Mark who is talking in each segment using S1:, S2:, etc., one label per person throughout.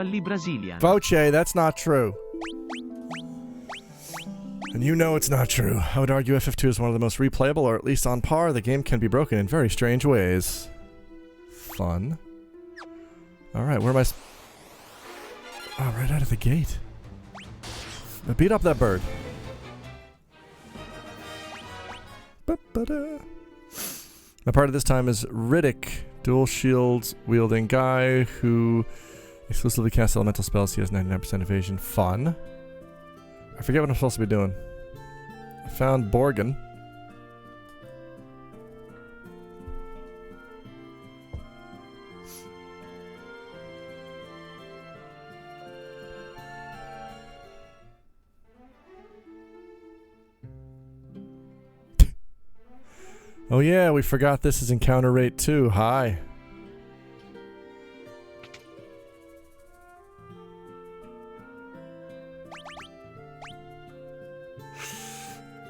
S1: Brazilian.
S2: Voce, that's not true. And you know it's not true. I would argue FF2 is one of the most replayable, or at least on par. The game can be broken in very strange ways. Fun. Alright, where am I? Oh, right out of the gate. Beat up that bird. Ba-ba-da. My party this time is Riddick, dual shields wielding guy who exclusively casts elemental spells. He has 99% evasion. Fun. I forget what I'm supposed to be doing. I found Borgin. Oh yeah, we forgot this is encounter rate 2. Hi.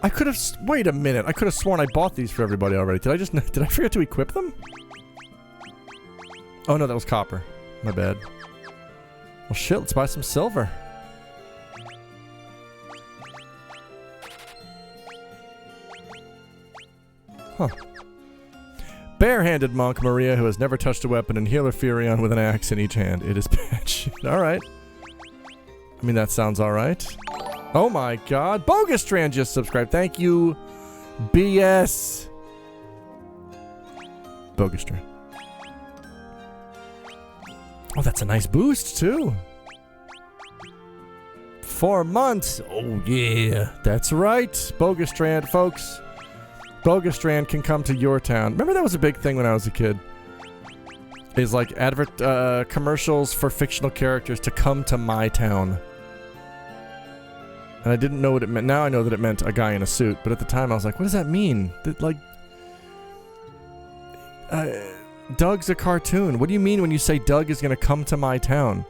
S2: I could have... Wait a minute. I could have sworn I bought these for everybody already. Did I just... Did I forget to equip them? Oh no, that was copper. My bad. Well shit, let's buy some silver. Huh. Barehanded monk Maria who has never touched a weapon and healer Furion with an axe in each hand. It is bad shit. Alright. I mean, that sounds alright. Oh my god. Bogustrand just subscribed. Thank you. BS. Bogustrand. Oh, that's a nice boost, too. 4 months. Oh, yeah. That's right. Bogustrand, folks. Bogustrand can come to your town. Remember that was a big thing when I was a kid? Is like commercials for fictional characters to come to my town. And I didn't know what it meant. Now I know that it meant a guy in a suit. But at the time I was like, what does that mean? Doug's a cartoon. What do you mean when you say Doug is going to come to my town?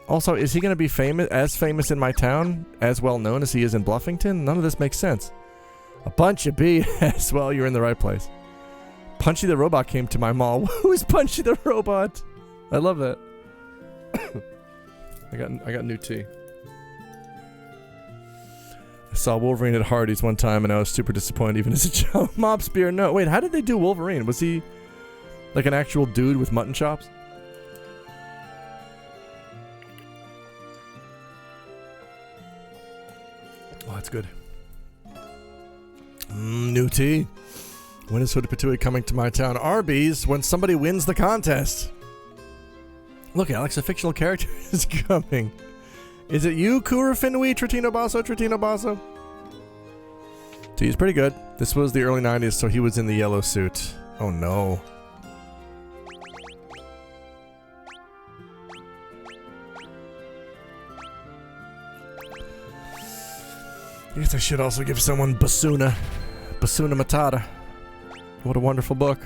S2: Also, is he going to be famous in my town? As well known as he is in Bluffington? None of this makes sense. A bunch of BS. Well, you're in the right place. Punchy the Robot came to my mall. Who's Punchy the Robot? I love that. I got new tea. I saw Wolverine at Hardee's one time and I was super disappointed even as a child. Mob Spear, no. Wait, how did they do Wolverine? Was he like an actual dude with mutton chops? Oh, that's good. New tea. When is Hooded Patooey coming to my town? Arby's, when somebody wins the contest. Look, Alex, a fictional character is coming. Is it you, Kura Finui, Tritino Basso? So he's pretty good. This was the early 90s, so he was in the yellow suit. Oh no. I guess I should also give someone Basuna. Basuna Matata. What a wonderful book.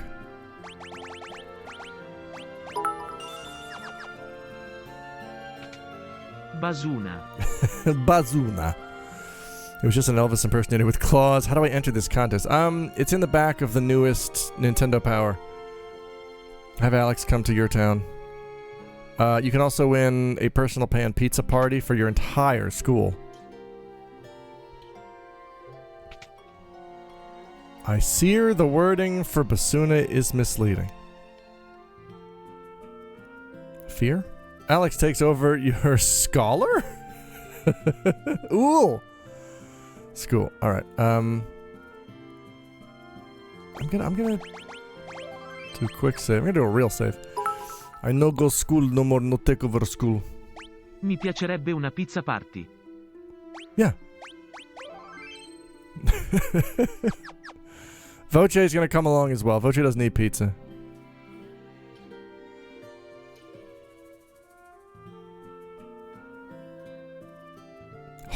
S1: Bazuna.
S2: Bazuna. It was just an Elvis impersonator with claws. How do I enter this contest? It's in the back of the newest Nintendo Power. Have Alex come to your town. You can also win a personal pan pizza party for your entire school. I sear the wording for Basuna is misleading. Fear? Alex takes over your scholar? Ooh. School. Alright. I'm gonna do a quick save. I'm gonna do a real save. I no go school no more, no take over school.
S1: Mi piacerebbe una pizza party.
S2: Yeah. Voce is gonna come along as well. Voce doesn't eat pizza.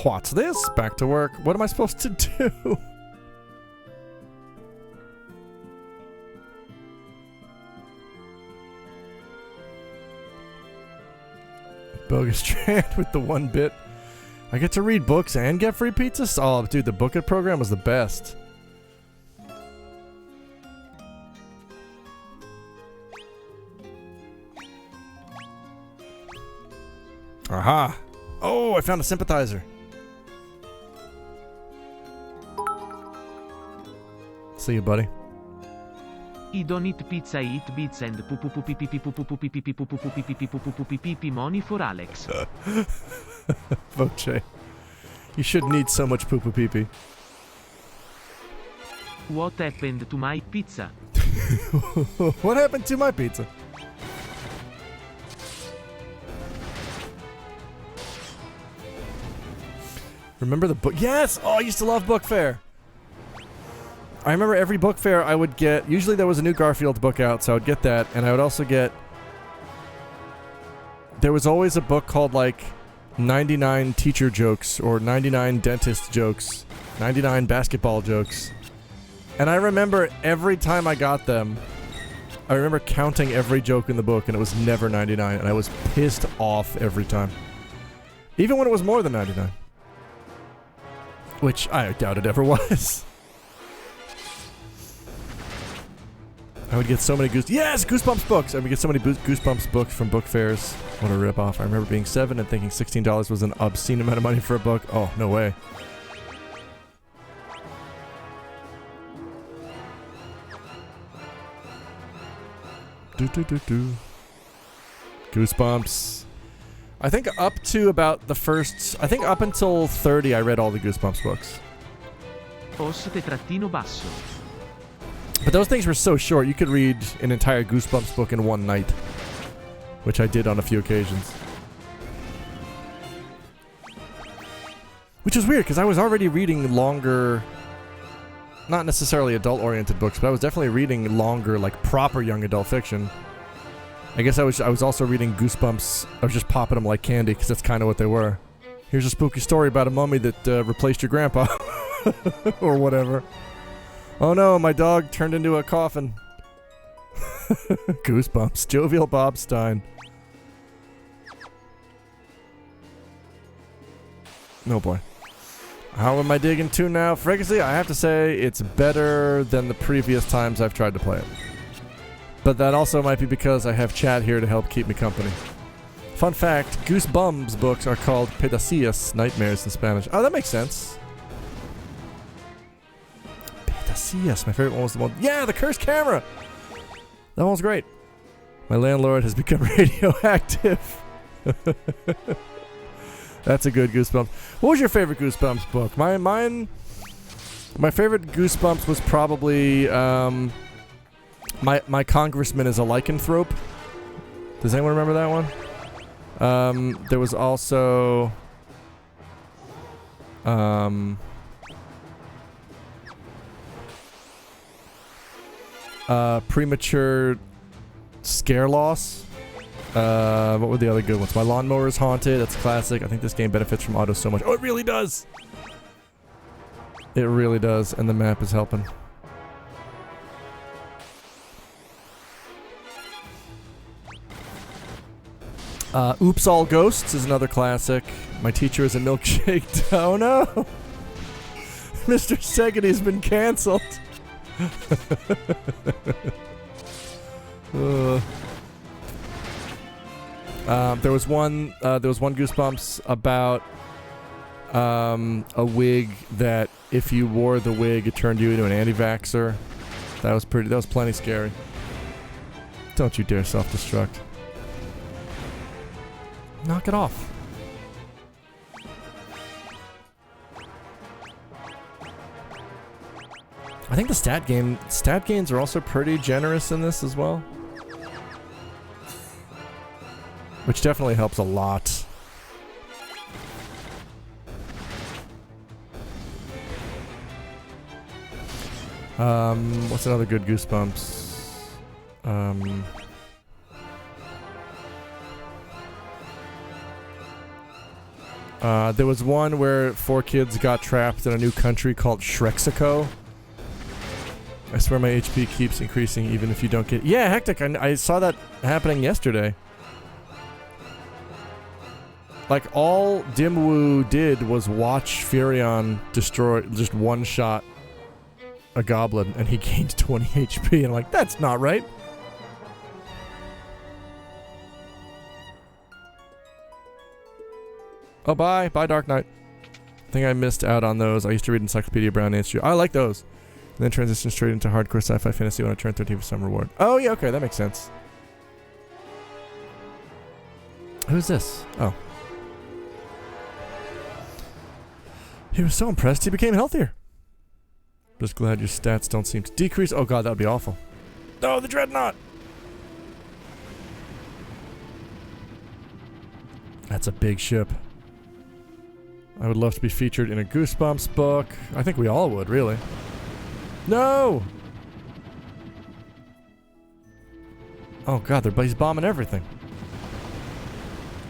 S2: What's this? Back to work. What am I supposed to do? Bogustrand with the 1 bit. I get to read books and get free pizza? Oh, dude, the Book It program was the best. Aha! Oh, I found a sympathizer. See you, buddy.
S1: I don't eat pizza, I eat beats and pipi money for Alex.
S2: Voce. You shouldn't eat so much poo pee pee.
S1: What happened to my pizza?
S2: What happened to my pizza? Remember the book? Yes! Oh, I used to love book fair. I remember every book fair I would get, usually there was a new Garfield book out, so I would get that, and I would also get, there was always a book called like 99 teacher jokes, or 99 dentist jokes, 99 basketball jokes. And I remember every time I got them, I remember counting every joke in the book, and it was never 99, and I was pissed off every time. Even when it was more than 99. Which I doubt it ever was. I would get so many Goosebumps books! I would get so many Goosebumps books from book fairs. What a ripoff. I remember being 7 and thinking $16 was an obscene amount of money for a book. Oh, no way. Goosebumps. I think up to about the first... I think up until 30 I read all the Goosebumps books.
S1: Os_basso.
S2: But those things were so short, you could read an entire Goosebumps book in one night. Which I did on a few occasions. Which is weird, because I was already reading longer... Not necessarily adult-oriented books, but I was definitely reading longer, like, proper young adult fiction. I guess I was also reading Goosebumps. I was just popping them like candy, because that's kind of what they were. Here's a spooky story about a mummy that replaced your grandpa. Or whatever. Oh no, my dog turned into a coffin. Goosebumps. Jovial Bob Stein. Oh boy. How am I digging to now? Frankly, I have to say it's better than the previous times I've tried to play it. But that also might be because I have chat here to help keep me company. Fun fact, Goosebumps books are called Pedacillas, nightmares in Spanish. Oh, that makes sense. Pedacillas, my favorite one was the one... Yeah, the cursed camera! That one was great. My landlord has become radioactive. That's a good Goosebumps. What was your favorite Goosebumps book? My favorite Goosebumps was probably my congressman is a lycanthrope. Does anyone remember that one? There was also premature scare loss. What were the other good ones? My lawnmower is haunted. That's classic. I think this game benefits from auto so much. Oh, it really does! It really does, and the map is helping. Oops All Ghosts is another classic. My teacher is a milkshake. Oh no! Mr. Segady's been cancelled. There was one Goosebumps about a wig that if you wore the wig, it turned you into an anti-vaxxer. That was plenty scary. Don't you dare self-destruct. Knock it off. I think the stat gains are also pretty generous in this as well. Which definitely helps a lot. What's another good Goosebumps? There was one where 4 kids got trapped in a new country called Shrexico. I swear my HP keeps increasing even if you don't get... Yeah, hectic. I saw that happening yesterday. Like, all Dimwoo did was watch Furion destroy, just one-shot a goblin, and he gained 20 HP, and I'm like, that's not right. Oh, bye. Bye, Dark Knight. I think I missed out on those. I used to read Encyclopedia Brown and I like those. And then transition straight into hardcore sci-fi fantasy when I turned 13 for some reward. Oh, yeah, okay, that makes sense. Who's this? Oh. He was so impressed he became healthier. Just glad your stats don't seem to decrease. Oh god, that would be awful. Oh, the Dreadnought! That's a big ship. I would love to be featured in a Goosebumps book. I think we all would, really. No! Oh god, he's bombing everything.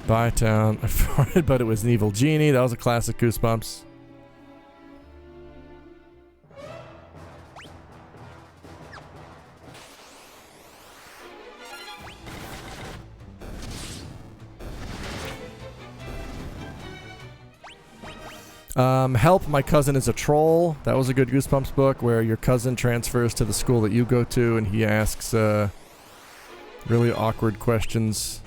S2: Bye, town. I farted, but it was an evil genie. That was a classic Goosebumps. Help, My Cousin is a Troll. That was a good Goosebumps book where your cousin transfers to the school that you go to and he asks really awkward questions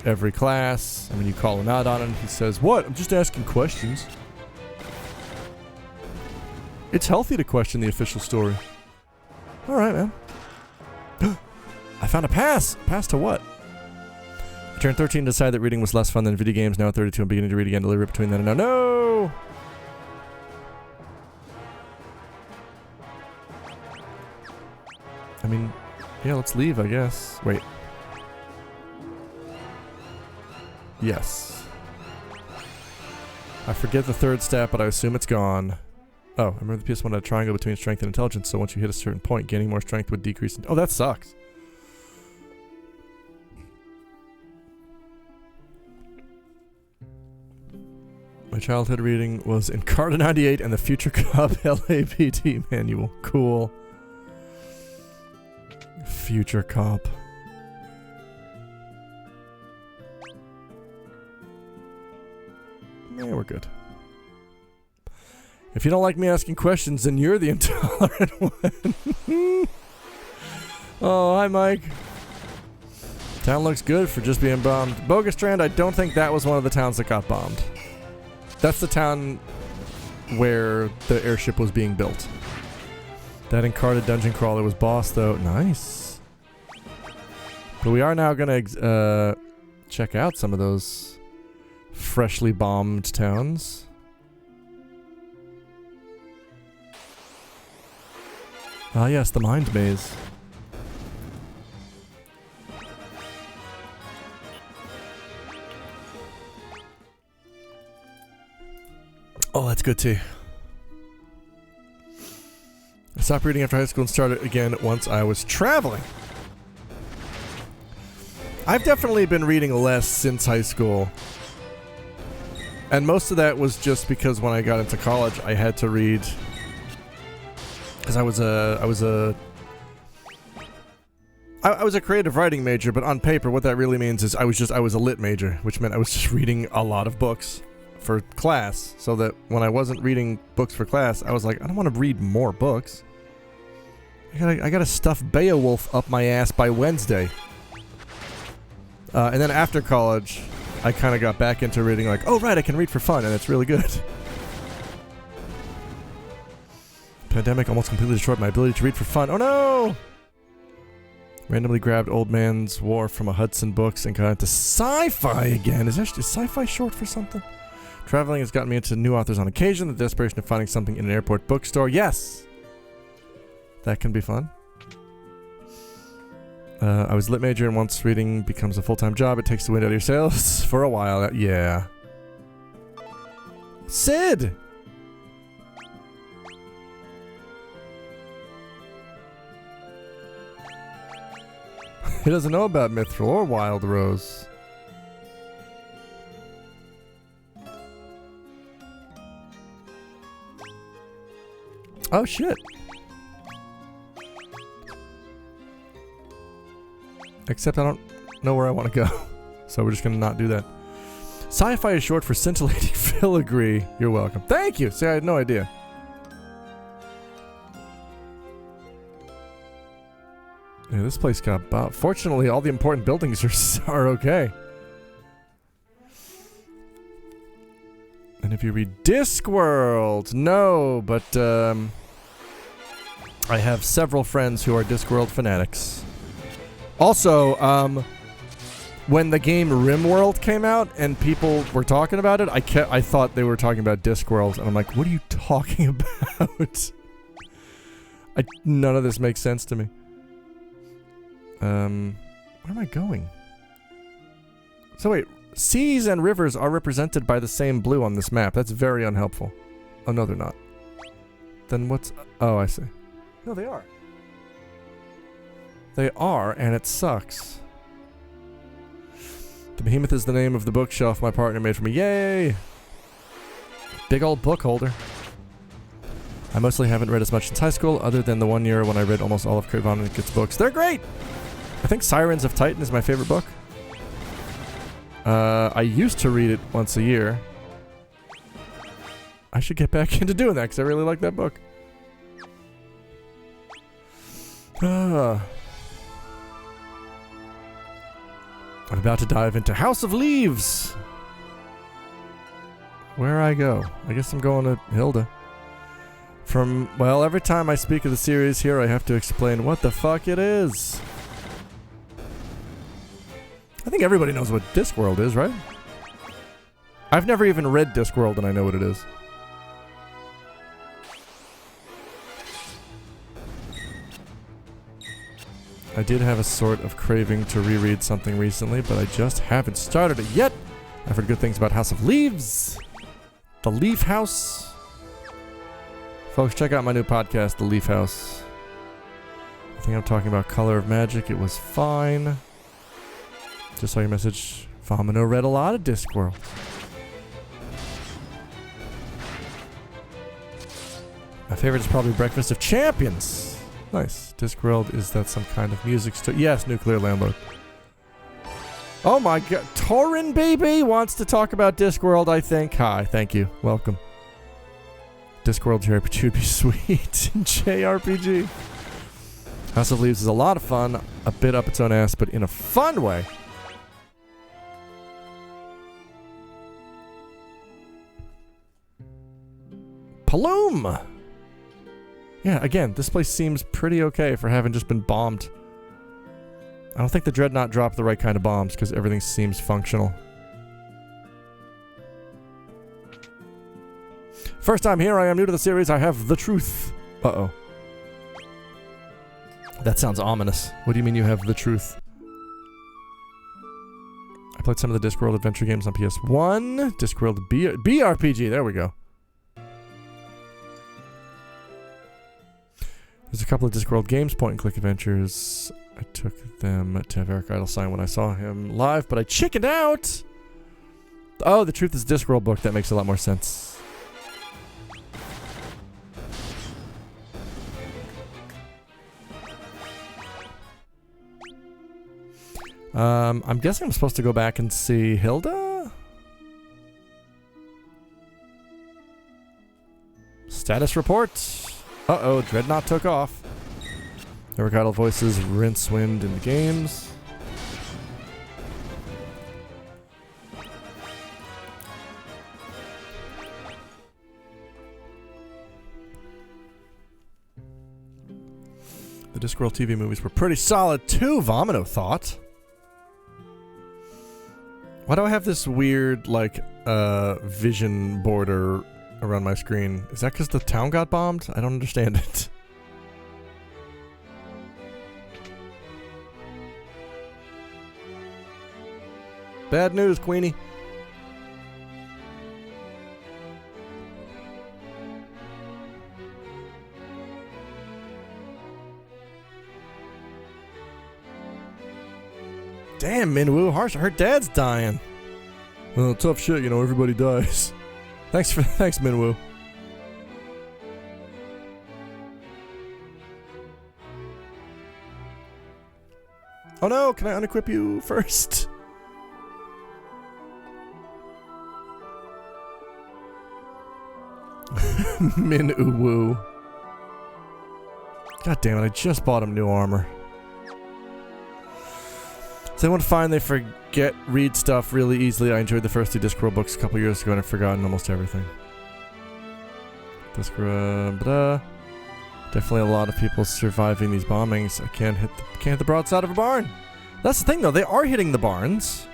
S2: every class. And when you call him out on it, he says, "What? I'm just asking questions." It's healthy to question the official story. Alright, man. I found a pass! Pass to what? I turned 13 to decide that reading was less fun than video games. Now at 32, I'm beginning to read again. Deliver between then and now. No! I mean, yeah, let's leave, I guess. Wait. Yes. I forget the third stat, but I assume it's gone. Oh, I remember the PS1 had a triangle between strength and intelligence, so once you hit a certain point, gaining more strength would decrease. Oh, that sucks. My childhood reading was Encarta 98 and the Future Cop LAPD manual. Cool. Future Cop. Yeah, we're good. If you don't like me asking questions, then you're the intolerant one. Oh, hi, Mike. Town looks good for just being bombed. Bogus Strand, I don't think that was one of the towns that got bombed. That's the town where the airship was being built. That Encarta dungeon crawler was boss, though. Nice. But we are now going to check out some of those freshly bombed towns. Ah, yes, the Mind Maze. Oh, that's good tea. I stopped reading after high school and started again once I was traveling. I've definitely been reading less since high school. And most of that was just because when I got into college, I had to read... Because I was a creative writing major, but on paper, what that really means is I was a lit major, which meant I was just reading a lot of books for class, so that when I wasn't reading books for class, I was like, I don't want to read more books. I gotta stuff Beowulf up my ass by Wednesday. And then after college, I kind of got back into reading, like, oh right, I can read for fun, and it's really good. Pandemic almost completely destroyed my ability to read for fun. Oh no! Randomly grabbed Old Man's War from a Hudson Books and got into sci-fi again. Is sci-fi short for something? Traveling has gotten me into new authors on occasion. The desperation of finding something in an airport bookstore. Yes! That can be fun. I was lit major, and once reading becomes a full-time job, it takes the wind out of your sails for a while. Yeah. Sid! He doesn't know about Mithril or Wild Rose. Oh shit. Except I don't know where I want to go. So we're just gonna not do that. Sci-fi is short for scintillating filigree. You're welcome. Thank you! See, I had no idea. Yeah, this place got bombed. Fortunately, all the important buildings are okay. And if you read Discworld, no, but I have several friends who are Discworld fanatics. Also, when the game RimWorld came out and people were talking about it, I thought they were talking about Discworld, and I'm like, what are you talking about? None of this makes sense to me. Where am I going? So wait, seas and rivers are represented by the same blue on this map. That's very unhelpful. Oh, no, they're not. Then what's... Oh, I see. No, they are. They are, and it sucks. The Behemoth is the name of the bookshelf my partner made for me. Yay! Big old book holder. I mostly haven't read as much since high school, other than the 1 year when I read almost all of Kurt Vonnegut's books. They're great! I think Sirens of Titan is my favorite book. I used to read it once a year. I should get back into doing that, because I really like that book. I'm about to dive into House of Leaves. Where I go? I guess I'm going to Hilda. Well, every time I speak of the series here, I have to explain what the fuck it is. I think everybody knows what Discworld is, right? I've never even read Discworld and I know what it is. I did have a sort of craving to reread something recently, but I just haven't started it yet. I've heard good things about House of Leaves. The Leaf House. Folks, check out my new podcast, The Leaf House. I think I'm talking about Color of Magic. It was fine. Just saw your message. Vomino read a lot of Discworld. My favorite is probably Breakfast of Champions. Nice. Discworld, is that some kind of music Yes, Nuclear Landlord. Oh my god. Torin Baby wants to talk about Discworld, I think. Hi, thank you. Welcome. Discworld JRPG would be sweet. JRPG. House of Leaves is a lot of fun. A bit up its own ass, but in a fun way. Paloom! Yeah, again, this place seems pretty okay for having just been bombed. I don't think the Dreadnought dropped the right kind of bombs, because everything seems functional. First time here, I am new to the series, I have the truth. Uh-oh. That sounds ominous. What do you mean you have the truth? I played some of the Discworld adventure games on PS1. Discworld BRPG, there we go. There's a couple of Discworld games, point-and-click adventures. I took them to have Eric Idle sign when I saw him live, but I chickened out! Oh, the Truth is Discworld book. That makes a lot more sense. I'm guessing I'm supposed to go back and see Hilda? Status report. Uh-oh, Dreadnought took off. Eric Idle voices Rincewind in the games. The Discworld TV movies were pretty solid too, Vomino thought. Why do I have this weird, like, vision border around my screen? Is that because the town got bombed? I don't understand it. Bad news, Queenie. Damn, Minwoo, harsh. Her dad's dying. Well, tough shit, you know, everybody dies. Thanks, Minwoo. Oh no, can I unequip you first? Minwoo. God damn it, I just bought him new armor. Does anyone find they read stuff really easily? I enjoyed the first 2 Discworld books a couple years ago and I've forgotten almost everything. Discworld, definitely a lot of people surviving these bombings. I can't hit the broadside of a barn. That's the thing though, they are hitting the barns,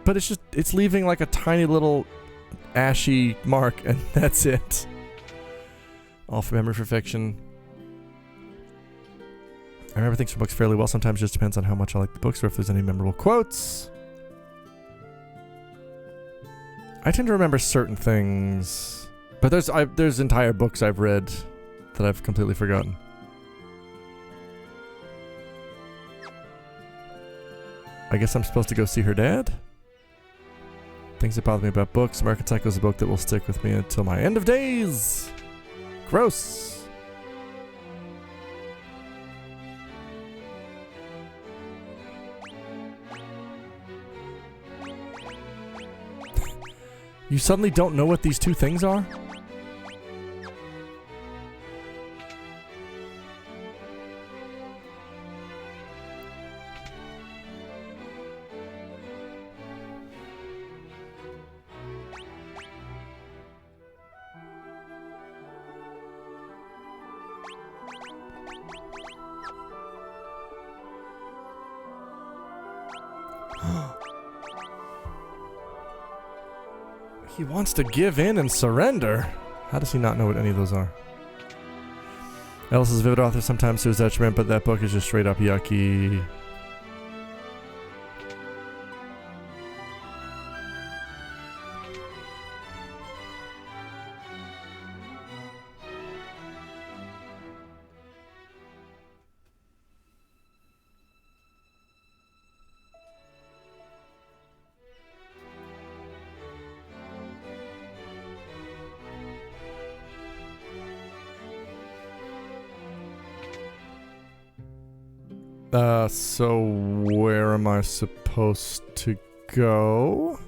S2: but it's leaving like a tiny little ashy mark and that's it. All for memory for fiction. I remember things from books fairly well. Sometimes it just depends on how much I like the books or if there's any memorable quotes. I tend to remember certain things, but there's entire books I've read that I've completely forgotten. I guess I'm supposed to go see her dad? Things that bother me about books. American Psycho is a book that will stick with me until my end of days. Gross. You suddenly don't know what these 2 things are? He wants to give in and surrender. How does he not know what any of those are? Alice is a vivid author, sometimes to his detriment, but that book is just straight up yucky. So where am I supposed to go?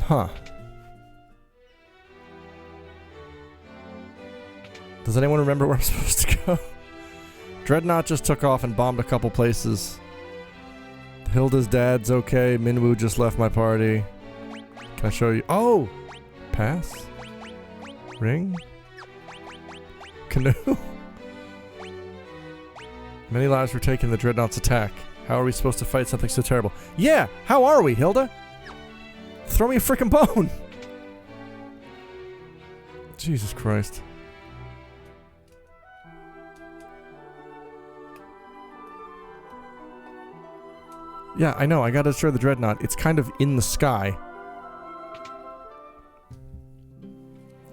S2: Huh. Does anyone remember where I'm supposed to go? Dreadnought just took off and bombed a couple places. Hilda's dad's okay. Minwoo just left my party. Can I show you? Oh! Pass? Ring? Canoe? Many lives were taken in the Dreadnought's attack. How are we supposed to fight something so terrible? Yeah! How are we, Hilda? Throw me a frickin' bone! Jesus Christ. Yeah, I know. I gotta destroy the Dreadnought. It's kind of in the sky.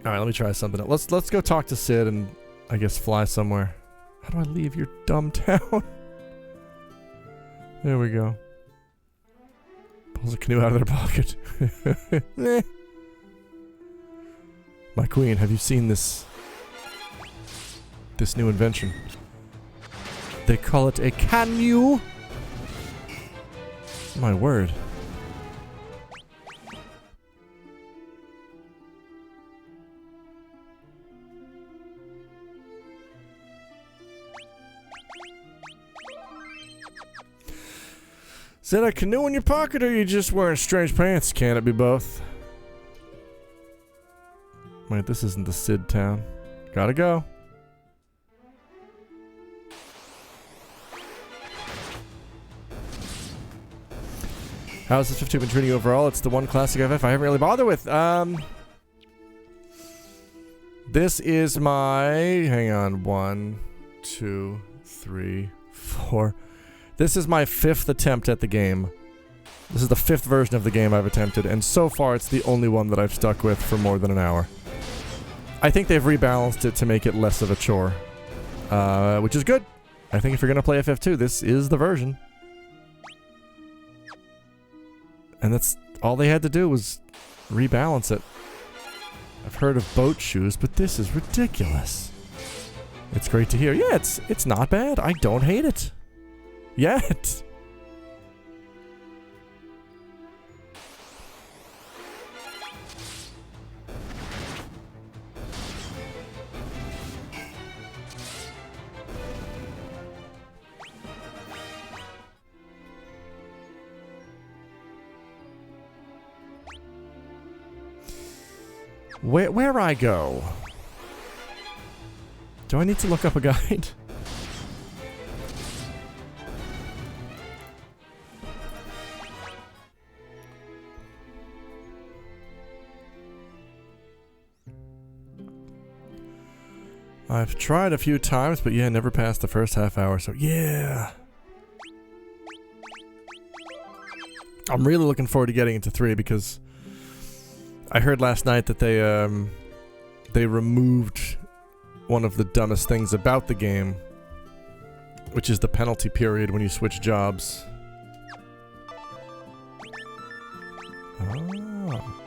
S2: Alright, let me try something else. Let's go talk to Sid and, I guess, fly somewhere. How do I leave your dumb town? There we go. Pulls a canoe out of their pocket. Eh. My queen, have you seen this new invention? They call it a canoe. My word. Is that a canoe in your pocket, or are you just wearing strange pants? Can it be both? Wait, this isn't the Sid town. Gotta go. How's this 52 been treating you overall? It's the one classic FF I haven't really bothered with. This is my... Hang on. 1, 2, 3, 4... This is my 5th attempt at the game. This is the 5th version of the game I've attempted, and so far it's the only one that I've stuck with for more than an hour. I think they've rebalanced it to make it less of a chore. Which is good. I think if you're gonna play FF2, this is the version. And that's all they had to do was rebalance it. I've heard of boat shoes, but this is ridiculous. It's great to hear. Yeah, it's not bad. I don't hate it. Yet. Where I go? Do I need to look up a guide? I've tried a few times, but yeah, never passed the first half hour, so yeah. I'm really looking forward to getting into 3 because I heard last night that they removed one of the dumbest things about the game, which is the penalty period when you switch jobs. Oh.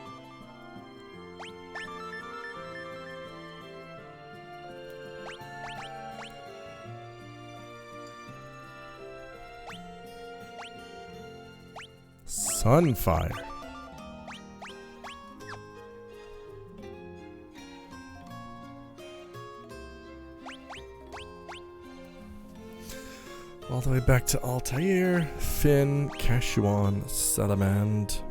S2: Sunfire. All the way back to Altair, Finn, Kashuan, Salamand.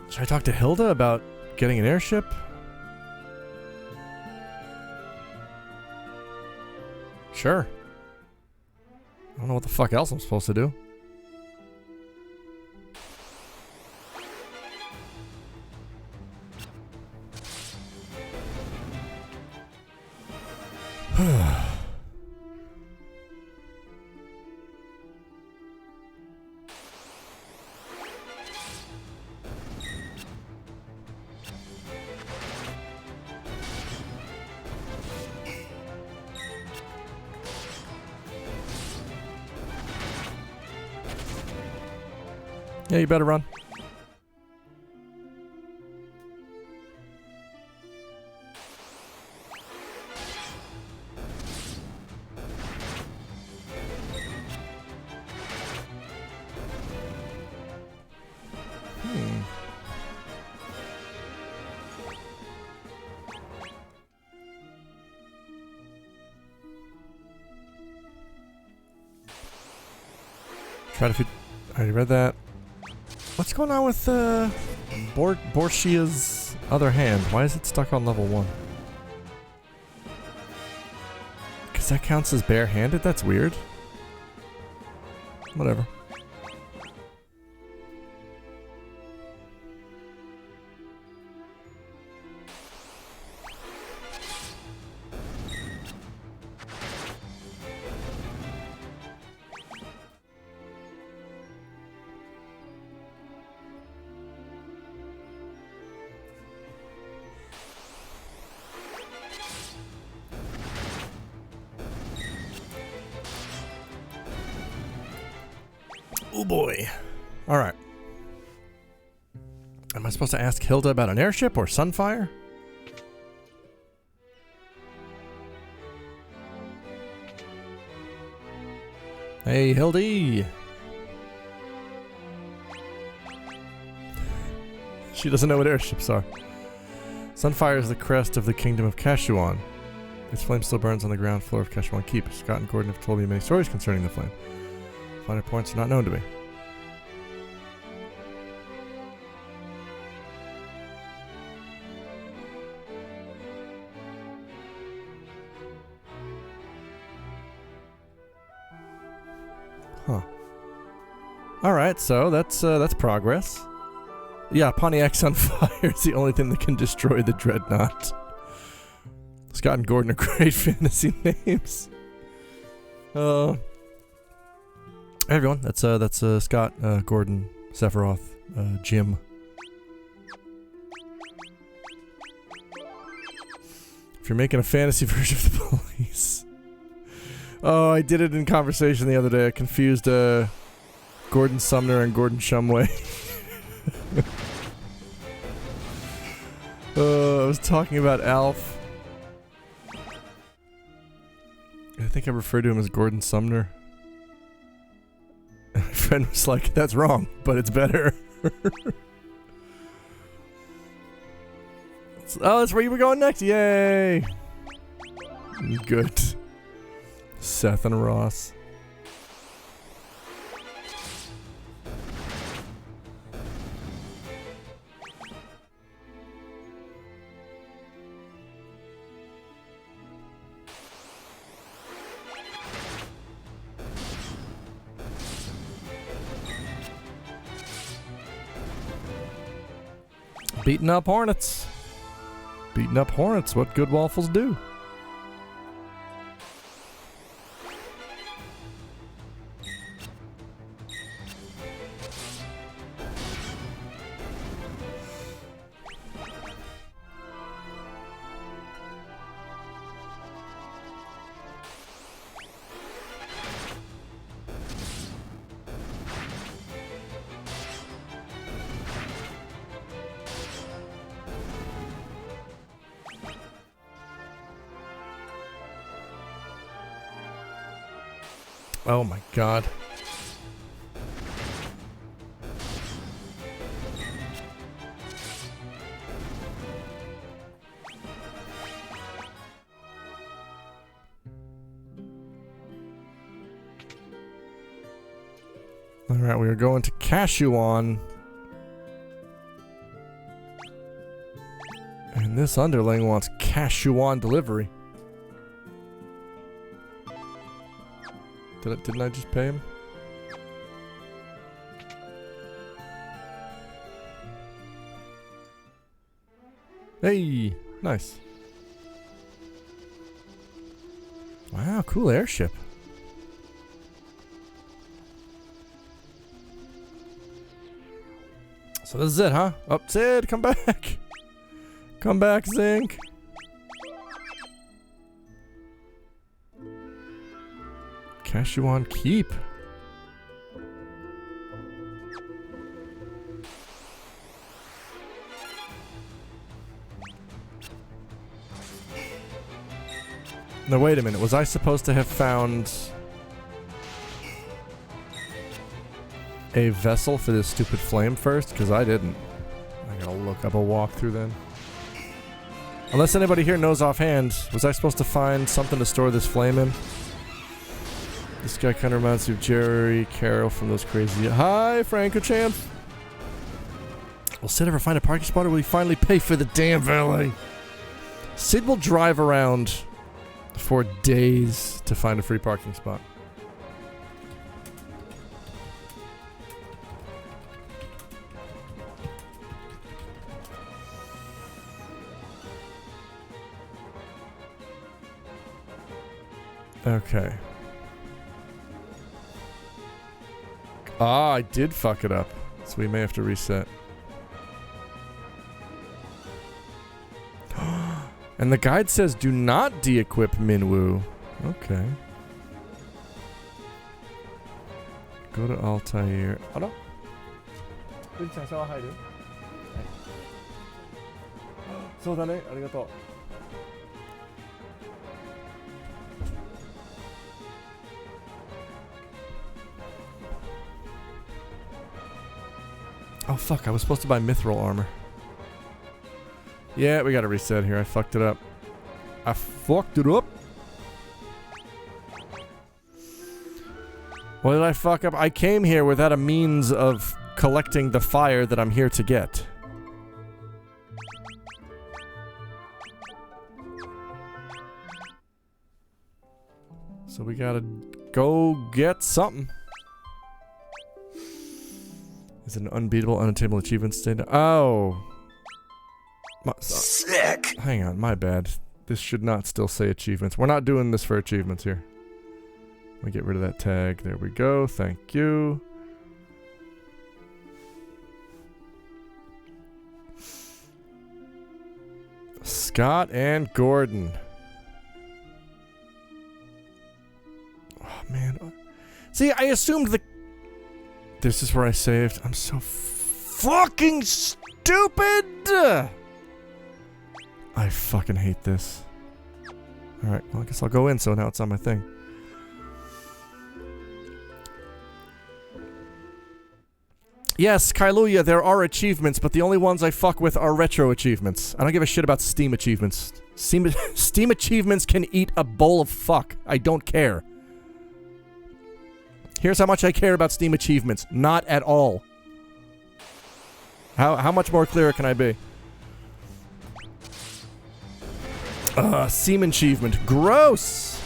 S2: Should I talk to Hilda about getting an airship? Sure. I don't know what the fuck else I'm supposed to do. Yeah, you better run. Try to fit. I already read that. What's going on with Borshia's other hand? Why is it stuck on level 1? Because that counts as barehanded? That's weird. Whatever. Oh boy. Alright. Am I supposed to ask Hilda about an airship or Sunfire? Hey, Hildy! She doesn't know what airships are. Sunfire is the crest of the kingdom of Kashuan. Its flame still burns on the ground floor of Kashuan Keep. Scott and Gordon have told me many stories concerning the flame. Finer points are not known to me. Huh. Alright, so that's progress. Yeah, Pontiac Sunfire is the only thing that can destroy the Dreadnought. Scott and Gordon are great fantasy names. Hey everyone, that's Scott, Gordon, Sephiroth, Jim. If you're making a fantasy version of the police. Oh, I did it in conversation the other day. I confused Gordon Sumner and Gordon Shumway. I was talking about Alf. I think I referred to him as Gordon Sumner. My friend was like, that's wrong, but it's better. Oh, that's where you were going next. Yay. Good. Seth and Ross. beating up hornets. Beating up hornets, what good waffles do. Oh my god. Alright, we are going to Cashuan. And this underling wants Cashuan delivery. Didn't I just pay him? Hey, nice. Wow, cool airship. So this is it, huh? Oh, Sid, come back. Come back, Zinc. Cashuan Keep. No, wait a minute. Was I supposed to have found a vessel for this stupid flame first? Because I didn't. I gotta look up a walkthrough then. Unless anybody here knows offhand, was I supposed to find something to store this flame in? This guy kind of reminds me of Jerry Carroll from those crazy... Hi, Franco Champ! Will Sid ever find a parking spot, or will he finally pay for the damn valet? Sid will drive around for days to find a free parking spot. Okay. Ah, I did fuck it up. So we may have to reset. And the guide says do not de-equip Minwoo. Okay. Go to Altair. Hello? Oh fuck, I was supposed to buy mithril armor. Yeah, we gotta reset here. I fucked it up. I fucked it up. What did I fuck up? I came here without a means of collecting the fire that I'm here to get. So we gotta go get something. Is it an unbeatable, unattainable achievement state? Oh.
S3: Sick!
S2: Hang on, my bad. This should not still say achievements. We're not doing this for achievements here. Let me get rid of that tag. There we go. Thank you. Scott and Gordon. Oh, man. See, I assumed the... This is where I saved. I'm so fucking stupid! I fucking hate this. Alright, well, I guess I'll go in, so now it's on my thing. Yes, Kailuya, there are achievements, but the only ones I fuck with are retro achievements. I don't give a shit about Steam achievements. Steam achievements can eat a bowl of fuck. I don't care. Here's how much I care about Steam achievements. Not at all. How much more clear can I be? Steam achievement. Gross!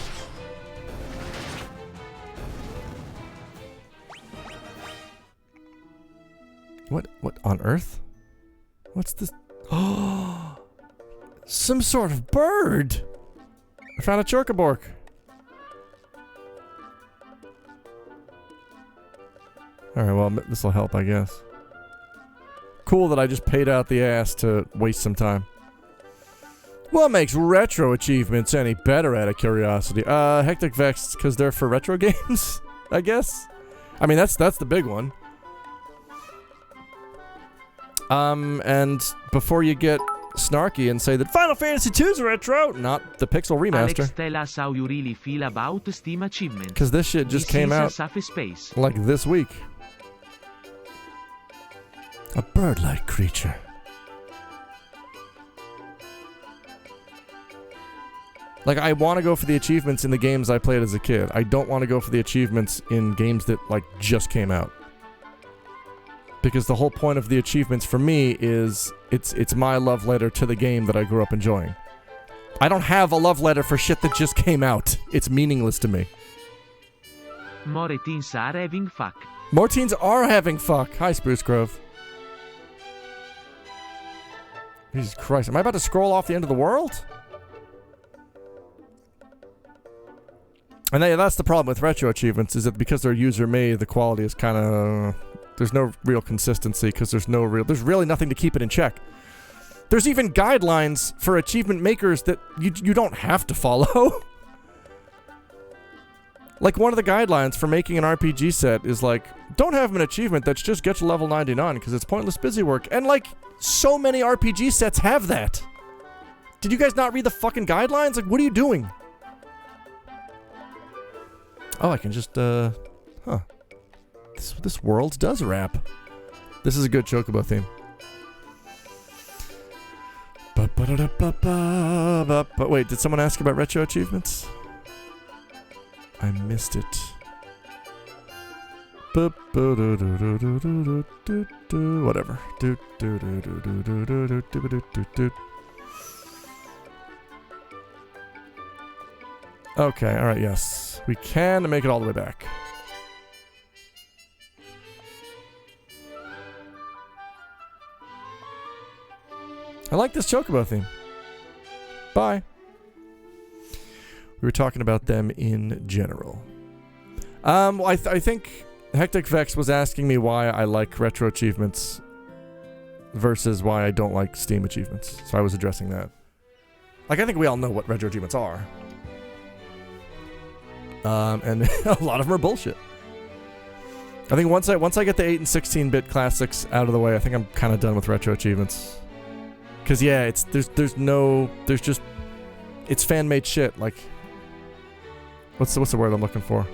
S2: What on earth? What's this? Oh, some sort of bird. I found a chocobork. Alright, well, this will help, I guess. Cool that I just paid out the ass to waste some time. What makes retro achievements any better, out of curiosity? Hectic Vex, because they're for retro games, I guess. I mean, that's the big one. And before you get snarky and say that Final Fantasy II is retro, not the Pixel Remaster.
S1: Alex, tell us how you really feel about Steam achievements.
S2: Because this shit just came out
S1: space.
S2: like this week. A bird-like creature. Like, I want to go for the achievements in the games I played as a kid. I don't want to go for the achievements in games that, like, just came out. Because the whole point of the achievements for me is it's my love letter to the game that I grew up enjoying. I don't have a love letter for shit that just came out. It's meaningless to me.
S1: More teens are having fuck.
S2: More teens are having fuck. Hi, Spruce Grove. Jesus Christ. Am I about to scroll off the end of the world? And that's the problem with retro achievements, is that because they're user-made, the quality is kind of... There's no real consistency, because there's really nothing to keep it in check. There's even guidelines for achievement makers that you don't have to follow. Like, one of the guidelines for making an RPG set is like, don't have an achievement that's just get to level 99, because it's pointless busy work. And like, so many RPG sets have that. Did you guys not read the fucking guidelines? Like, what are you doing? Oh, I can just, huh. This world does rap. This is a good Chocobo theme. But wait, did someone ask about retro achievements? I missed it. Whatever. Okay, alright, yes. We can make it all the way back. I like this Chocobo theme. Bye. We were talking about them in general. Well, I think Hectic Vex was asking me why I like retro achievements versus why I don't like Steam achievements. So I was addressing that. Like, I think we all know what retro achievements are. And a lot of them are bullshit. I think once I get the 8 and 16-bit classics out of the way, I think I'm kind of done with retro achievements. Cause yeah, it's fan-made shit. Like, what's the word I'm looking for?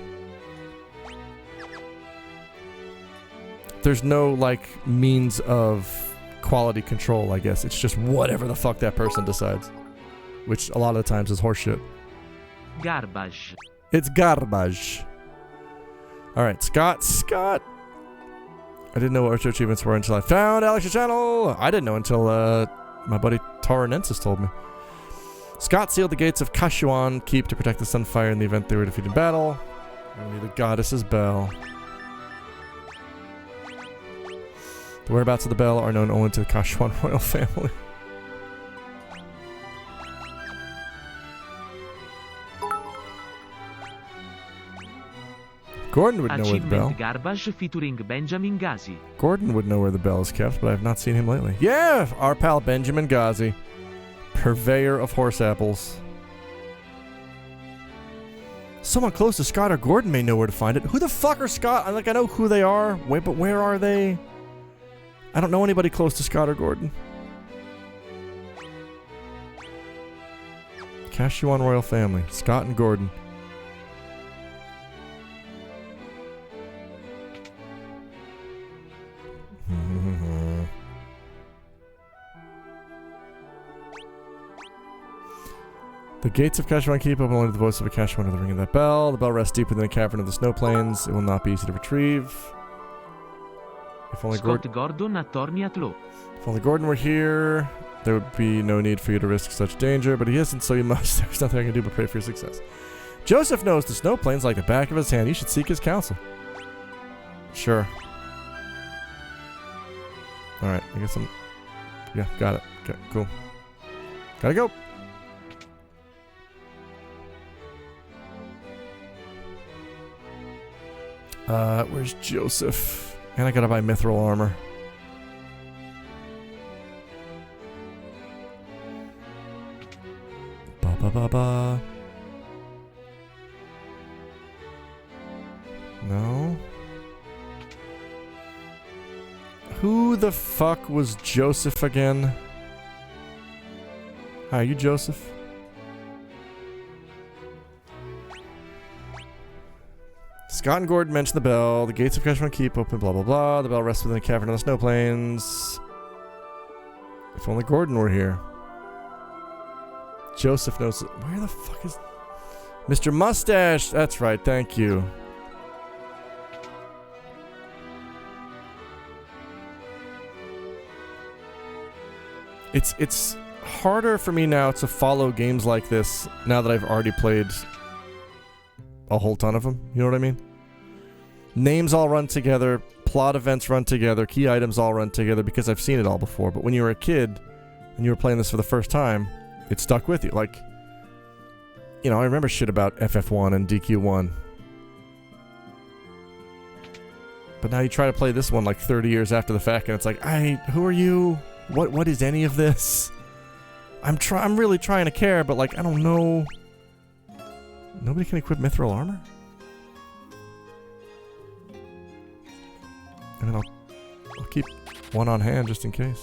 S2: There's no like means of quality control, I guess. It's just whatever the fuck that person decides, which a lot of the times is horseshit.
S1: Garbage.
S2: It's garbage. All right, Scott. I didn't know what retro achievements were until I found Alex's channel. I didn't know until my buddy Tauronensis told me. Scott sealed the gates of Kashuan Keep to protect the Sunfire in the event they were defeated in battle. Only the goddess's bell. The whereabouts of the bell are known only to the Kashuan royal family. Gordon would know where the bell.
S1: Garbage featuring Benjamin Gazi.
S2: Gordon would know where the bell is kept, but I have not seen him lately. Yeah, our pal Benjamin Gazi, purveyor of horse apples. Someone close to Scott or Gordon may know where to find it. Who the fuck are Scott? I know who they are. Wait, but where are they? I don't know anybody close to Scott or Gordon. Kashuan royal family. Scott and Gordon. The gates of Kashuan keep open only to the voice of a Kashuan or the ring of that bell. The bell rests deep within a cavern of the snow plains. It will not be easy to retrieve. If only Gordon were here, there would be no need for you to risk such danger, but he isn't, so you must. There's nothing I can do but pray for your success. Joseph knows the snow plains like the back of his hand. You should seek his counsel. Sure. Alright, I guess I'm... Yeah, got it. Okay, cool. Gotta go. Where's Joseph? And I gotta buy mithril armor. Ba ba ba ba. No. Who the fuck was Joseph again? Hi, you Joseph? Scott and Gordon mentioned the bell. The gates of Cashman keep open, blah blah blah. The bell rests within a cavern on the snow plains. If only Gordon were here. Joseph knows. Where the fuck is Mr. Mustache? That's right, thank you. It's harder for me now to follow games like this now that I've already played a whole ton of them. You know what I mean? Names all run together, plot events run together, key items all run together because I've seen it all before. But when you were a kid and you were playing this for the first time, it stuck with you. Like, you know, I remember shit about FF1 and DQ1. But now you try to play this one like 30 years after the fact and it's like, who are you? What is any of this? I'm really trying to care, but like, I don't know. Nobody can equip mithril armor? I mean, I'll keep one on hand just in case.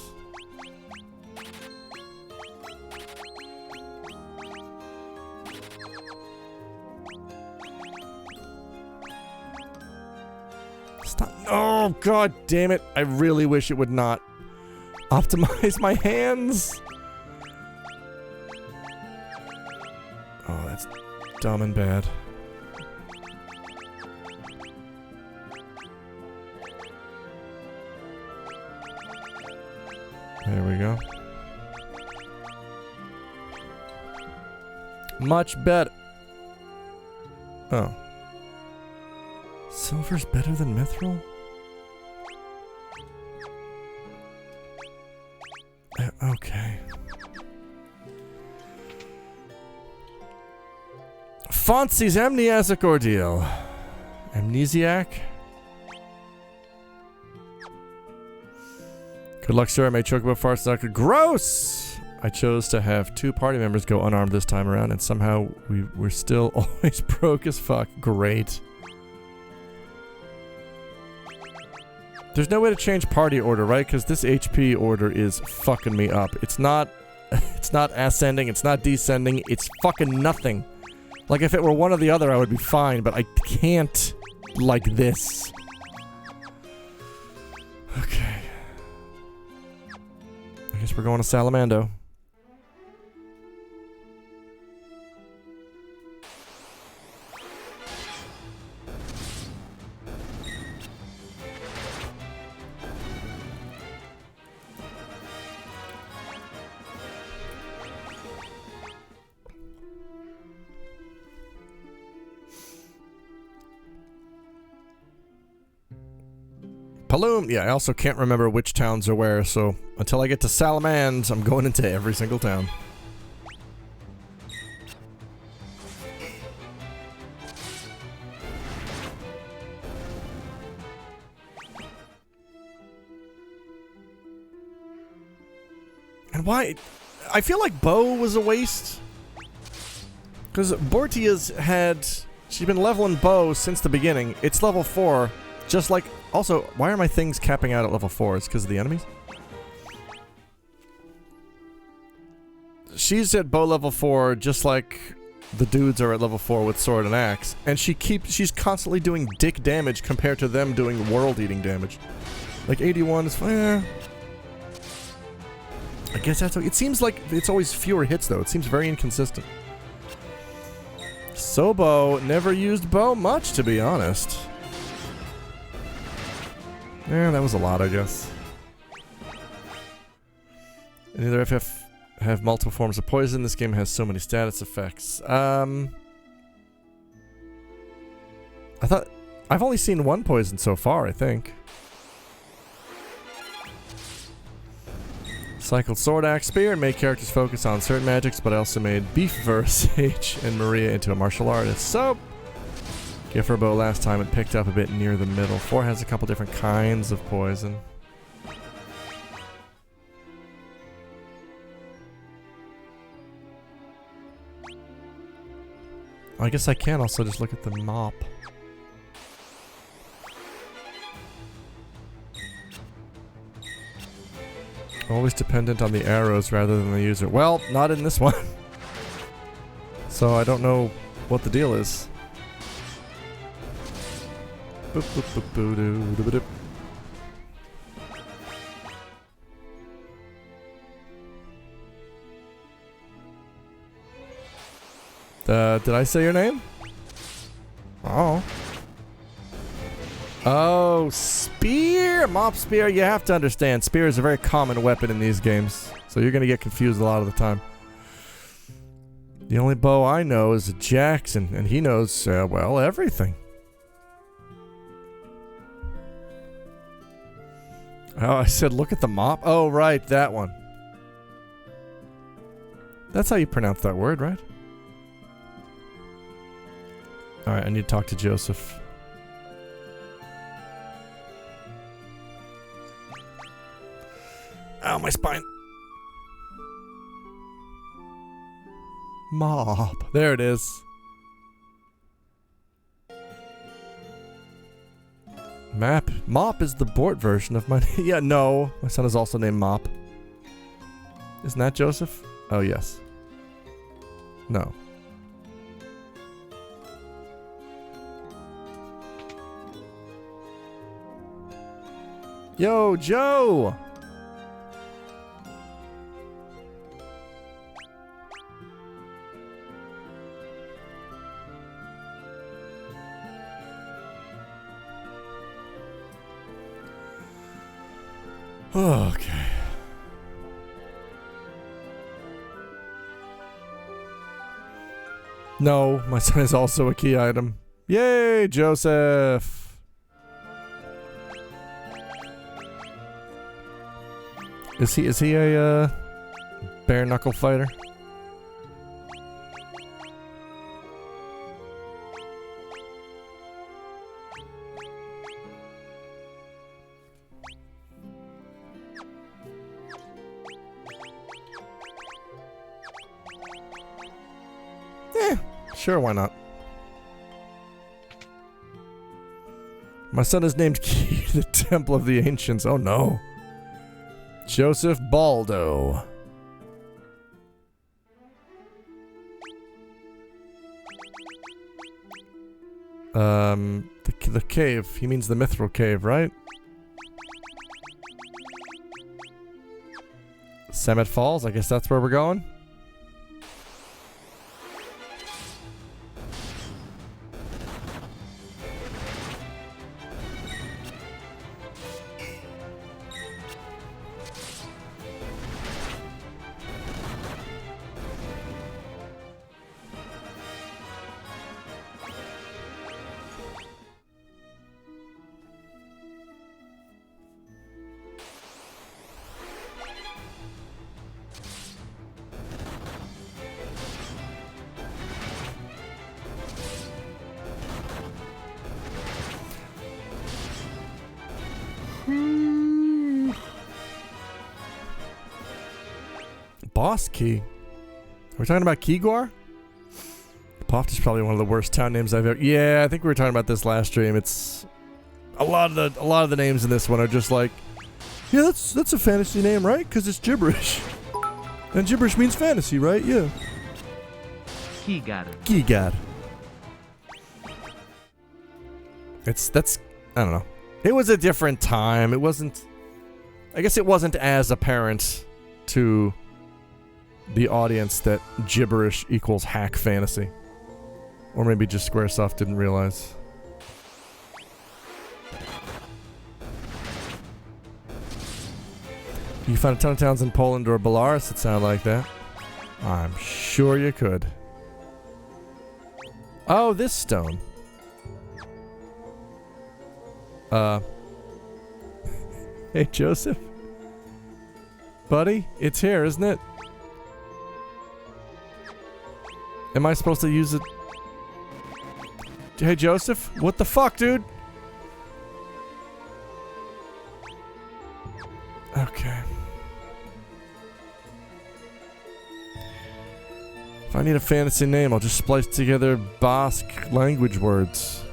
S2: Stop. Oh, god damn it. I really wish it would not optimize my hands. Oh, that's dumb and bad. There we go. Much better. Oh. Silver's better than mithril? Okay. Fonzie's amnesiac ordeal. Amnesiac? Good luck, sir. I may choke about farts. Doctor. Gross! I chose to have 2 party members go unarmed this time around, and somehow we're still always broke as fuck. Great. There's no way to change party order, right? Because this HP order is fucking me up. It's not ascending, it's not descending, it's fucking nothing. Like, if it were one or the other, I would be fine, but I can't like this. Okay. I guess we're going to Salamando. Paloom! Yeah, I also can't remember which towns are where, so until I get to Salamand, I'm going into every single town. And why? I feel like Bo was a waste. Because Bortia's had... She's been leveling Bo since the beginning. It's level 4, just like... Also, why are my things capping out at level 4? It's because of the enemies? She's at bow level 4, just like the dudes are at level 4 with sword and axe. And she's constantly doing dick damage compared to them doing world-eating damage. Like, 81 is fine. I guess that's... It seems like it's always fewer hits, though. It seems very inconsistent. Sobo never used bow much, to be honest. Yeah, that was a lot, I guess. Neither FF have multiple forms of poison. This game has so many status effects. I thought... I've only seen one poison so far, I think. Cycled Sword Axe Spear and made characters focus on certain magics, but I also made Beef Sage and Maria into a martial artist. So, give her a bow last time, it picked up a bit near the middle. 4 has a couple different kinds of poison. I guess I can also just look at the mop. Always dependent on the arrows rather than the user. Well, not in this one. So I don't know what the deal is. Boop, boop, boop, boo, doo, doo, doo, doo. Did I say your name? Oh. Oh, spear! Mop spear, you have to understand. Spear is a very common weapon in these games. So you're going to get confused a lot of the time. The only bow I know is Jackson, and he knows, well, everything. Oh, I said look at the mop? Oh, right, that one. That's how you pronounce that word, right? Alright, I need to talk to Joseph. Ow, my spine. Mop. There it is. Mop is the Bort version of my name. Yeah, no. My son is also named Mop. Isn't that Joseph? Oh, yes. No. Yo, Joe! Okay. No, my son is also a key item. Yay, Joseph! Is he a bare knuckle fighter? Sure, why not? My son is named Key to the Temple of the Ancients. Oh no. Joseph Baldo. The cave. He means the Mithril Cave, right? Summit Falls. I guess that's where we're going. Boss Key. Are we talking about Keygor? Poft is probably one of the worst town names I've ever. Yeah, I think we were talking about this last stream. It's a lot of the names in this one are just like, yeah, that's a fantasy name, right? Because it's gibberish, and gibberish means fantasy, right? Yeah. Keygor. That's I don't know. It was a different time. It wasn't. I guess it wasn't as apparent to the audience that gibberish equals hack fantasy. Or maybe just Squaresoft didn't realize. You find a ton of towns in Poland or Belarus that sound like that. I'm sure you could. Oh, this stone. Hey, Joseph. Buddy, it's here, isn't it? Am I supposed to use it? Hey, Joseph? What the fuck, dude? Okay. If I need a fantasy name, I'll just splice together Basque language words.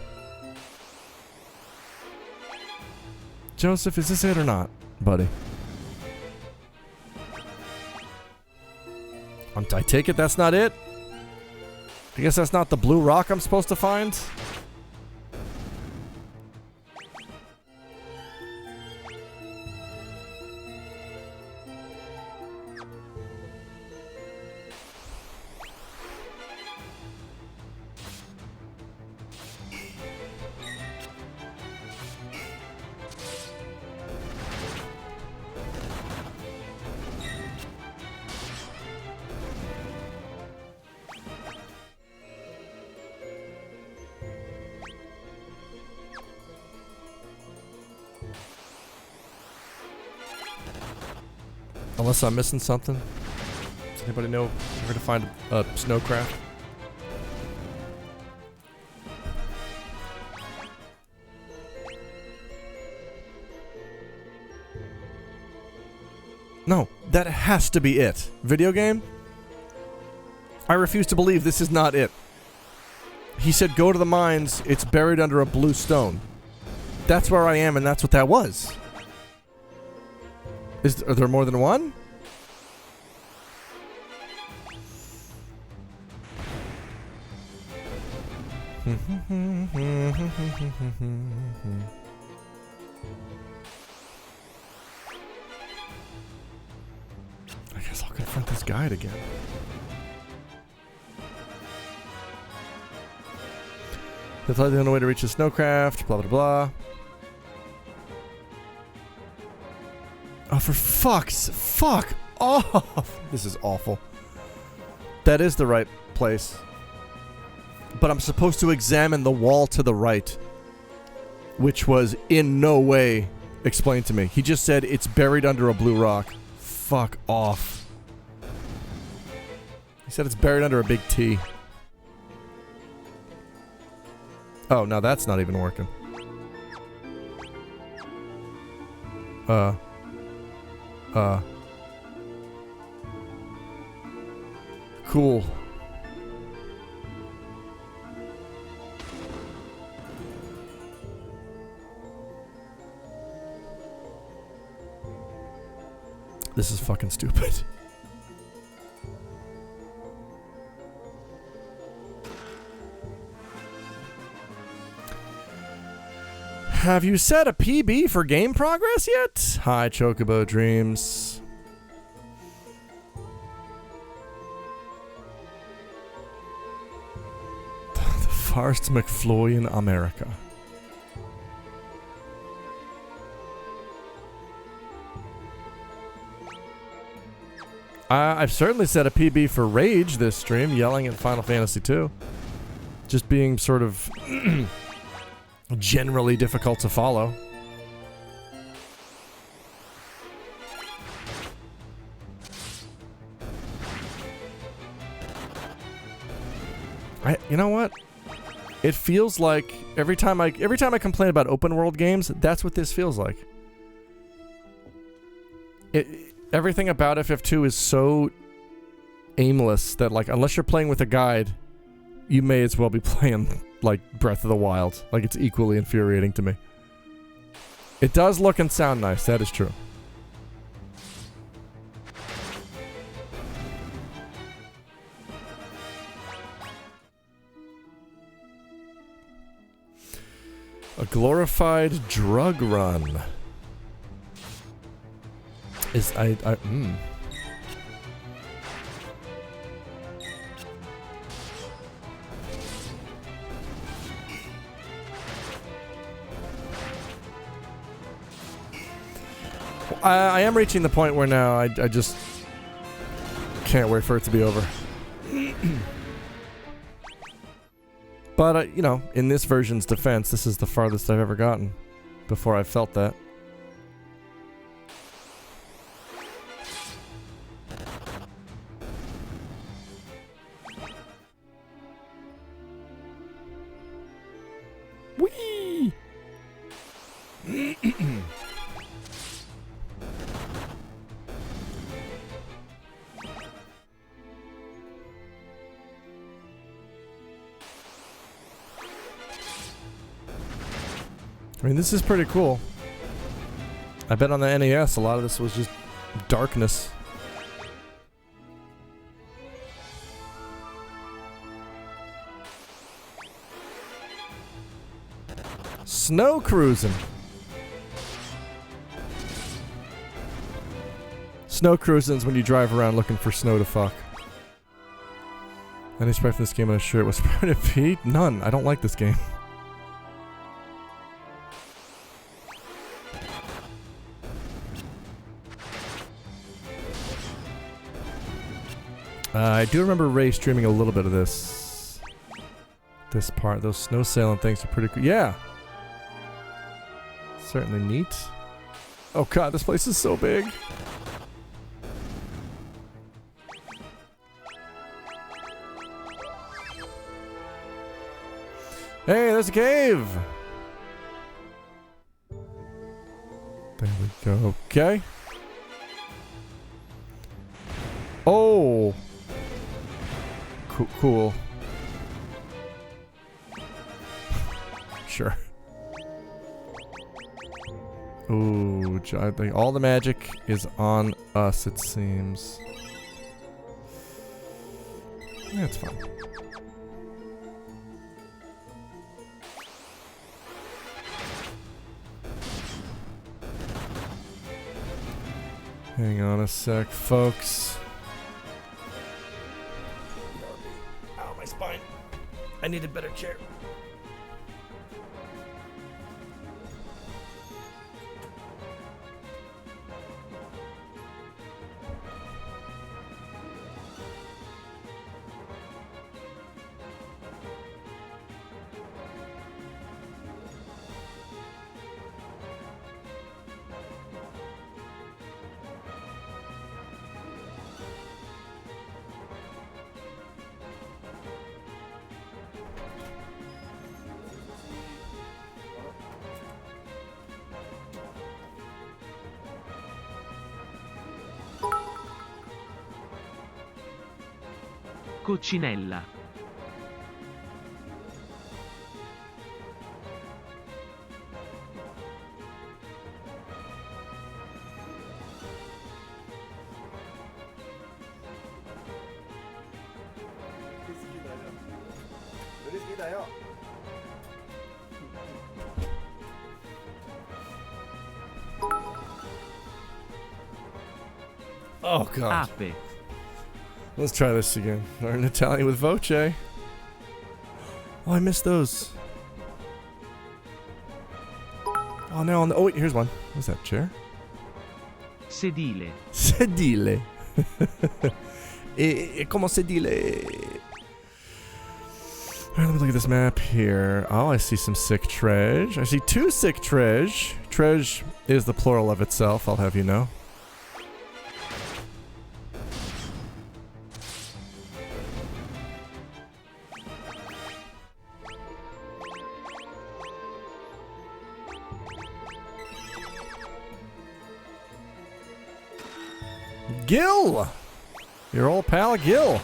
S2: Joseph, is this it or not, buddy? I take it that's not it? I guess that's not the blue rock I'm supposed to find? Unless I'm missing something. Does anybody know where to find a snowcraft? No, that has to be it. Video game? I refuse to believe this is not it. He said go to the mines, it's buried under a blue stone. That's where I am and that's what that was. Are there more than one? I guess I'll confront this guide again. That's the only way to reach the snowcraft, blah blah blah. Oh, for fuck off! This is awful. That is the right place. But I'm supposed to examine the wall to the right. Which was in no way explained to me. He just said it's buried under a blue rock. Fuck off. He said it's buried under a big T. Oh, now that's not even working. Cool. This is fucking stupid. Have you set a PB for game progress yet? Hi, Chocobo Dreams. The first McFloy in America. I've certainly set a PB for Rage this stream, yelling at Final Fantasy II. Just being sort of generally difficult to follow. You know what? It feels like every time I complain about open world games, that's what this feels like. Everything about FF2 is so aimless that, like, unless you're playing with a guide, you may as well be playing, like, Breath of the Wild. Like, it's equally infuriating to me. It does look and sound nice, that is true. A glorified drug run. I am reaching the point where now I just can't wait for it to be over. But, you know, in this version's defense, this is the farthest I've ever gotten before I felt that. I mean, this is pretty cool. I bet on the NES a lot of this was just darkness. Snow cruising. Snow cruising is when you drive around looking for snow to fuck. Any sprite from this game on a shirt was primitive Pete? None. I don't like this game. I do remember Ray streaming a little bit of this. This part. Those snow sailing things are pretty cool. Yeah. Certainly neat. Oh god, this place is so big. Hey, there's a cave! There we go. Okay. Oh! Cool. Sure. Ooh, I think all the magic is on us, it seems. That's fine. Hang on a sec, folks. Ow, my spine. I need a better chair.
S1: Coccinella.
S2: Oh god.
S1: Ape.
S2: Let's try this again. Learn Italian with Voce. Oh, I missed those. Oh no, oh wait, here's one. What's that, chair?
S1: Sedile.
S2: Sedile. Como sedile. Alright, let me look at this map here. Oh, I see some sick treasure. I see two sick treasure. Treasure is the plural of itself, I'll have you know. Gil! Your old pal Gil.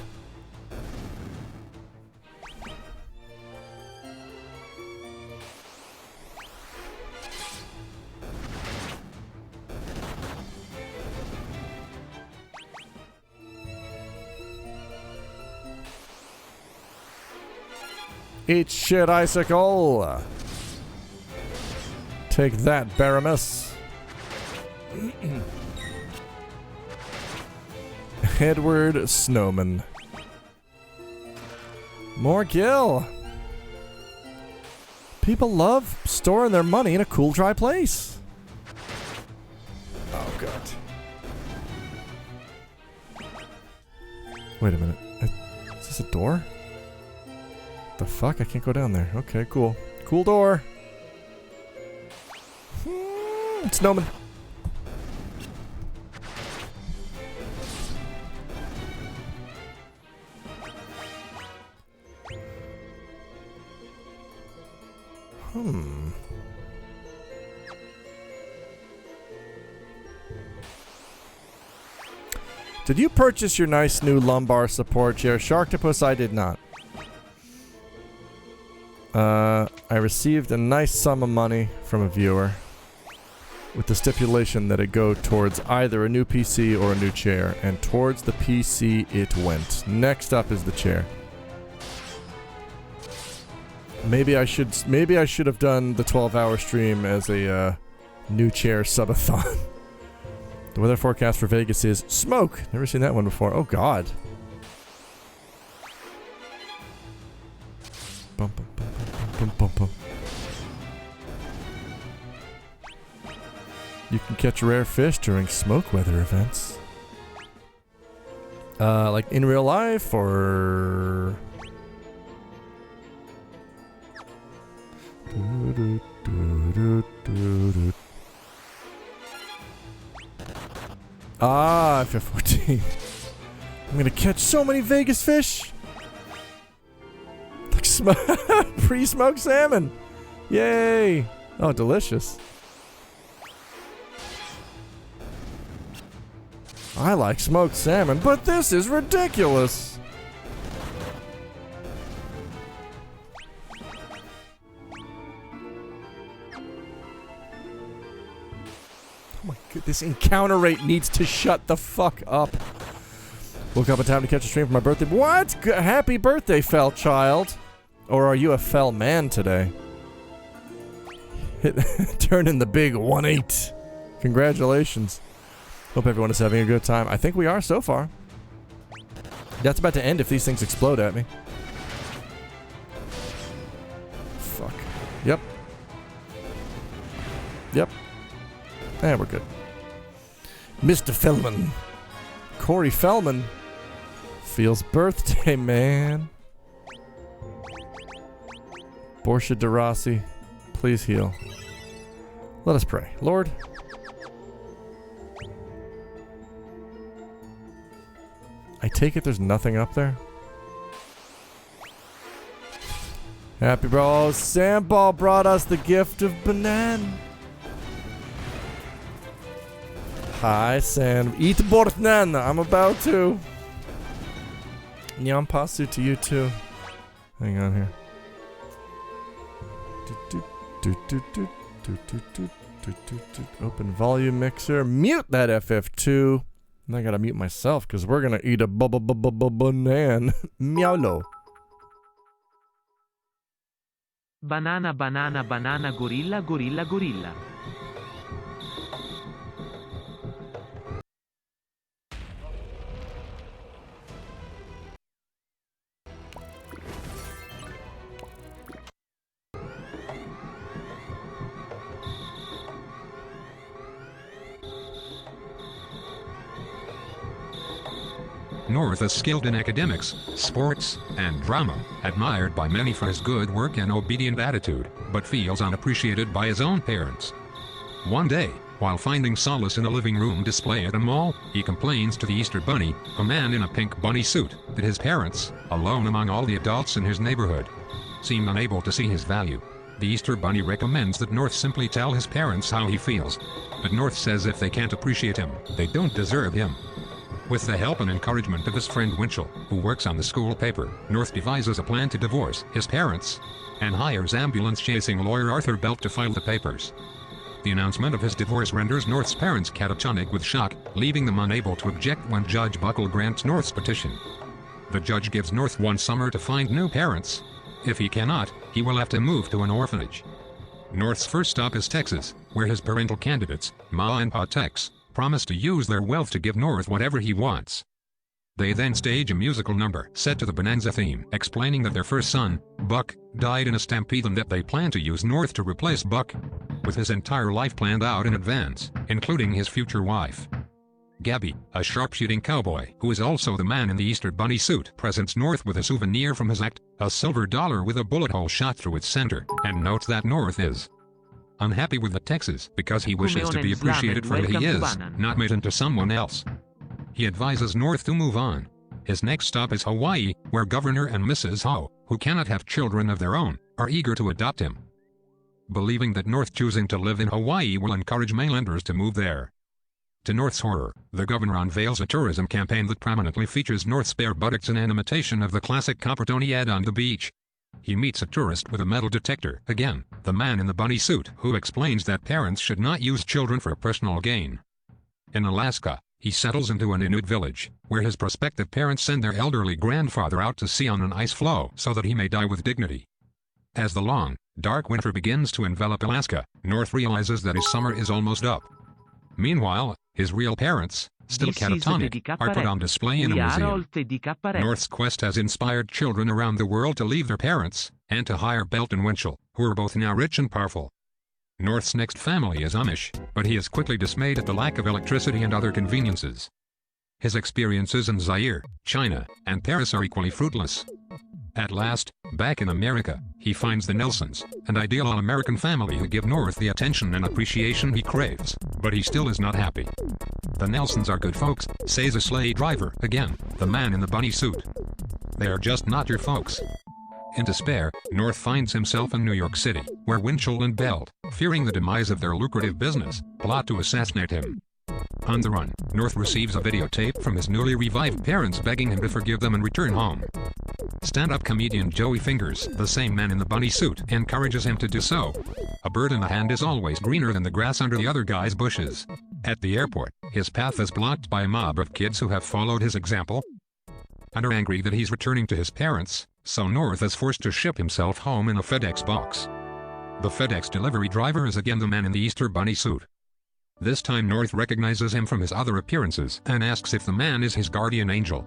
S2: Eat shit, icicle. Take that, Baramus. Edward Snowman. More Gil. People love storing their money in a cool, dry place. Oh, God. Wait a minute. Is this a door? The fuck? I can't go down there. Okay, cool. Cool door. Snowman. Did you purchase your nice new lumbar support chair? Sharktopus, I did not. I received a nice sum of money from a viewer with the stipulation that it go towards either a new PC or a new chair, and towards the PC it went. Next up is the chair. Maybe I should have done the 12-hour stream as a new chair subathon. The weather forecast for Vegas is smoke. Never seen that one before. Oh God. Bum, bum, bum, bum, bum, bum. You can catch rare fish during smoke weather events. Like in real life, or... Ah, FF14. I'm gonna catch so many Vegas fish! Like pre-smoked salmon! Yay! Oh, delicious. I like smoked salmon, but this is ridiculous! Oh my god, this encounter rate needs to shut the fuck up. Woke up in time to catch a stream for my birthday. What? Happy birthday, fell child. Or are you a fell man today? Turn in the big 1-8. Congratulations. Hope everyone is having a good time. I think we are so far. That's about to end if these things explode at me. Fuck. Yep. Yep. And we're good. Mr. Fellman. Corey Fellman. Feels birthday, man. Borsia de Rossi, please heal. Let us pray. Lord, I take it there's nothing up there? Happy bro. Sandball brought us the gift of banana. Hi, Sam. Eat banana. I'm about to. Nyampasu to you too. Hang on here. Open volume mixer. Mute that FF2. And I gotta mute myself because we're gonna eat a banana. Meowlo.
S1: Banana, banana, banana, gorilla, gorilla, gorilla.
S3: North is skilled in academics, sports, and drama, admired by many for his good work and obedient attitude, but feels unappreciated by his own parents. One day, while finding solace in a living room display at a mall, he complains to the Easter Bunny, a man in a pink bunny suit, that his parents, alone among all the adults in his neighborhood, seem unable to see his value. The Easter Bunny recommends that North simply tell his parents how he feels. But North says if they can't appreciate him, they don't deserve him. With the help and encouragement of his friend Winchell, who works on the school paper, North devises a plan to divorce his parents and hires ambulance-chasing lawyer Arthur Belt to file the papers. The announcement of his divorce renders North's parents catatonic with shock, leaving them unable to object when Judge Buckle grants North's petition. The judge gives North 1 summer to find new parents. If he cannot, he will have to move to an orphanage. North's first stop is Texas, where his parental candidates, Ma and Pa Tex, promise to use their wealth to give North whatever he wants. They then stage a musical number set to the Bonanza theme, explaining that their first son, Buck, died in a stampede and that they plan to use North to replace Buck, with his entire life planned out in advance, including his future wife. Gabby, a sharpshooting cowboy who is also the man in the Easter Bunny suit, presents North with a souvenir from his act, a silver dollar with a bullet hole shot through its center, and notes that North is unhappy with the Texas because he wishes to be appreciated for who he is, not made into someone else. He advises North to move on. His next stop is Hawaii, where Governor and Mrs. Ho, who cannot have children of their own, are eager to adopt him. Believing that North choosing to live in Hawaii will encourage mainlanders to move there. To North's horror, the governor unveils a tourism campaign that prominently features North's bare buttocks in an imitation of the classic Coppertone ad on the beach. he meets a tourist with a metal detector, again, the man in the bunny suit, who explains that parents should not use children for personal gain. In Alaska, he settles into an Inuit village, where his prospective parents send their elderly grandfather out to sea on an ice floe so that he may die with dignity. As the long, dark winter begins to envelop Alaska, North realizes that his summer is almost up. Meanwhile, his real parents, still
S1: This is
S3: catatonic,
S1: the
S3: are put on display in a
S1: We are
S3: museum.
S1: all the Caparette.
S3: North's quest has inspired children around the world to leave their parents, and to hire Belt and Winchell, who are both now rich and powerful. North's next family is Amish, but he is quickly dismayed at the lack of electricity and other conveniences. His experiences in Zaire, China, and Paris are equally fruitless. At last, back in America, he finds the Nelsons, an ideal all-American family who give North the attention and appreciation he craves, but he still is not happy. The Nelsons are good folks, says a sleigh driver, again, the man in the bunny suit. They are just not your folks. In despair, North finds himself in New York City, where Winchell and Belt, fearing the demise of their lucrative business, plot to assassinate him. On the run, North receives a videotape from his newly revived parents begging him to forgive them and return home. Stand-up comedian Joey Fingers, the same man in the bunny suit, encourages him to do so. A bird in the hand is always greener than the grass under the other guy's bushes. At the airport, his path is blocked by a mob of kids who have followed his example and are angry that he's returning to his parents, so North is forced to ship himself home in a FedEx box. The FedEx delivery driver is again the man in the Easter bunny suit. This time North recognizes him from his other appearances and asks if the man is his guardian angel.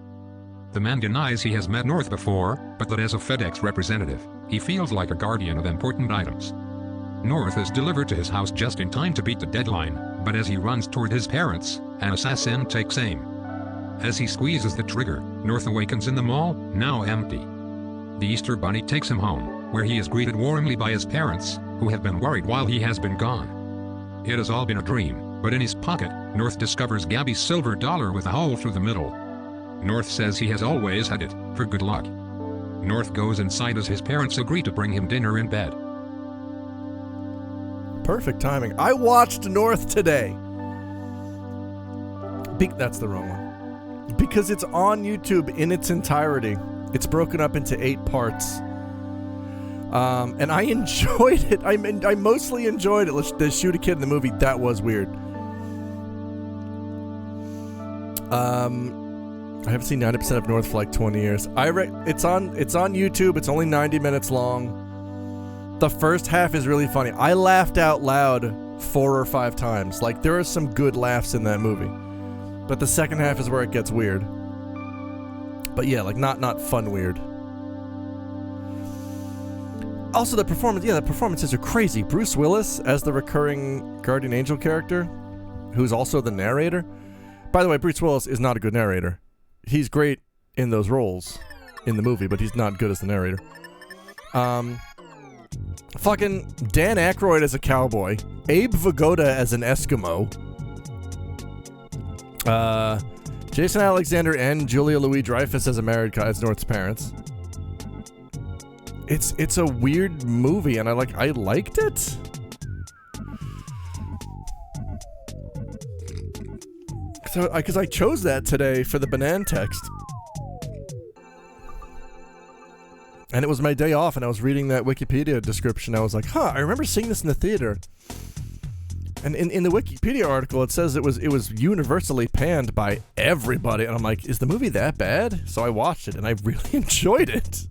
S3: The man denies he has met North before, but that as a FedEx representative, he feels like a guardian of important items. North is delivered to his house just in time to beat the deadline, but as he runs toward his parents, an assassin takes aim. As he squeezes the trigger, North awakens in the mall, now empty. The Easter bunny takes him home, where he is greeted warmly by his parents, who have been worried while he has been gone. It has all been a dream, but in his pocket, North discovers Gabby's silver dollar with a hole through the middle. North says he has always had it, for good luck. North goes inside as his parents agree to bring him dinner in bed.
S2: Perfect timing. I watched North today. That's the wrong one. Because it's on YouTube in its entirety. It's broken up into 8 parts. And I enjoyed it. I mostly enjoyed it. They shoot a kid in the movie. That was weird. I haven't seen 90% of North for like 20 years. It's on YouTube. It's only 90 minutes long. The first half is really funny. I laughed out loud 4 or 5 times. Like, there are some good laughs in that movie. But the second half is where it gets weird. But yeah, like not fun weird. Also, the performances are crazy. Bruce Willis as the recurring guardian angel character, who's also the narrator. By the way, Bruce Willis is not a good narrator. He's great in those roles in the movie, but he's not good as the narrator. Fucking Dan Aykroyd as a cowboy, Abe Vigoda as an Eskimo, Jason Alexander and Julia Louis-Dreyfus as as North's parents. It's a weird movie, and I liked it. Because I chose that today for the Banan text. And it was my day off, and I was reading that Wikipedia description. I was like, I remember seeing this in the theater. And in the Wikipedia article, it says it was universally panned by everybody. And I'm like, is the movie that bad? So I watched it, and I really enjoyed it.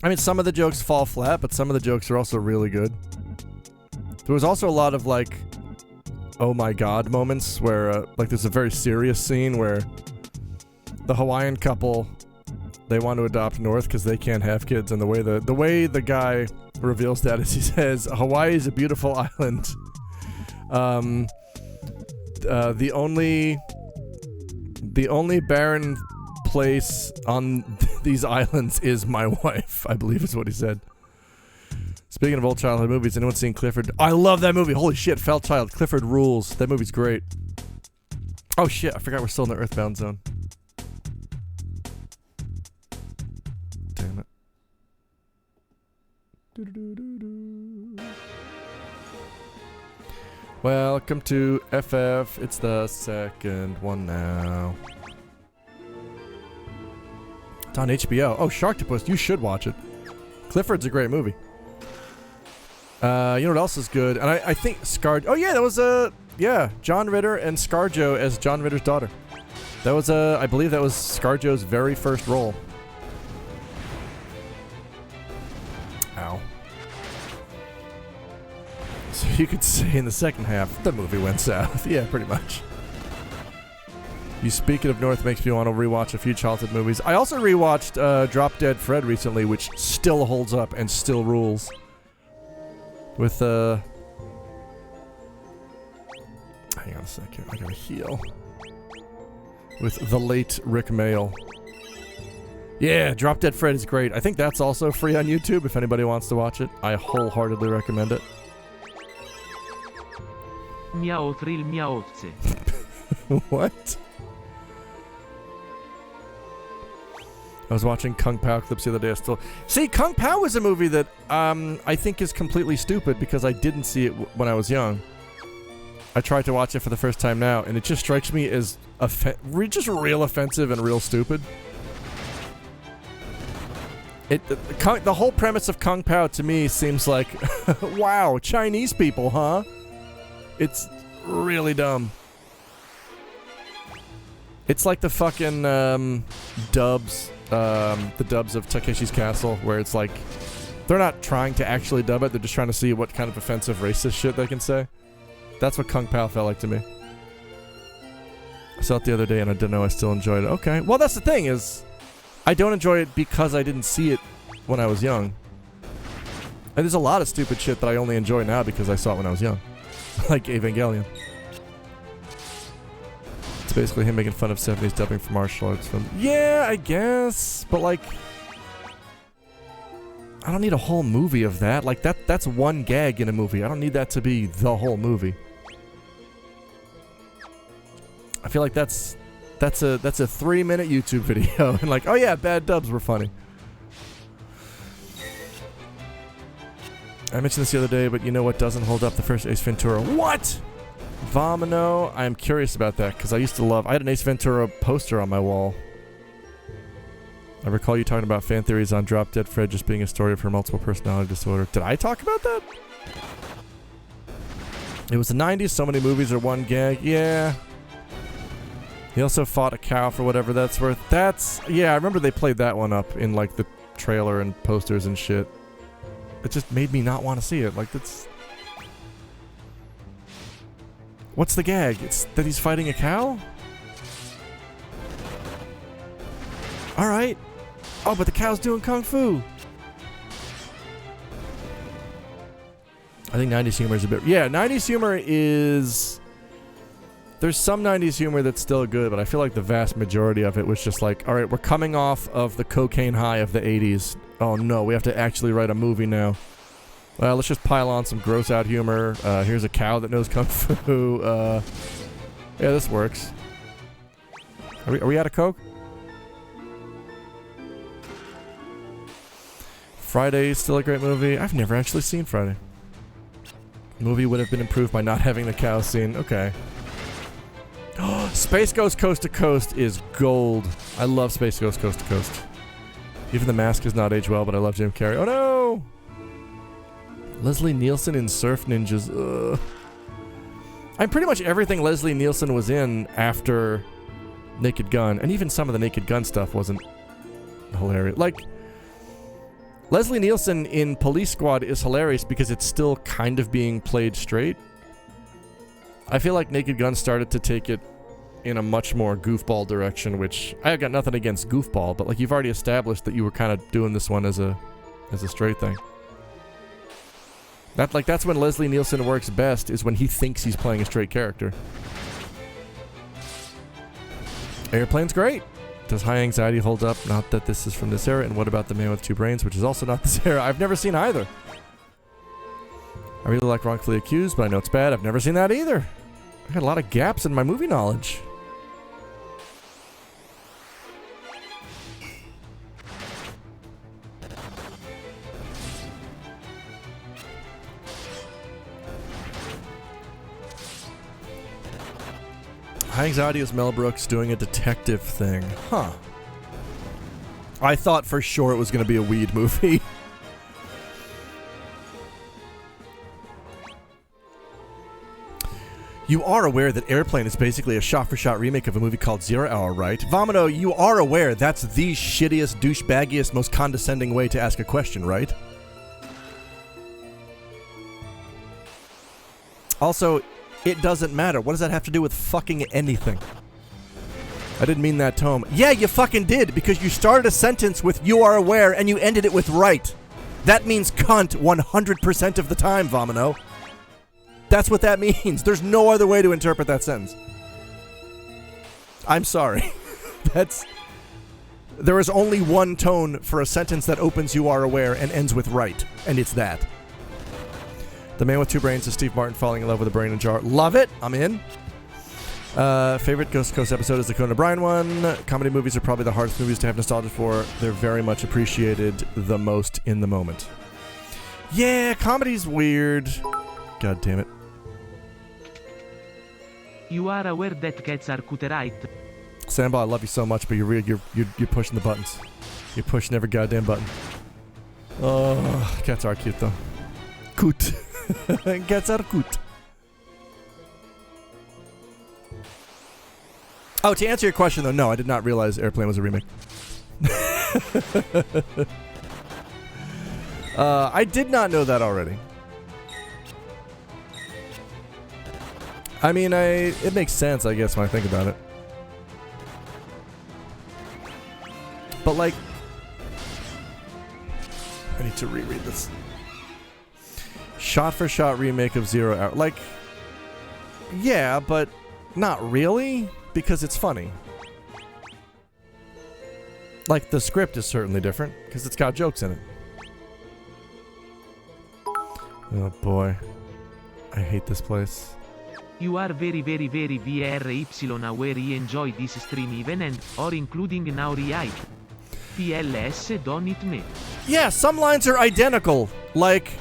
S2: I mean, some of the jokes fall flat, but some of the jokes are also really good. There was also a lot of, like, oh my god moments where, there's a very serious scene where the Hawaiian couple, they want to adopt North because they can't have kids, and the way the guy reveals that is he says, Hawaii is a beautiful island. The only barren place on these islands is my wife, I believe is what he said. Speaking of old childhood movies, anyone seen Clifford? I love that movie. Holy shit, Felt Child. Clifford rules. That movie's great. Oh shit, I forgot we're still in the Earthbound zone. Damn it. Welcome to FF. It's the second one now. It's on HBO. Oh, Sharktopus. You should watch it. Clifford's a great movie. You know what else is good? And I think Oh, yeah, that was, yeah, John Ritter and ScarJo as John Ritter's daughter. That was, I believe that was ScarJo's very first role. Ow. So you could say in the second half, the movie went south. Yeah, pretty much. You speaking of North makes me want to rewatch a few childhood movies. I also rewatched Drop Dead Fred recently, which still holds up and still rules. With, hang on a second, I gotta heal. With the late Rick Mayall. Yeah, Drop Dead Fred is great. I think that's also free on YouTube if anybody wants to watch it. I wholeheartedly recommend it.
S1: Miao thrill miaowce.
S2: What? I was watching Kung Pao clips the other day. See, Kung Pao was a movie that I think is completely stupid because I didn't see it when I was young. I tried to watch it for the first time now, and it just strikes me as just real offensive and real stupid. The whole premise of Kung Pao to me seems like, wow, Chinese people, huh? It's really dumb. It's like the fucking dubs. The dubs of Takeshi's Castle, where it's like they're not trying to actually dub it, they're just trying to see what kind of offensive racist shit they can say. That's what Kung Pao felt like to me. I saw it the other day and I didn't know I still enjoyed it. Okay, well that's the thing is, I don't enjoy it because I didn't see it when I was young. And there's a lot of stupid shit that I only enjoy now because I saw it when I was young. Like Evangelion. It's basically him making fun of 70s dubbing for martial arts film. Yeah, I guess. But like, I don't need a whole movie of that. Like that's one gag in a movie. I don't need that to be the whole movie. I feel like that's a 3-minute YouTube video and like, oh yeah, bad dubs were funny. I mentioned this the other day, but you know what doesn't hold up? The first Ace Ventura. What? Vomino? I am curious about that because I used to love... I had an Ace Ventura poster on my wall. I recall you talking about fan theories on Drop Dead Fred just being a story of her multiple personality disorder. Did I talk about that? It was the 90s. So many movies are one gag. Yeah. He also fought a cow for whatever that's worth. That's... Yeah, I remember they played that one up in like the trailer and posters and shit. It just made me not want to see it. Like, that's... What's the gag? It's that he's fighting a cow? Alright. Oh, but the cow's doing kung fu. I think 90s humor is a bit... Yeah, 90s humor is... There's some 90s humor that's still good, but I feel like the vast majority of it was just like, alright, we're coming off of the cocaine high of the 80s. Oh no, we have to actually write a movie now. Well, let's just pile on some gross out humor. Here's a cow that knows kung fu. Yeah, this works. Are we out of coke? Friday is still a great movie. I've never actually seen Friday. The movie would have been improved by not having the cow scene. Okay. Space Ghost Coast to Coast is gold. I love Space Ghost Coast to Coast. Even The Mask has not aged well, but I love Jim Carrey. Oh no! Leslie Nielsen in Surf Ninjas. Ugh. I'm pretty much everything Leslie Nielsen was in after Naked Gun, and even some of the Naked Gun stuff wasn't hilarious. Like, Leslie Nielsen in Police Squad is hilarious because it's still kind of being played straight. I feel like Naked Gun started to take it in a much more goofball direction, which I got nothing against goofball, but like you've already established that you were kind of doing this one as a straight thing. That's when Leslie Nielsen works best, is when he thinks he's playing a straight character. Airplane's great. Does High Anxiety hold up? Not that this is from this era. And what about The Man with Two Brains, which is also not this era? I've never seen either. I really like Wrongfully Accused, but I know it's bad. I've never seen that either. I got a lot of gaps in my movie knowledge. High Anxiety is Mel Brooks doing a detective thing. Huh. I thought for sure it was going to be a weed movie. You are aware that Airplane is basically a shot-for-shot remake of a movie called 0 Hour, right? Vomino, you are aware that's the shittiest, douchebaggiest, most condescending way to ask a question, right? Also, it doesn't matter. What does that have to do with fucking anything? I didn't mean that, Tome. Yeah, you fucking did, because you started a sentence with "you are aware" and you ended it with "right." That means cunt 100% of the time, Vomino. That's what that means. There's no other way to interpret that sentence. I'm sorry. There is only one tone for a sentence that opens "you are aware" and ends with "right," and it's that. The Man with Two Brains is Steve Martin falling in love with a brain in a jar. Love it. I'm in. Favorite Ghost Coast episode is the Conan O'Brien one. Comedy movies are probably the hardest movies to have nostalgia for. They're very much appreciated the most in the moment. Yeah, comedy's weird. God damn it.
S1: You are aware that cats are cute,
S2: Sandball, I love you so much, but you're pushing the buttons. You're pushing every goddamn button. Oh, cats are cute though. Cute. Cats are cute. Oh, to answer your question though, no, I did not realize Airplane was a remake. I did not know that already. I mean, it makes sense, I guess, when I think about it. But like, I need to reread this. Shot-for-shot remake of 0 Hour. Like, yeah, but not really, because it's funny. Like, the script is certainly different, because it's got jokes in it. Oh boy. I hate this place.
S1: You are very VRY aware you enjoy this stream even and, or including now rehype. PLS don't it me.
S2: Yeah, some lines are identical. Like,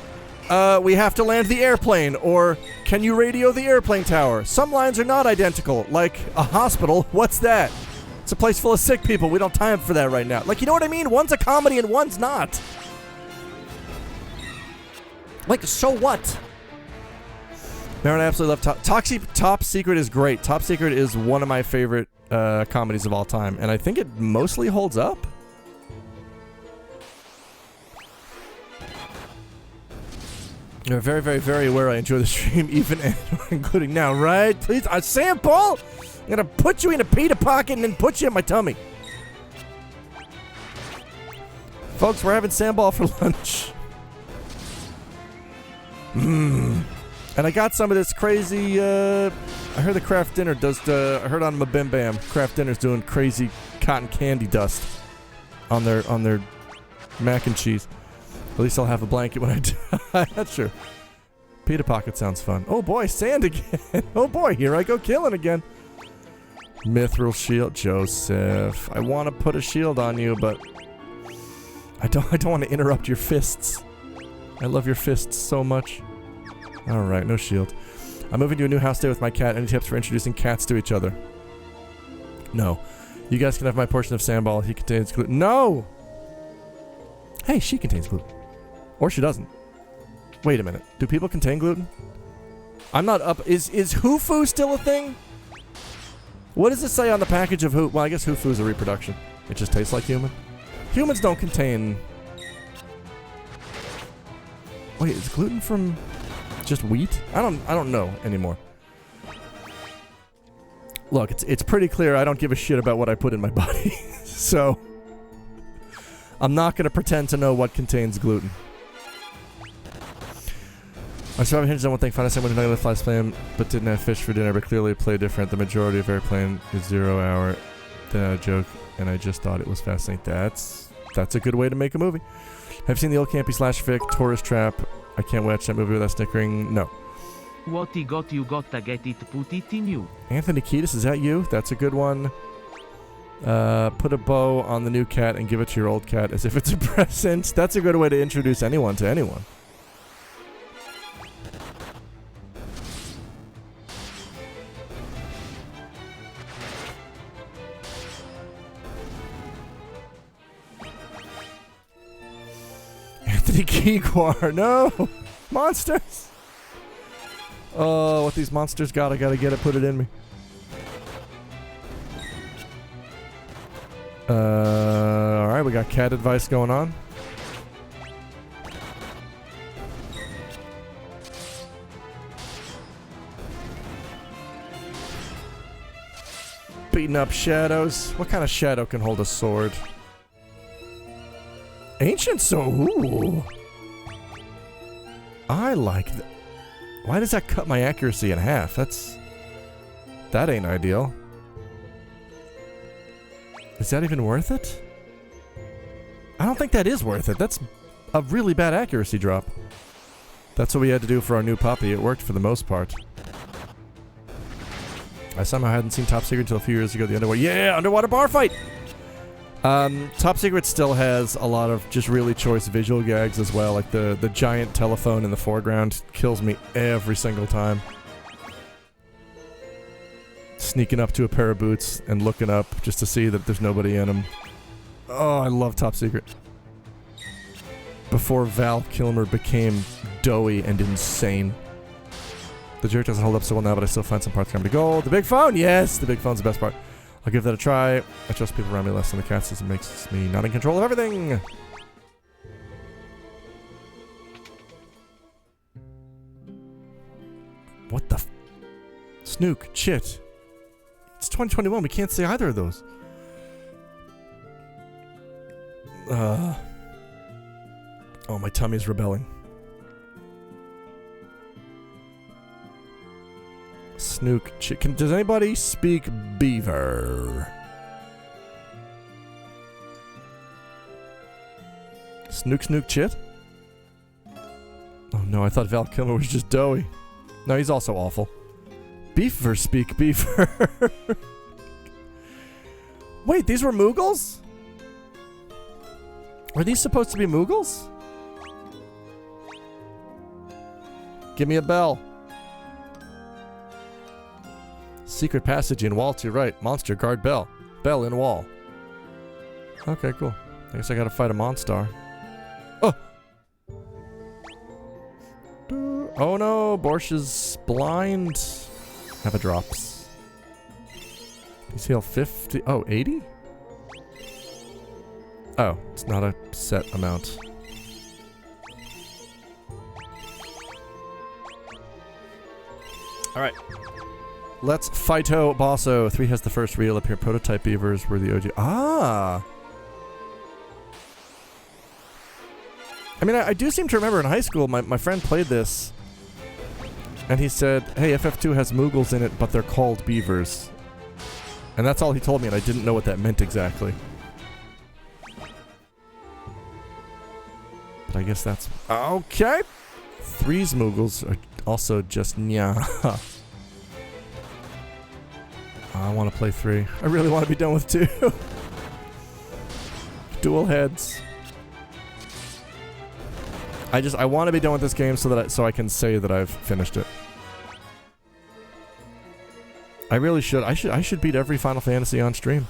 S2: we have to land the airplane, or can you radio the airplane tower? Some lines are not identical. Like, a hospital, what's that? It's a place full of sick people. We don't have time for that right now. Like, you know what I mean? One's a comedy and one's not. Like, so what? Marin, I absolutely love Top Secret is great. Top Secret is one of my favorite comedies of all time, and I think it mostly holds up. You're very, very, very aware I enjoy the stream, even including now, right? Please, Sample! I'm gonna put you in a pita pocket and then put you in my tummy. Folks, we're having Sandball for lunch. And I got some of this crazy, I heard the Kraft Dinner does, I heard on Mabim Bam, Kraft Dinner's doing crazy cotton candy dust on their mac and cheese. At least I'll have a blanket when I die. That's true. Pita pocket sounds fun. Oh boy, sand again. Oh boy, here I go killing again. Mithril shield, Joseph. I want to put a shield on you, but I don't want to interrupt your fists. I love your fists so much. Alright, no shield. I'm moving to a new house today with my cat. Any tips for introducing cats to each other? No. You guys can have my portion of Sandball. He contains gluten. No! Hey, she contains gluten. Or she doesn't. Wait a minute. Do people contain gluten? I'm not up. Is Hufu still a thing? What does it say on the package of Hufu? Well, I guess Hufu is a reproduction. It just tastes like human. Humans don't contain... Wait, is gluten from just wheat? I don't know anymore. Look, it's pretty clear I don't give a shit about what I put in my body. So I'm not going to pretend to know what contains gluten. I survived Hinge on one thing. Found out someone who last plan but didn't have fish for dinner, but clearly play different. The majority of Airplane is 0 Hour. Then I had a joke, and I just thought it was fascinating. That's a good way to make a movie. Have you seen the old campy slash fic Tourist Trap? I can't watch that movie without snickering. No.
S1: What you gotta get it, put it in you.
S2: Anthony Kiedis, is that you? That's a good one. Put a bow on the new cat and give it to your old cat as if it's a present. That's a good way to introduce anyone to anyone. the Keyquar. No! Monsters! Oh, what these monsters got, I gotta get it, put it in me. Alright, we got cat advice going on. Beating up shadows. What kind of shadow can hold a sword? Ancient sword. Ooh. I like that. Why does that cut my accuracy in half? That ain't ideal. Is that even worth it? I don't think that is worth it. That's a really bad accuracy drop. That's what we had to do for our new puppy. It worked for the most part. I somehow hadn't seen Top Secret until a few years ago. The underwater, yeah, underwater bar fight. Top Secret still has a lot of just really choice visual gags as well. Like the giant telephone in the foreground kills me every single time. Sneaking up to a pair of boots and looking up just to see that there's nobody in them. Oh, I love Top Secret. Before Val Kilmer became doughy and insane. The jerk doesn't hold up so well now, but I still find some parts coming to gold. The big phone! Yes! The big phone's the best part. I'll give that a try. I trust people around me less than the cats. It makes me not in control of everything. What the Snook, chit. It's 2021. We can't say either of those. Oh, my tummy's rebelling. Snook chicken. Does anybody speak beaver? Snook chit? Oh no, I thought Val Kilmer was just doughy. No, he's also awful. Beaver speak beaver. Wait, these were Moogles? Were these supposed to be Moogles? Give me a bell. Secret passage in wall to right. Monster guard bell. Bell in wall. Okay, cool. I guess I gotta fight a Monstar. Oh! Oh no, Borsch is blind. Have a drops. He's heal 50. Oh, 80? Oh, it's not a set amount. Alright. Let's fighto bosso. 3 has the first real appear. Prototype beavers were the OG. Ah! I mean, I do seem to remember in high school, my friend played this. And he said, hey, FF2 has Moogles in it, but they're called beavers. And that's all he told me, and I didn't know what that meant exactly. But I guess that's... Okay! 3's Moogles are also just nya. I want to play 3. I really want to be done with 2. Dual heads. I want to be done with this game so I can say that I've finished it. I really should. I should beat every Final Fantasy on stream.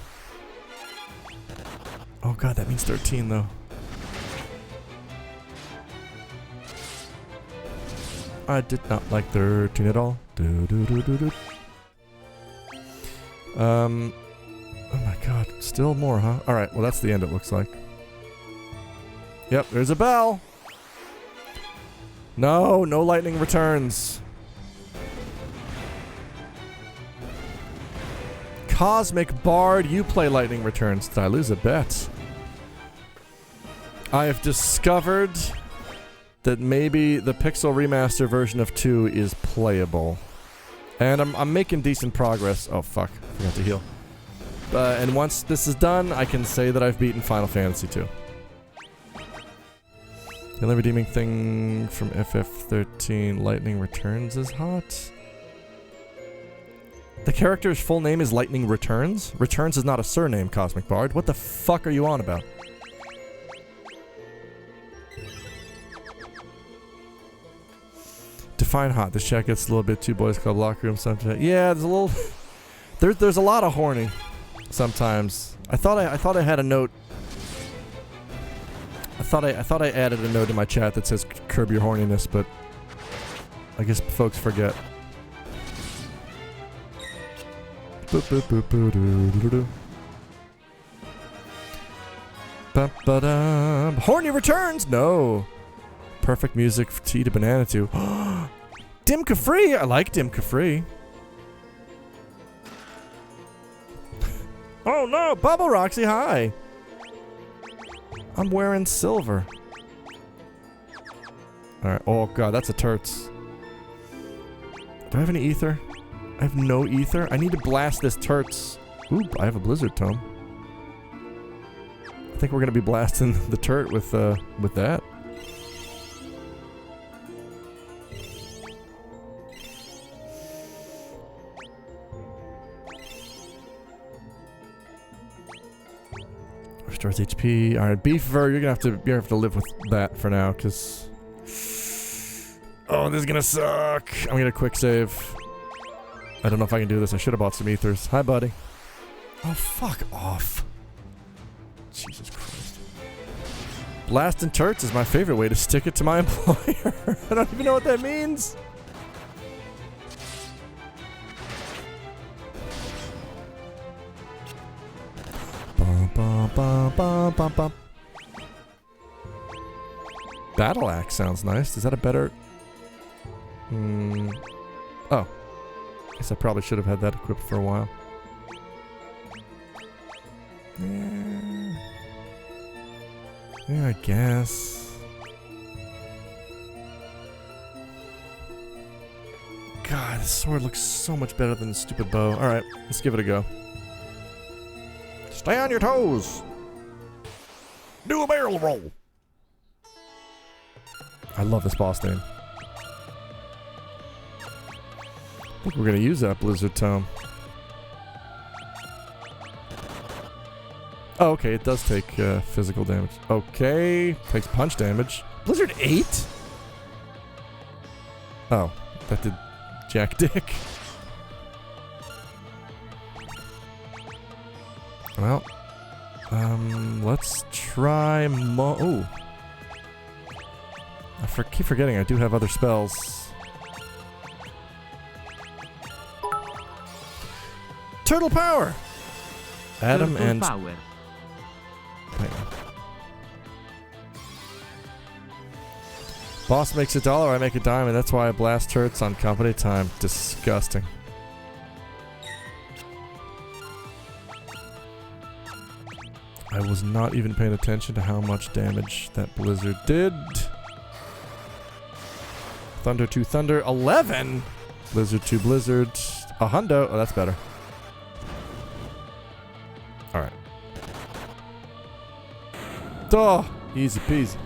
S2: Oh god, that means 13 though. I did not like 13 at all. Oh my god, still more, huh? Alright, well that's the end it looks like. Yep, there's a bell! No, no lightning returns. Cosmic Bard, you play lightning returns. Did I lose a bet? I have discovered that maybe the Pixel Remaster version of 2 is playable. And I'm making decent progress. Oh fuck, forgot to heal. And once this is done, I can say that I've beaten Final Fantasy 2. The only redeeming thing from FF13, Lightning Returns is hot. The character's full name is Lightning Returns? Returns is not a surname, Cosmic Bard. What the fuck are you on about? Define hot. This chat gets a little bit too boys club locker room sometimes. Yeah, there's a little... there's a lot of horny sometimes. I thought I had a note... I thought I added a note in my chat that says curb your horniness, but I guess folks forget. Horny returns! No! Perfect music to eat a banana to. Dim Capri! I like Dim Capri. Oh no! Bubble Roxy, hi! I'm wearing silver. Alright, oh god, that's a turts. Do I have any ether? I have no ether? I need to blast this turts. Ooh, I have a blizzard tome. I think we're gonna be blasting the turret with that. Restores HP. Alright, Beefer, you're gonna have to live with that for now, cause oh, this is gonna suck. I'm gonna quick save. I don't know if I can do this. I should have bought some ethers. Hi, buddy. Oh, fuck off. Jesus Christ. Blasting turts is my favorite way to stick it to my employer. I don't even know what that means. Bum, bum, bum, bum, bum, bum. Battle Axe sounds nice. Is that a better... Oh. Guess I probably should have had that equipped for a while. Yeah, I guess. God, this sword looks so much better than the stupid bow. Alright, let's give it a go. Stay on your toes! Do a barrel roll! I love this boss name. I think we're gonna use that Blizzard Tome. Oh, okay, it does take physical damage. Okay, takes punch damage. Blizzard 8? Oh, that did jack dick. Well, let's try ooh. I keep forgetting I do have other spells. Turtle power! Adam
S1: Turtle
S2: and...
S1: power.
S2: Hang on. Boss makes $1, I make a dime, and that's why I blast turrets on company time. Disgusting. I was not even paying attention to how much damage that blizzard did. Thunder to thunder, 11! Blizzard to blizzard, a hundo. Oh, that's better. Alright. Oh, easy peasy.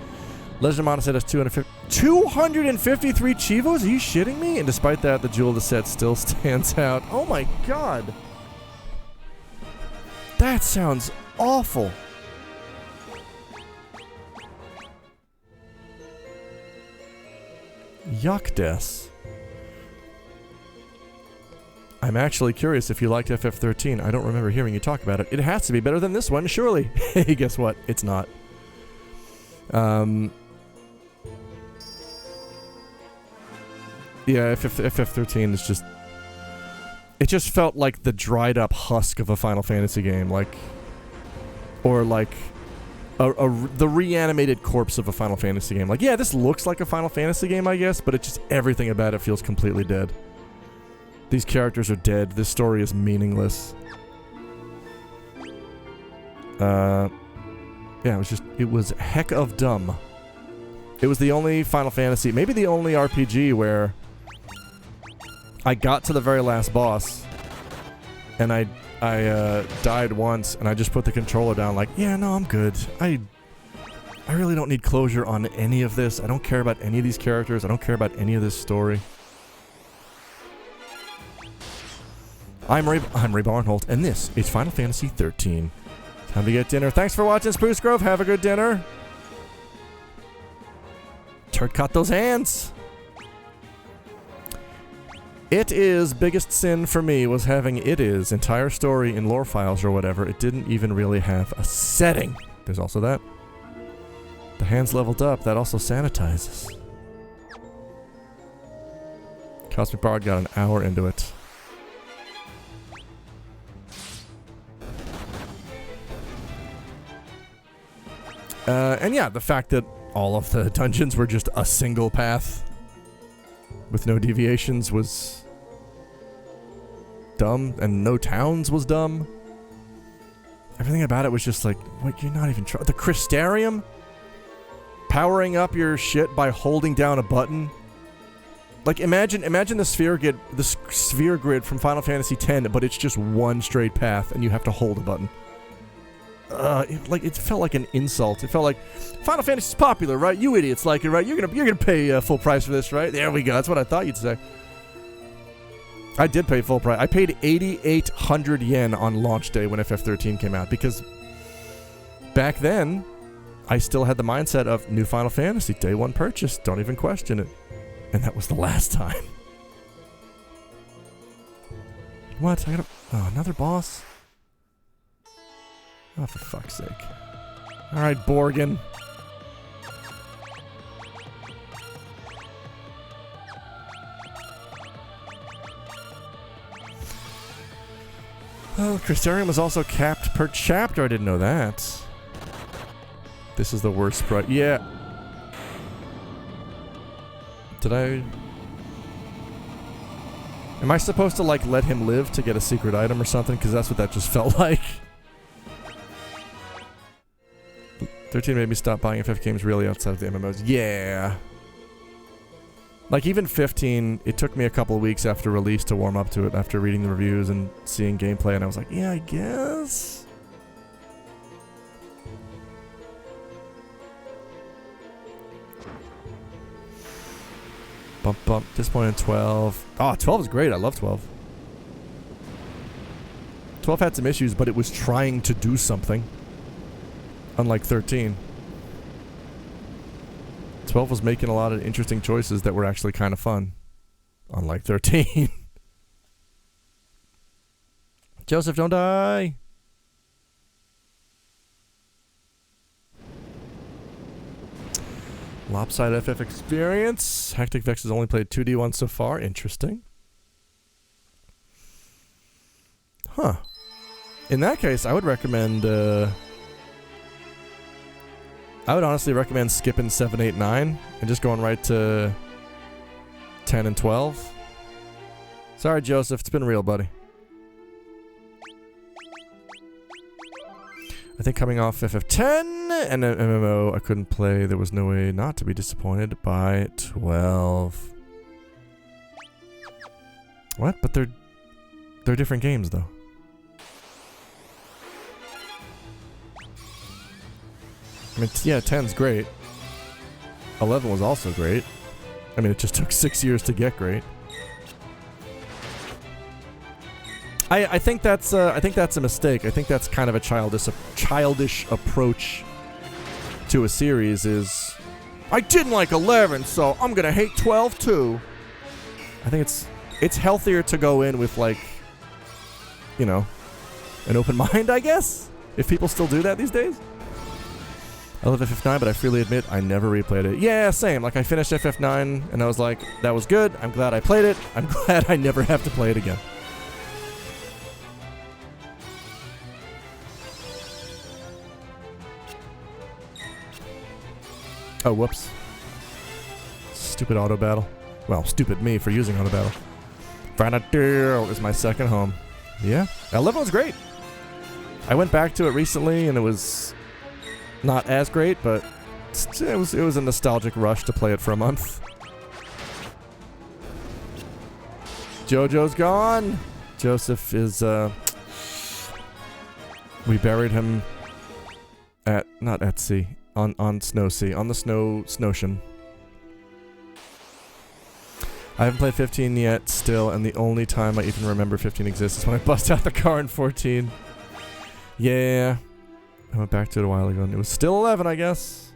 S2: Legend Mana set has 253 Chivos? Are you shitting me? And despite that, the Jewel of the Set still stands out. Oh my god. That sounds awful. Yuck des. I'm actually curious if you liked FF13. I don't remember hearing you talk about it. It has to be better than this one, surely. Hey, guess what? It's not. Yeah, FF13 is just... It just felt like the dried up husk of a Final Fantasy game, like... Or like... the reanimated corpse of a Final Fantasy game. Like, yeah, this looks like a Final Fantasy game, I guess, but it just... Everything about it feels completely dead. These characters are dead. This story is meaningless. Yeah, it was heck of dumb. It was the only Final Fantasy, maybe the only RPG where I got to the very last boss and I died once and I just put the controller down like, yeah, no, I'm good. I really don't need closure on any of this. I don't care about any of these characters. I don't care about any of this story. I'm Ray Barnholt, and this is Final Fantasy 13. Time to get dinner. Thanks for watching, Spruce Grove. Have a good dinner. Turd cut those hands. It Is biggest sin for me was having It Is entire story in lore files or whatever. It didn't even really have a setting. There's also that. The hands leveled up. That also sanitizes. Cosmic Bard got an hour into it. And yeah, the fact that all of the dungeons were just a single path with no deviations was dumb, and no towns was dumb. Everything about it was just like, what, you're not even trying. The Crystarium? Powering up your shit by holding down a button. Like, imagine the sphere grid from Final Fantasy X, but it's just one straight path, and you have to hold a button. It felt like an insult. It felt like, Final Fantasy's popular, right? You idiots like it, right? You're gonna pay full price for this, right? There we go. That's what I thought you'd say. I did pay full price. I paid 8,800 yen on launch day when FF13 came out, because back then, I still had the mindset of new Final Fantasy, day one purchase, don't even question it. And that was the last time. What? I gotta... Oh, another boss? Oh, for fuck's sake. Alright, Borgin. Oh, Crystarium was also capped per chapter. I didn't know that. This is the worst price. Yeah. Did I... Am I supposed to, like, let him live to get a secret item or something? Because that's what that just felt like. 13 made me stop buying FF games really outside of the MMOs. Yeah. Like, even 15, it took me a couple of weeks after release to warm up to it after reading the reviews and seeing gameplay, and I was like, yeah, I guess. Bump, bump. Disappointed in 12. Oh, 12 is great. I love 12. 12 had some issues, but it was trying to do something. Unlike 13. 12 was making a lot of interesting choices that were actually kind of fun. Unlike 13. Joseph, don't die! Lopsided FF experience. Hectic Vex has only played 2D once so far. Interesting. Huh. In that case, I would recommend... I would honestly recommend skipping 7, 8, 9 and just going right to 10 and 12. Sorry, Joseph. It's been real, buddy. I think coming off FF10 and an MMO I couldn't play, there was no way not to be disappointed by 12. What? But they're different games, though. I mean, yeah, 10's great. 11 was also great. I mean, it just took 6 years to get great. I think that's a mistake. I think that's kind of a childish approach to a series. Is I didn't like 11, so I'm gonna hate 12 too. I think it's healthier to go in with, like, you know, an open mind, I guess. If people still do that these days. I love FF9, but I freely admit I never replayed it. Yeah, same. Like, I finished FF9, and I was like, that was good. I'm glad I played it. I'm glad I never have to play it again. Oh, whoops. Stupid auto battle. Well, stupid me for using auto battle. Vanadil is my second home. Yeah, 11 was great. I went back to it recently, and it was... not as great, but it was a nostalgic rush to play it for a month. Jojo's gone. Joseph is we buried him at not at sea, on Snow Sea, on the Snowshin. I haven't played 15 yet still, and the only time I even remember 15 exists is when I bust out the car in 14. Yeah. I went back to it a while ago, and it was still 11, I guess.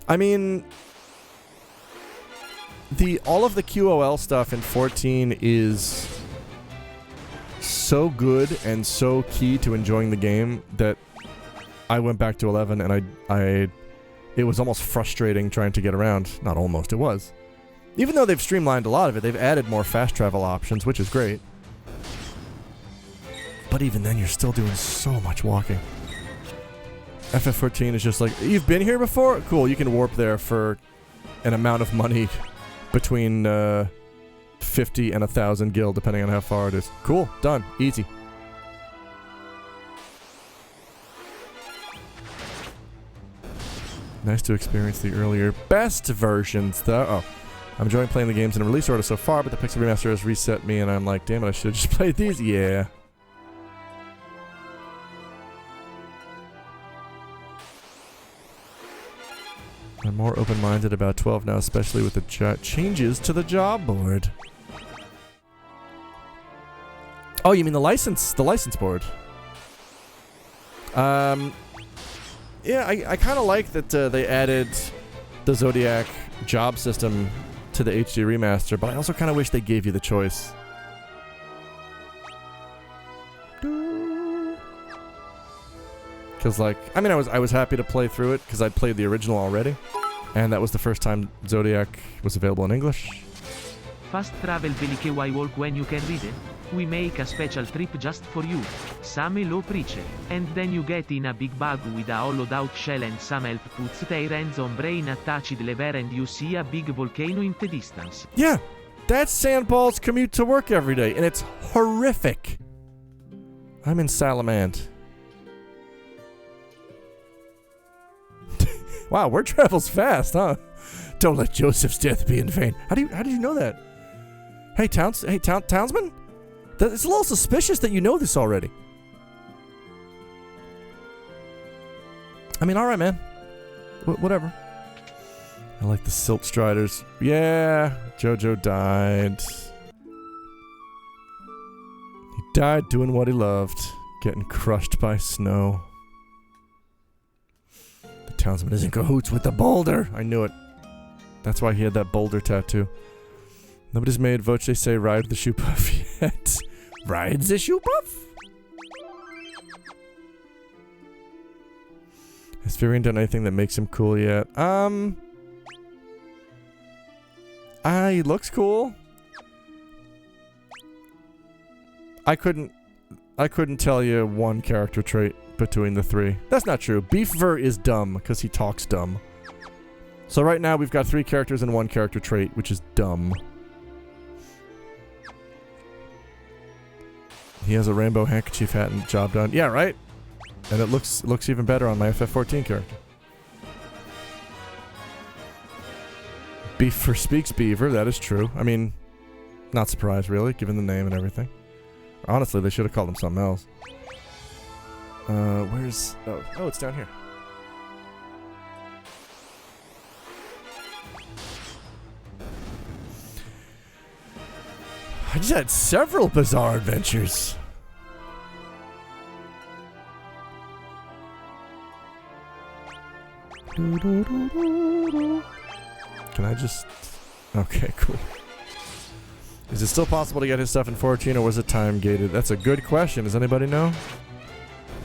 S2: I mean, all of the QOL stuff in 14 is so good and so key to enjoying the game that I went back to 11, and it was almost frustrating trying to get around. Not almost, it was. Even though they've streamlined a lot of it, they've added more fast travel options, which is great. But even then, you're still doing so much walking. FF14 is just like, you've been here before? Cool, you can warp there for an amount of money between 50 and 1,000 gil, depending on how far it is. Cool, done, easy. Nice to experience the earlier best versions, though. Oh, I'm enjoying playing the games in a release order so far, but the Pixel Remaster has reset me, and I'm like, damn it, I should have just played these. Yeah. I'm more open-minded about 12 now, especially with the changes to the job board. Oh, you mean the license board? Yeah, I kind of like that they added the Zodiac job system to the HD remaster, but I also kind of wish they gave you the choice. Because, like, I mean, I was happy to play through it because I'd played the original already, and that was the first time Zodiac was available in English.
S1: Fast travel velike why walk when you can read it? We make a special trip just for you. Same low preacher. And then you get in a big bag with a hollowed out shell and some help puts their hands on brain attached lever and you see a big volcano in the distance.
S2: Yeah, that's Sandball's commute to work every day, and it's horrific. I'm in Salamand. Wow, word travels fast, huh? Don't let Joseph's death be in vain. How did you know that? Hey, Townsman? It's a little suspicious that you know this already. I mean, alright, man. Whatever. I like the Silt Striders. Yeah, Jojo died. He died doing what he loved. Getting crushed by snow. The Townsman is in cahoots with the boulder. I knew it. That's why he had that boulder tattoo. Nobody's made Voce say ride the shoe puff yet. Ride the shoe puff? Has Varian done anything that makes him cool yet? He looks cool. I couldn't tell you one character trait between the three. That's not true. Beefver is dumb because he talks dumb. So right now we've got 3 characters and 1 character trait, which is dumb. He has a rainbow handkerchief hat and job done. Yeah, right? And it looks even better on my FF14 character. Beefver speaks beaver, that is true. I mean, not surprised really, given the name and everything. Honestly, they should have called him something else. Where's... Oh, it's down here. I just had several bizarre adventures. Can I just... Okay, cool. Is it still possible to get his stuff in 14 or was it time gated? That's a good question. Does anybody know?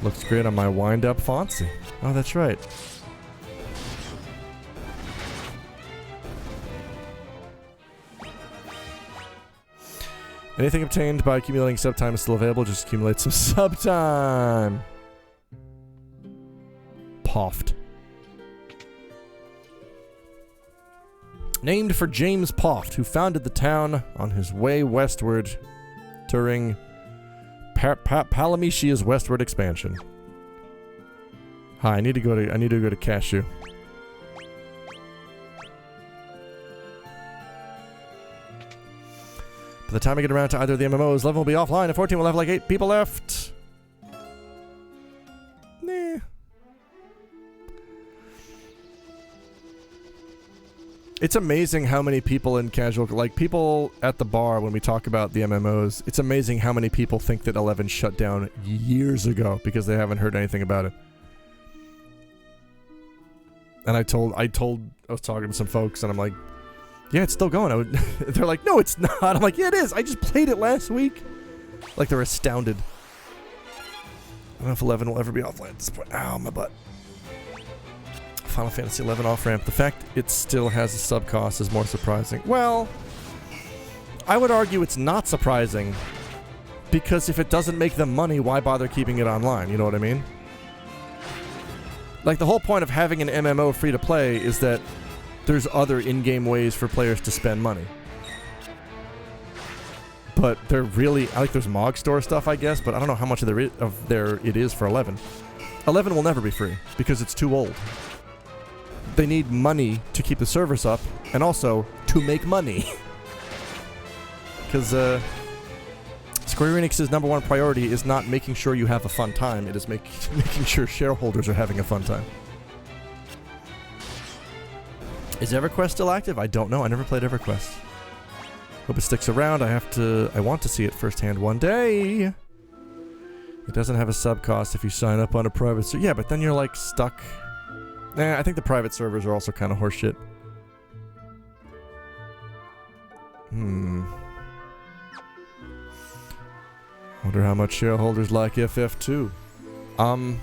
S2: Looks great on my wind-up Fonzie. Oh, that's right. Anything obtained by accumulating sub time is still available. Just accumulate some sub time. Poft. Named for James Poft, who founded the town on his way westward during Palamitia's westward expansion. Hi, I need to go to Cashew. By the time I get around to either of the MMOs, 11 will be offline, and 14 will have like 8 people left. Nah. It's amazing how many people in casual, like people at the bar when we talk about the MMOs, it's amazing how many people think that 11 shut down years ago because they haven't heard anything about it. And I was talking to some folks and I'm like, yeah, it's still going. They're like, no, it's not. I'm like, yeah, it is. I just played it last week. Like, they're astounded. don't know if 11 will ever be offline at this point. Ow, my butt. Final Fantasy 11 off-ramp. The fact it still has a sub-cost is more surprising. Well, I would argue it's not surprising, because if it doesn't make them money, why bother keeping it online? You know what I mean? Like, the whole point of having an MMO free-to-play is that there's other in-game ways for players to spend money. But they're really... I like there's Mog Store stuff, I guess, but I don't know how much of there it is for 11. 11 will never be free, because it's too old. They need money to keep the servers up, and also to make money. Because Square Enix's #1 priority is not making sure you have a fun time, it is making sure shareholders are having a fun time. Is EverQuest still active? I don't know. I never played EverQuest. Hope it sticks around. I want to see it firsthand one day. It doesn't have a sub cost if you sign up on a private server. Yeah, but then you're like stuck. I think the private servers are also kind of horseshit. Wonder how much shareholders like FF2. I don't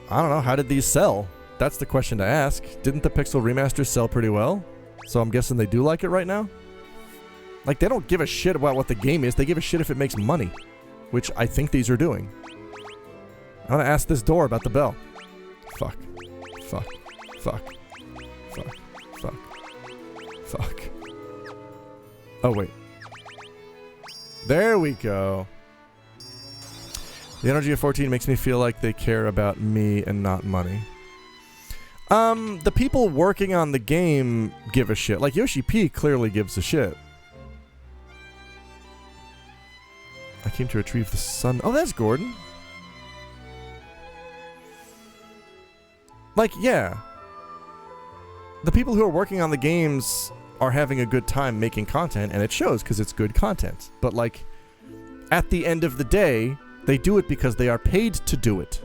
S2: know. How did these sell? That's the question to ask. Didn't the Pixel Remaster sell pretty well? So I'm guessing they do like it right now? Like, they don't give a shit about what the game is. They give a shit if it makes money. Which I think these are doing. I want to ask this door about the bell. Fuck. Fuck. Fuck. Fuck. Fuck. Fuck. Oh, wait. There we go. The energy of 14 makes me feel like they care about me and not money. The people working on the game give a shit. Like, Yoshi P clearly gives a shit. I came to retrieve the sun. Oh, that's Gordon. Like, yeah. The people who are working on the games are having a good time making content, and it shows because it's good content. But, like, at the end of the day, they do it because they are paid to do it.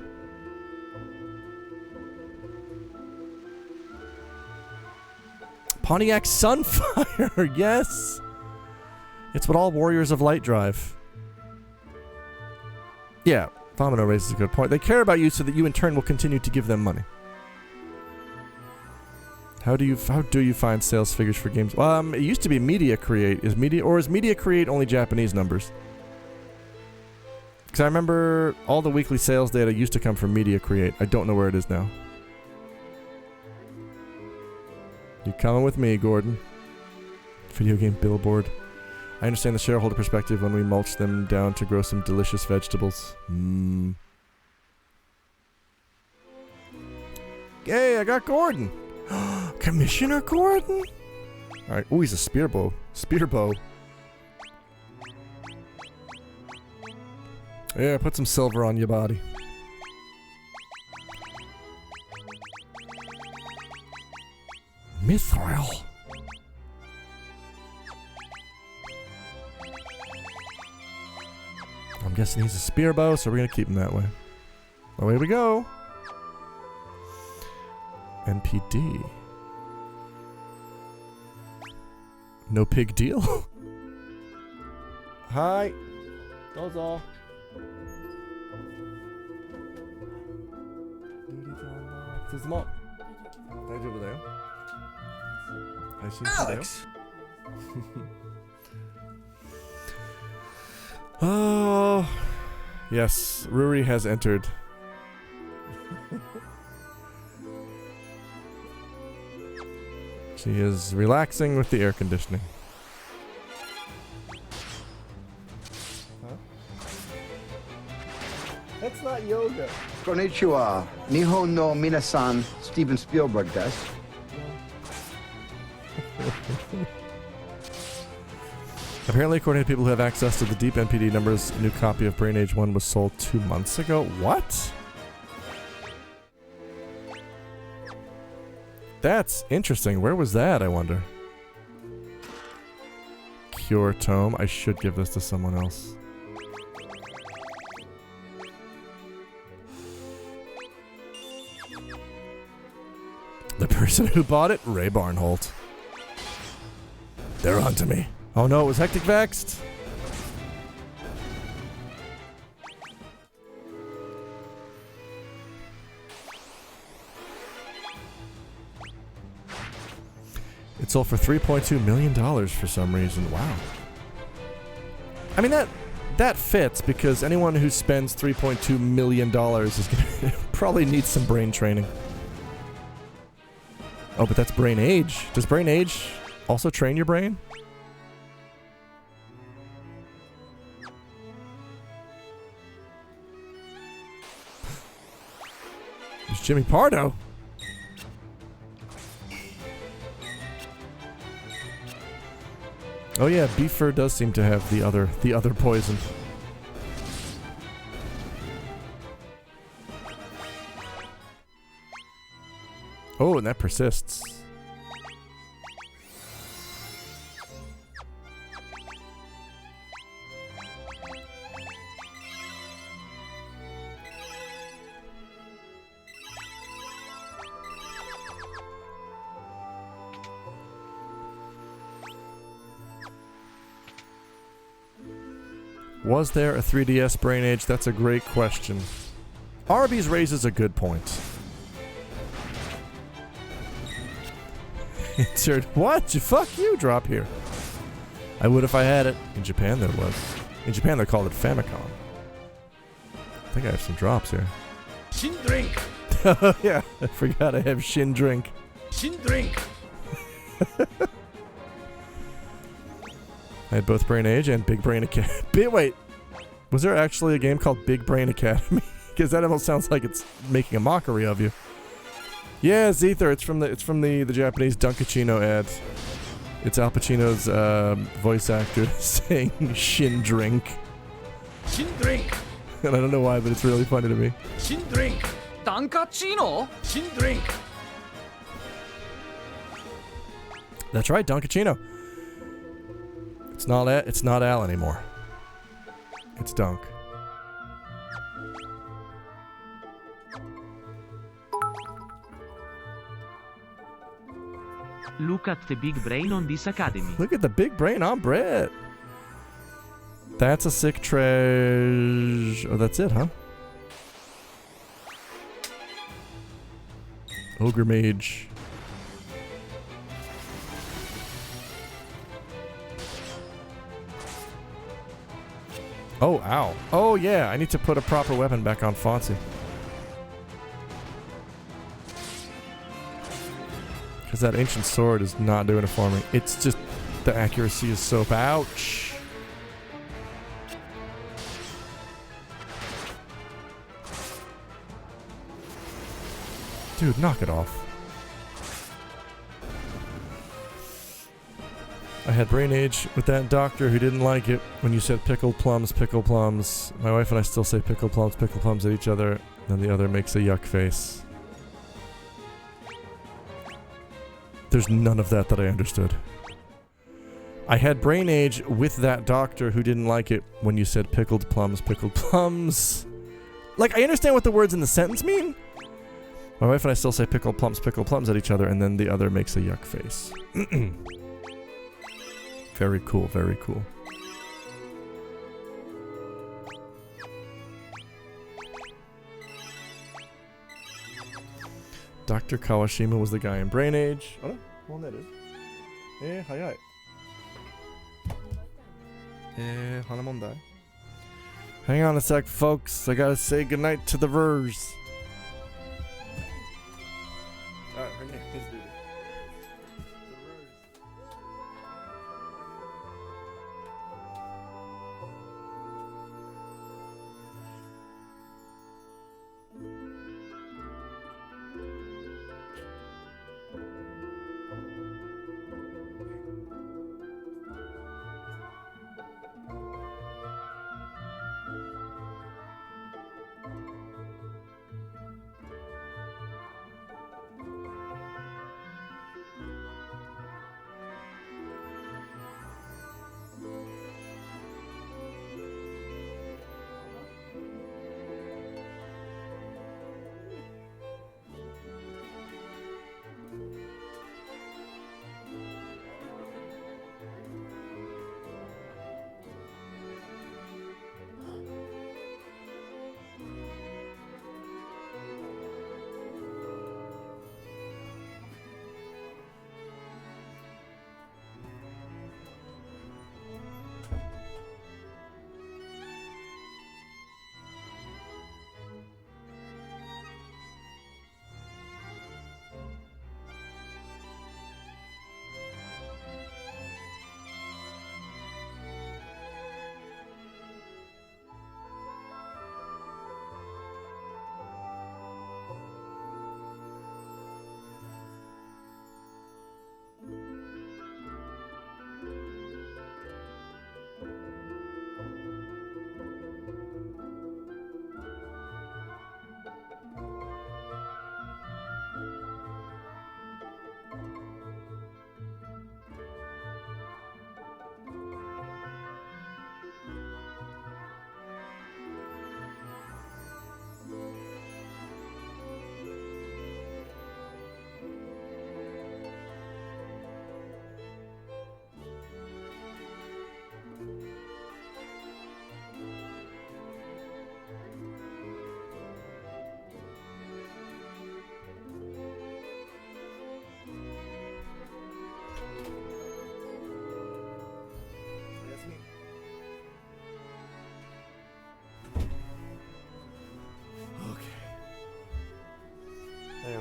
S2: Pontiac Sunfire, yes! It's what all Warriors of Light drive. Yeah, Vomino raises a good point. They care about you so that you in turn will continue to give them money. How do you find sales figures for games? It used to be Media Create. Is Media Create only Japanese numbers? Because I remember all the weekly sales data used to come from Media Create. I don't know where it is now. You coming with me, Gordon? Video game billboard. I understand the shareholder perspective when we mulch them down to grow some delicious vegetables. Hey, I got Gordon. Commissioner Gordon? Alright. Ooh, he's a spearbow. Spearbow. Yeah, put some silver on your body. Mithril. I'm guessing he's a spearbow, so we're gonna keep him that way. Away we go. NPD. No big deal. Hi. Dozo. Alex. Oh, yes, Ruri has entered. She is relaxing with the air conditioning. Huh? That's not yoga.
S4: Konnichiwa. Nihon no minasan. Steven Spielberg desu.
S2: Apparently, according to people who have access to the deep NPD numbers, a new copy of Brain Age 1 was sold 2 months ago. What? That's interesting. Where was that, I wonder? Cure Tome. I should give this to someone else. The person who bought it? Ray Barnholt. They're on to me. Oh no, it was Hectic Vexed. It sold for $3.2 million for some reason. Wow. I mean, that fits because anyone who spends $3.2 million is going to probably need some brain training. Oh, but that's brain age. Does brain age also train your brain? It's Jimmy Pardo. Oh yeah, beef fur does seem to have the other poison. Oh, and that persists. Was there a 3DS brain age? That's a great question. Arby's raises a good point. Insert what? Fuck you, drop here. I would if I had it. In Japan there was. In Japan they called it Famicom. I think I have some drops here.
S5: Shin drink.
S2: Oh yeah, I forgot I have Shin drink.
S5: Shin drink.
S2: I had both Brain Age and Big Brain Academy. Wait, was there actually a game called Big Brain Academy? Because that almost sounds like it's making a mockery of you. Yeah, Zether. It's from the Japanese Dunkachino ad. It's Al Pacino's voice actor saying "Shin drink."
S5: Shin drink.
S2: And I don't know why, but it's really funny to me.
S5: Shin drink.
S6: Dunkachino?
S5: Shin drink.
S2: That's right, Dunkachino. It's not Al anymore. It's Dunk.
S1: Look at the big brain on this academy.
S2: Look at the big brain on Brett. That's a sick treasure. Oh, that's it, huh? Ogre Mage. Oh, ow. Oh, yeah. I need to put a proper weapon back on Fonzie. Because that ancient sword is not doing it for me. It's just... the accuracy is so... Ouch. Dude, knock it off. I had brain age with that doctor who didn't like it when you said pickled plums, pickle plums. My wife and I still say pickle plums at each other. Then the other makes a yuck face. There's none of that I understood. I had brain age with that doctor who didn't like it when you said pickled plums, pickle plums. Like, I understand what the words in the sentence mean. My wife and I still say pickle plums at each other, and then the other makes a yuck face. Very cool, very cool. Dr. Kawashima was the guy in Brain Age. Oh, well, that is. Hayai. Hanamondai. Hang on a sec, folks. I gotta say goodnight to the Vers. Her name is Duty.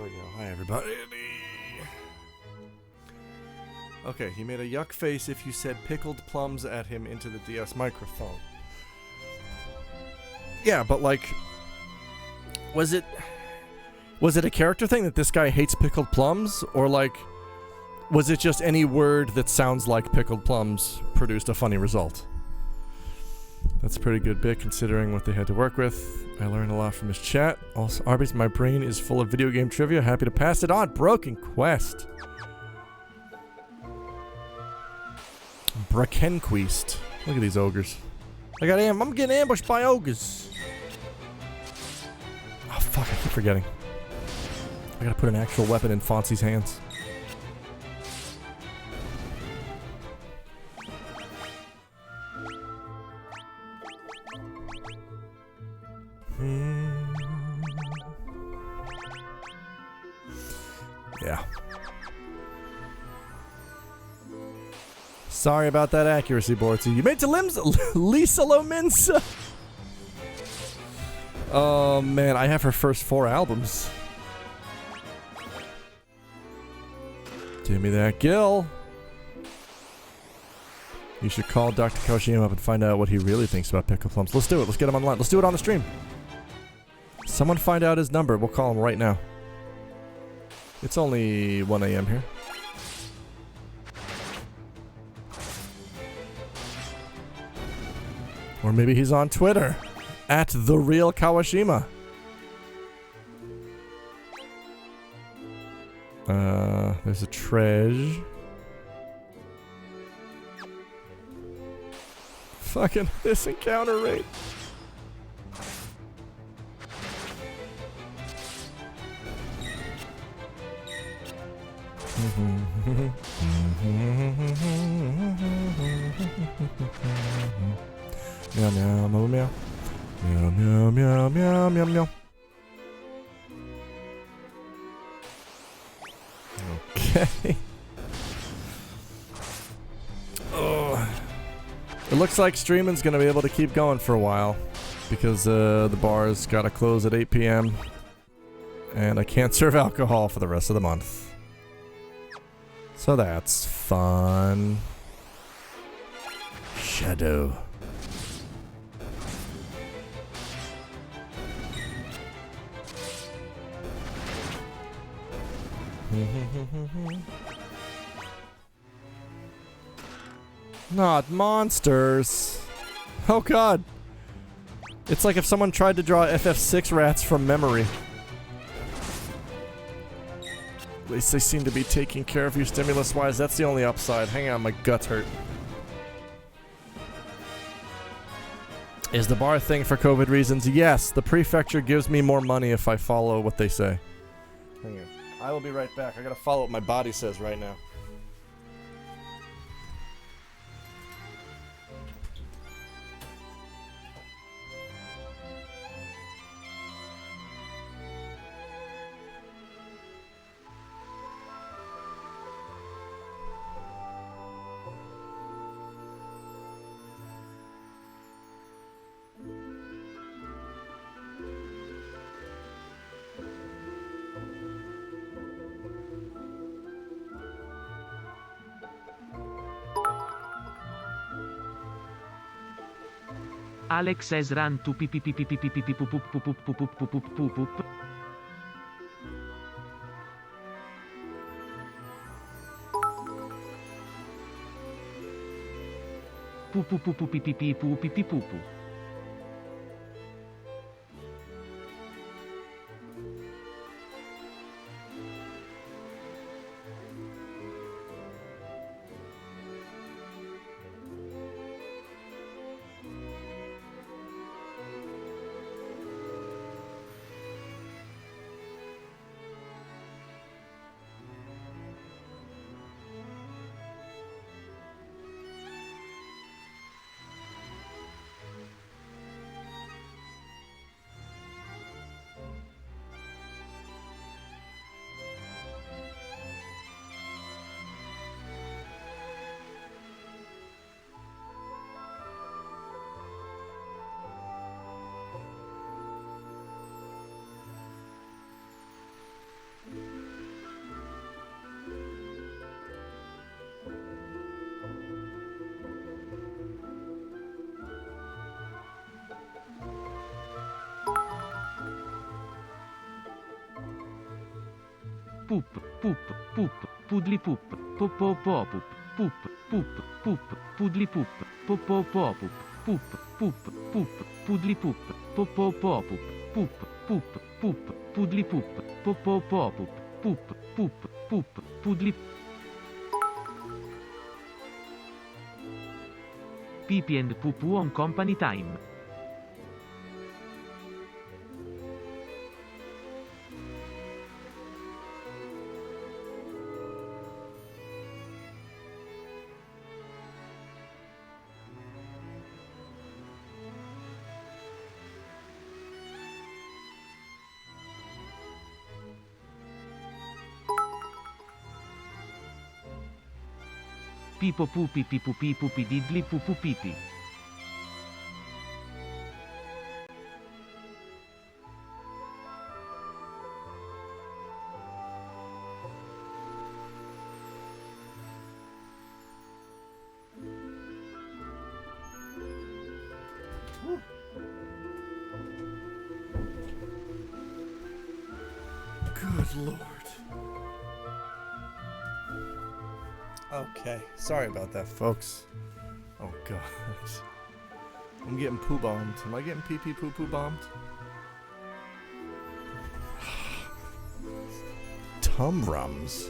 S2: we go. Hi, everybody. Okay, he made a yuck face if you said pickled plums at him into the DS microphone. Yeah, but like, was it a character thing that this guy hates pickled plums? Or like, was it just any word that sounds like pickled plums produced a funny result? That's a pretty good bit considering what they had to work with. I learned a lot from his chat. Also, Arby's, my brain is full of video game trivia. Happy to pass it on. Broken Quest. Brakenquist. Look at these ogres. I'm getting ambushed by ogres. Oh fuck, I keep forgetting. I gotta put an actual weapon in Fonzie's hands. Yeah. Sorry about that accuracy, Bortzy. You made to Lisa Lominsa. Oh man, I have her first 4 albums. Give me that Gil. You should call Dr. Koshima up and find out what he really thinks about pickle plums. Let's do it. Let's get him online. Let's do it on the stream. Someone find out his number. We'll call him right now. It's only 1 a.m. here. Or maybe he's on Twitter. At The Real Kawashima. There's a treasure. Fucking this encounter rate. Meow meow meow meow meow meow meow meow meow meow. Okay. Oh. It looks like streaming's gonna be able to keep going for a while because the bar's gotta close at 8 p.m. and I can't serve alcohol for the rest of the month. So that's fun. Shadow. Not monsters. Oh god. It's like if someone tried to draw FF6 rats from memory. At least they seem to be taking care of you stimulus-wise. That's the only upside. Hang on, my guts hurt. Is the bar thing for COVID reasons? Yes, the prefecture gives me more money if I follow what they say. Hang on. I will be right back. I gotta follow what my body says right now.
S1: Alex has run to poop, poop, poop, poodly poop, popo poop, poop, poop, poop, poodly poop, popo poop, poop, poop, poop, poodly poop, popo poop, poop, poop, poop, poodly poop, popo poop, poop, poop, poop, poodly Pee and poop on company time. Pipo pupi pipu pipu pididli pupu pipi.
S2: Good Lord. Okay, sorry about that, folks. Oh god. I'm getting poo bombed. Am I getting pee poo poo bombed? Tum rums.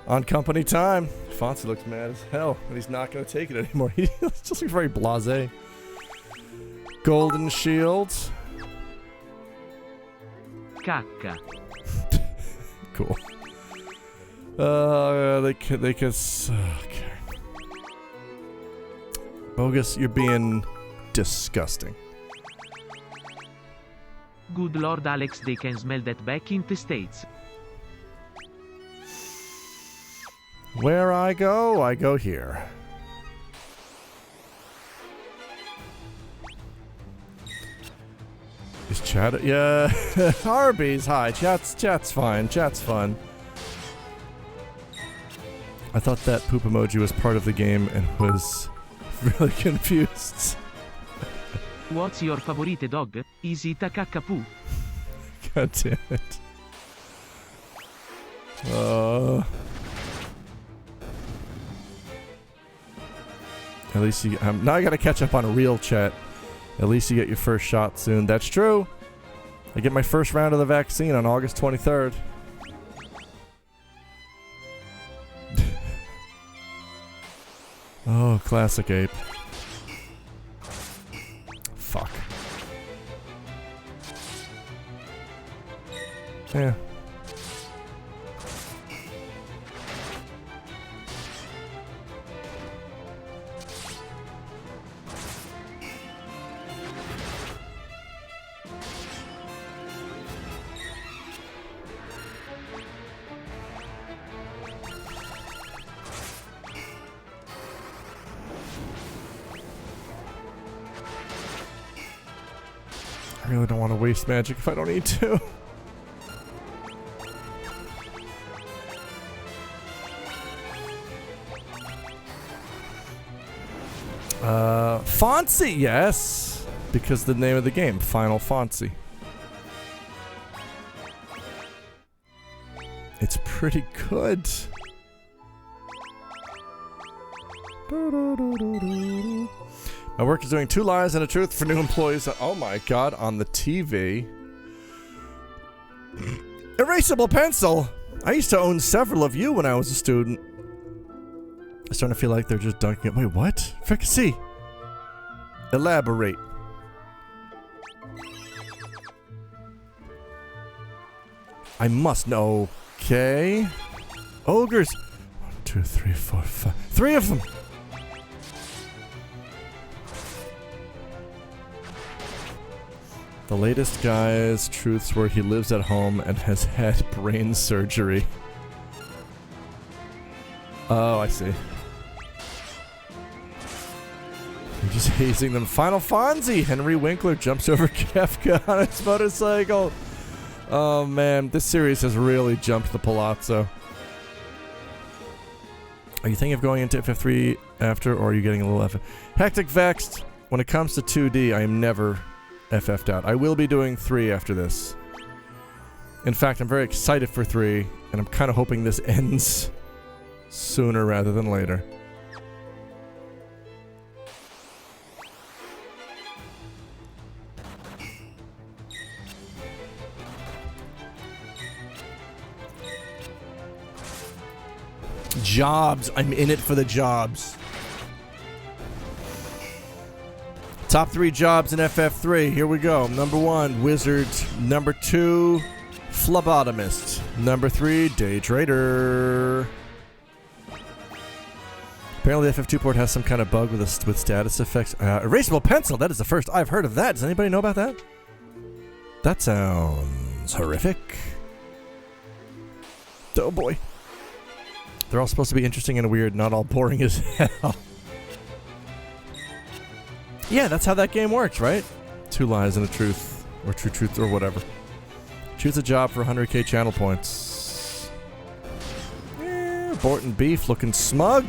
S2: On company time. Fonzie looks mad as hell, and he's not gonna take it anymore. He just looks very blasé. Golden shields.
S1: Cacca.
S2: Cool. They can. Okay. Bogus, you're being disgusting.
S1: Good Lord Alex, they can smell that back in the States.
S2: Where I go here. Is chat? Yeah. Arby's, hi. Chat's fine. Chat's fun. I thought that poop emoji was part of the game and was really confused.
S1: What's your favorite dog? Is it a caccapoo?
S2: God damn it. At least you... now I gotta catch up on a real chat. At least you get your first shot soon. That's true. I get my first round of the vaccine on August 23rd. Oh, classic ape. Fuck. Yeah. I really don't want to waste magic if I don't need to. Fonzie, yes! Because the name of the game, Final Fonzie. It's pretty good. My work is doing 2 lies and a truth for new employees. Oh my god, on the TV. Erasable pencil! I used to own several of you when I was a student. I'm starting to feel like they're just dunking it. Wait, what? Fricassee! Elaborate. I must know. Okay. Ogres. 1, 2, 3, 4, 5. 3 of them! The latest guy's truths were he lives at home and has had brain surgery. Oh, I see. You're just hazing them. Final Fonzie! Henry Winkler jumps over Kefka on his motorcycle. Oh man, this series has really jumped the palazzo. Are you thinking of going into FF3 after, or are you getting a little FF? Hectic Vexed! When it comes to 2D, I am never FF'd out. I will be doing 3 after this. In fact, I'm very excited for 3, and I'm kind of hoping this ends sooner rather than later. Jobs. I'm in it for the jobs. Top 3 jobs in FF3. Here we go. Number 1, wizard. Number 2, phlebotomist. Number 3, day trader. Apparently, the FF2 port has some kind of bug with status effects. Erasable pencil. That is the first I've heard of that. Does anybody know about that? That sounds horrific. Oh boy. They're all supposed to be interesting and weird, not all boring as hell. Yeah, that's how that game works, right? 2 lies and a truth. Or true truth or whatever. Choose a job for 100k channel points. Bort and beef looking smug.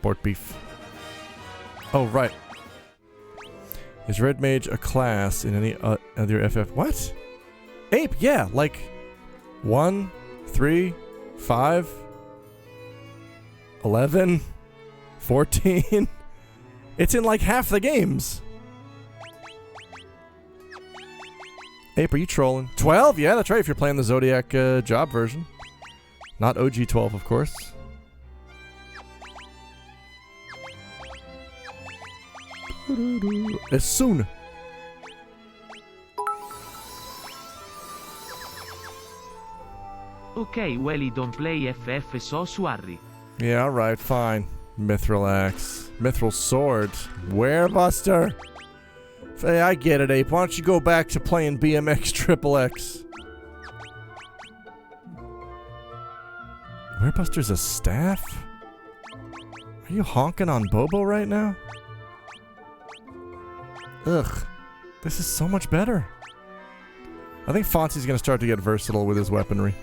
S2: Bort beef. Oh, right. Is Red Mage a class in any other FF? What? Ape, yeah. Like 1, 3, 5, 11, 14. It's in like half the games. Ape, are you trolling? 12? Yeah, that's right, if you're playing the Zodiac job version. Not OG 12, of course. As soon.
S1: Ok, Welly don't play FF so suarri.
S2: Yeah, alright, fine. Mithril axe. Mithril sword. Werebuster. Hey, I get it, Ape. Why don't you go back to playing BMX Triple X? Werebuster's a staff? Are you honking on Bobo right now? Ugh. This is so much better. I think Fonzie's gonna start to get versatile with his weaponry.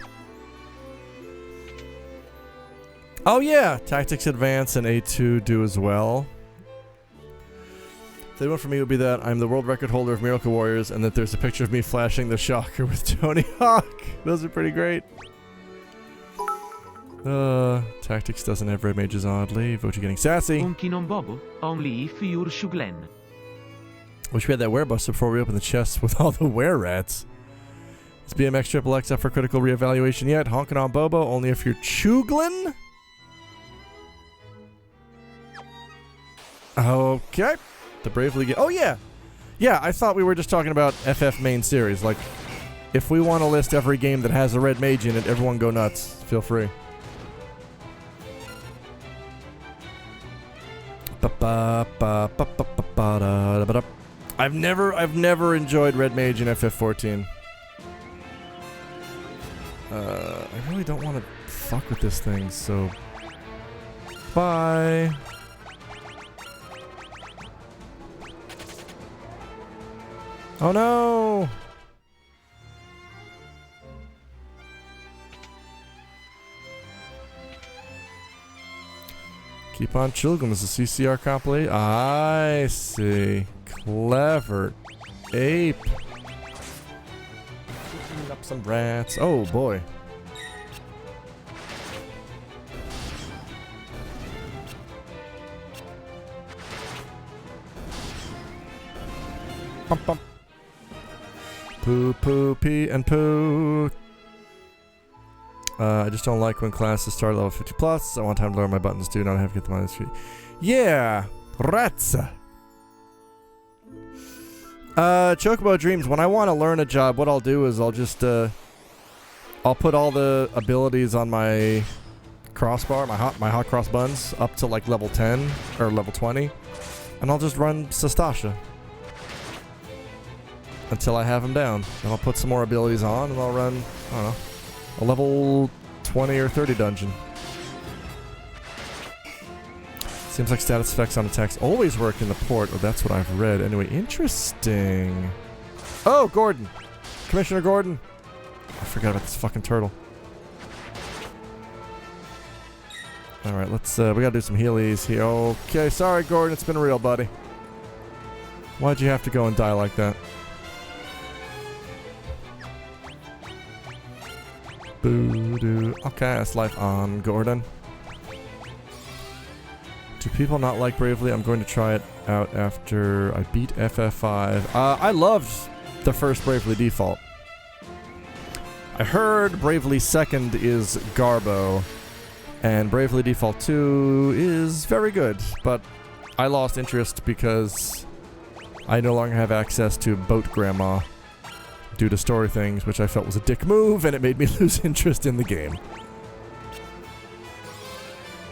S2: Oh yeah! Tactics Advance and A2 do as well. The one for me would be that I'm the world record holder of Miracle Warriors and that there's a picture of me flashing the shocker with Tony Hawk. Those are pretty great. Tactics doesn't have red mages oddly. Vote you getting sassy.
S1: Onky non bobo, only if you're Shuglen.
S2: Wish we had that werebuster before we open the chests with all the were-rats. Is BMX Triple X up for critical reevaluation yet? Honkin' on Bobo, only if you're Chuglin? Okay. The Bravely Game. Oh, yeah. Yeah, I thought we were just talking about FF main series. Like, if we want to list every game that has a red mage in it, everyone go nuts. Feel free. I've never enjoyed red mage in FF14. I really don't want to fuck with this thing, so bye. Oh no! Keep on Chilgum is a CCR compilation. I see. Clever. Ape. Clean up some rats. Oh boy. Bump bump. Poo poo pee and poo. I just don't like when classes start at level 50 plus. I want time to learn my buttons too, not have to get the minus 3. Yeah, rats. Chocobo Dreams. When I want to learn a job, what I'll do is I'll just I'll put all the abilities on my crossbar, my hot cross buns, up to like level 10 or level 20, and I'll just run Sastasha until I have him down. Then I'll put some more abilities on, and I'll run, I don't know, a level 20 or 30 dungeon. Seems like status effects on attacks always work in the port. Oh, that's what I've read. Anyway, interesting. Oh, Gordon. Commissioner Gordon. I forgot about this fucking turtle. Alright, let's, we gotta do some healies here. Okay, sorry, Gordon. It's been real, buddy. Why'd you have to go and die like that? Boo-doo. I'll cast Life on Gordon. Do people not like Bravely? I'm going to try it out after I beat FF5. I loved the first Bravely Default. I heard Bravely Second is Garbo, and Bravely Default 2 is very good, but I lost interest because I no longer have access to Boat Grandma due to story things, which I felt was a dick move, and it made me lose interest in the game.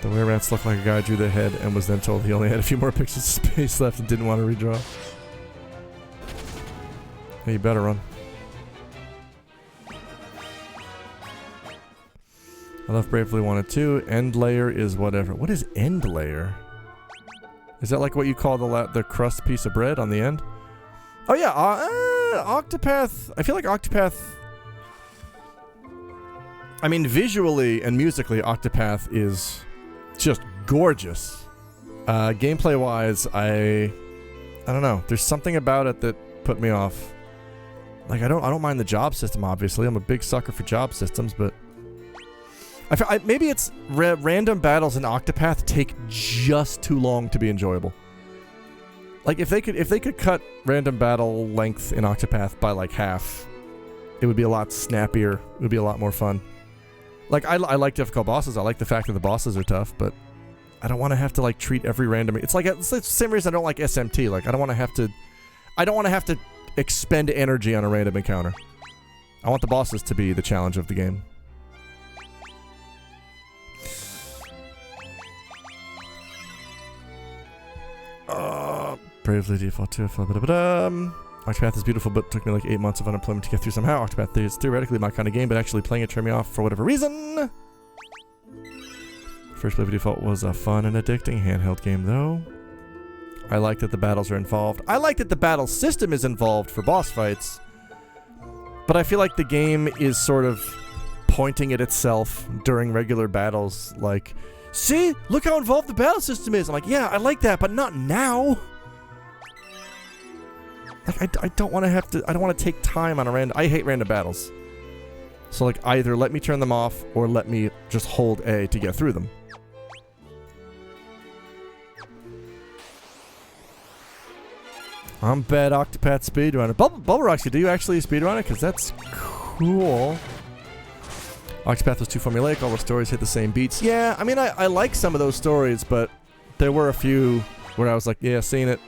S2: The were-rats looked like a guy drew the head and was then told he only had a few more pixels of space left and didn't want to redraw. Hey, you better run. I love Bravely 1 and 2. End layer is whatever. What is end layer? Is that like what you call the crust piece of bread on the end? Oh yeah, Octopath. I feel like Octopath... I mean, visually and musically, Octopath is just gorgeous. Gameplay-wise, I don't know. There's something about it that put me off. Like, I don't mind the job system, obviously. I'm a big sucker for job systems, but... maybe it's random battles in Octopath take just too long to be enjoyable. Like, if they could cut random battle length in Octopath by, like, half, it would be a lot snappier. It would be a lot more fun. Like, I like difficult bosses. I like the fact that the bosses are tough, but I don't want to have to, like, treat every random... It's the same reason I don't like SMT. Like, I don't want to have to expend energy on a random encounter. I want the bosses to be the challenge of the game. Bravely Default 2. Octopath is beautiful, but took me like 8 months of unemployment to get through somehow. Octopath is theoretically my kind of game, but actually playing it turned me off for whatever reason. First Bravely Default was a fun and addicting handheld game, though. I like that the battles are involved. I like that the battle system is involved for boss fights, but I feel like the game is sort of pointing at itself during regular battles, like, see? Look how involved the battle system is! I'm like, yeah, I like that, but not now! Like, I don't want to have to... I don't want to take time on a random... I hate random battles. So, like, either let me turn them off, or let me just hold A to get through them. I'm bad Octopath speedrunner. Bubble Roxy, do you actually speedrun it? Because that's cool. Octopath was too formulaic. All the stories hit the same beats. Yeah, I mean, I like some of those stories, but there were a few where I was like, yeah, seen it.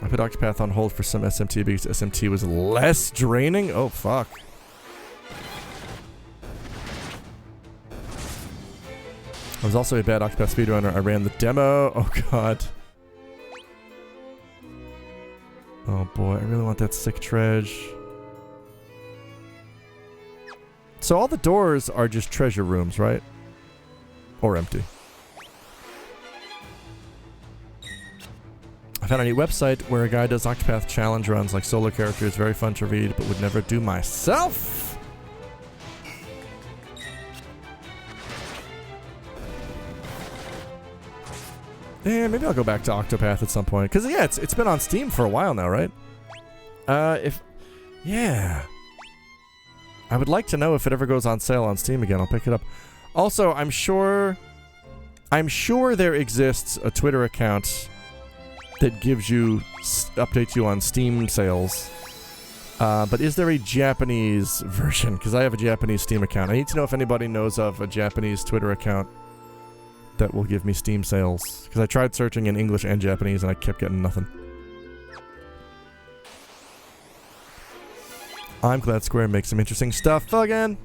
S2: I put Octopath on hold for some SMT because SMT was less draining. Oh, fuck. I was also a bad Octopath speedrunner. I ran the demo. Oh, God. Oh, boy. I really want that sick treasure. So all the doors are just treasure rooms, right? Or empty. I found a neat website where a guy does Octopath challenge runs like solo characters. Very fun to read, but would never do myself. Yeah, maybe I'll go back to Octopath at some point. Because, yeah, it's been on Steam for a while now, right? Yeah. I would like to know if it ever goes on sale on Steam again. I'll pick it up. Also, I'm sure there exists a Twitter account that gives you, updates you on Steam sales. But is there a Japanese version? Because I have a Japanese Steam account. I need to know if anybody knows of a Japanese Twitter account that will give me Steam sales. Because I tried searching in English and Japanese and I kept getting nothing. I'm glad Square makes some interesting stuff again.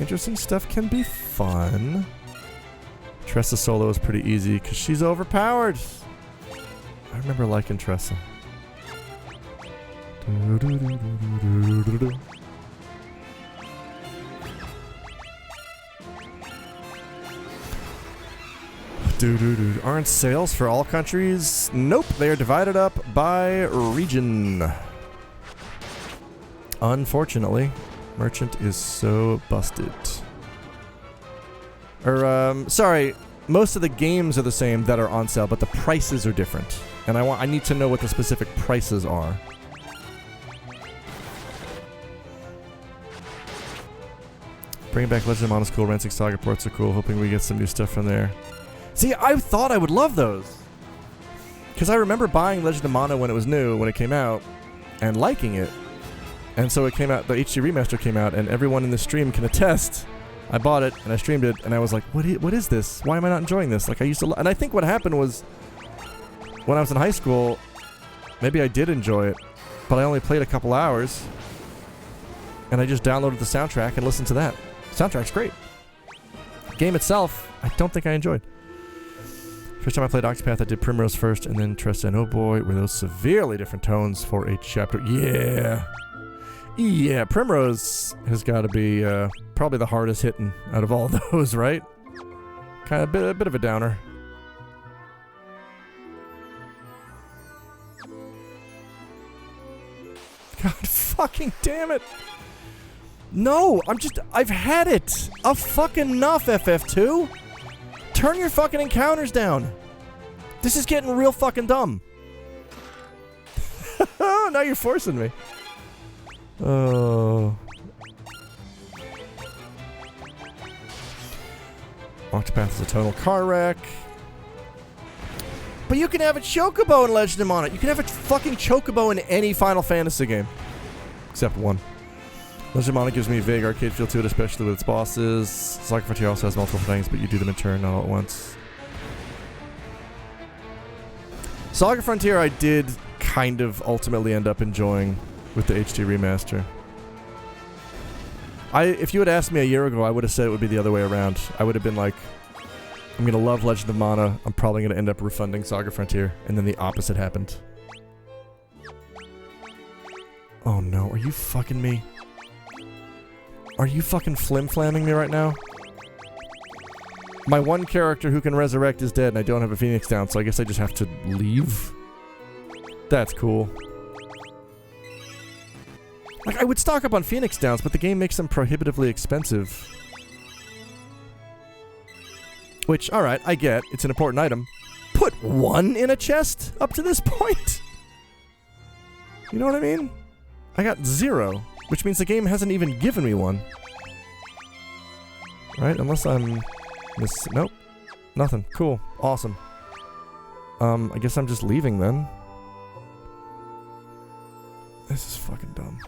S2: Interesting stuff can be fun. Tressa solo is pretty easy because she's overpowered. I remember liking Tressa. Aren't sales for all countries? Nope, they are divided up by region. Unfortunately, Merchant is so busted. Sorry, most of the games are the same that are on sale, but the prices are different. And I need to know what the specific prices are. Bringing back Legend of Mana is cool. Rancing Saga ports are cool. Hoping we get some new stuff from there. See, I thought I would love those. Because I remember buying Legend of Mana when it was new, when it came out, and liking it. And so it came out, the HD Remaster came out, and everyone in the stream can attest. I bought it, and I streamed it, and I was like, what is this? Why am I not enjoying this? Like, I used to... And I think what happened was, when I was in high school, maybe I did enjoy it, but I only played a couple hours, and I just downloaded the soundtrack and listened to that. Soundtrack's great. Game itself, I don't think I enjoyed. First time I played Octopath, I did Primrose first, and then Tresta, and oh boy, were those severely different tones for a chapter. Yeah! Yeah, Primrose has got to be probably the hardest hitting out of all those, right? Kind of a bit of a downer. God fucking damn it! No, I've had it! A fucking enough, FF2! Turn your fucking encounters down! This is getting real fucking dumb. Now you're forcing me. Oh. Octopath is a total car wreck. But you can have a chocobo in Legend of Mana. You can have a fucking chocobo in any Final Fantasy game. Except one. Legend of Mana gives me a vague arcade feel to it, especially with its bosses. Saga Frontier also has multiple things, but you do them in turn, not all at once. Saga Frontier I did kind of ultimately end up enjoying with the HD Remaster. If you had asked me a year ago, I would have said it would be the other way around. I would have been like, I'm going to love Legend of Mana, I'm probably going to end up refunding Saga Frontier, and then the opposite happened. Oh no, are you fucking me? Are you fucking flim-flamming me right now? My one character who can resurrect is dead, and I don't have a Phoenix down, so I guess I just have to leave? That's cool. Like, I would stock up on Phoenix Downs, but the game makes them prohibitively expensive. Which, alright, I get. It's an important item. Put one in a chest up to this point? You know what I mean? I got 0, which means the game hasn't even given me one. Right? Unless I'm... Nope. Nothing. Cool. Awesome. I guess I'm just leaving then. This is fucking dumb.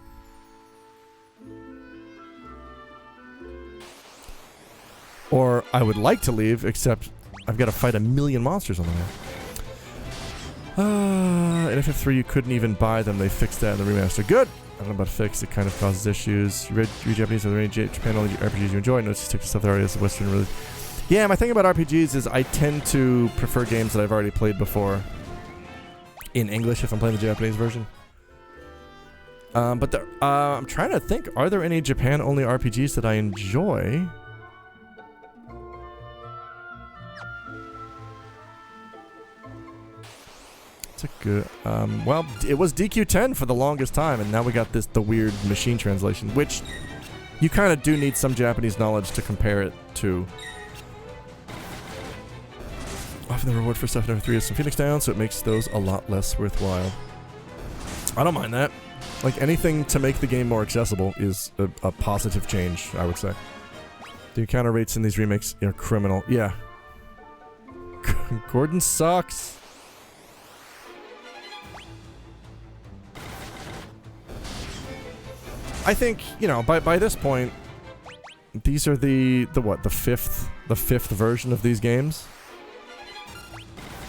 S2: Or I would like to leave, except I've got to fight a million monsters on the way. In FF3 you couldn't even buy them. They fixed that in the remaster. Good! I don't know about fix. It kind of causes issues. You read Japanese, are there any Japan only RPGs you enjoy? No, it's just stick to stuff that already has a Western release. Yeah, my thing about RPGs is I tend to prefer games that I've already played before in English if I'm playing the Japanese version. But there, I'm trying to think, are there any Japan-only RPGs that I enjoy? It's a good, well, it was DQ10 for the longest time, and now we got the weird machine translation, which you kind of do need some Japanese knowledge to compare it to. Often the reward for stuff in FF3 is some Phoenix Down, so it makes those a lot less worthwhile. I don't mind that. Like, anything to make the game more accessible is a positive change, I would say. The encounter rates in these remakes are criminal. Yeah. Gordon sucks. I think, you know, by this point, these are the fifth version of these games.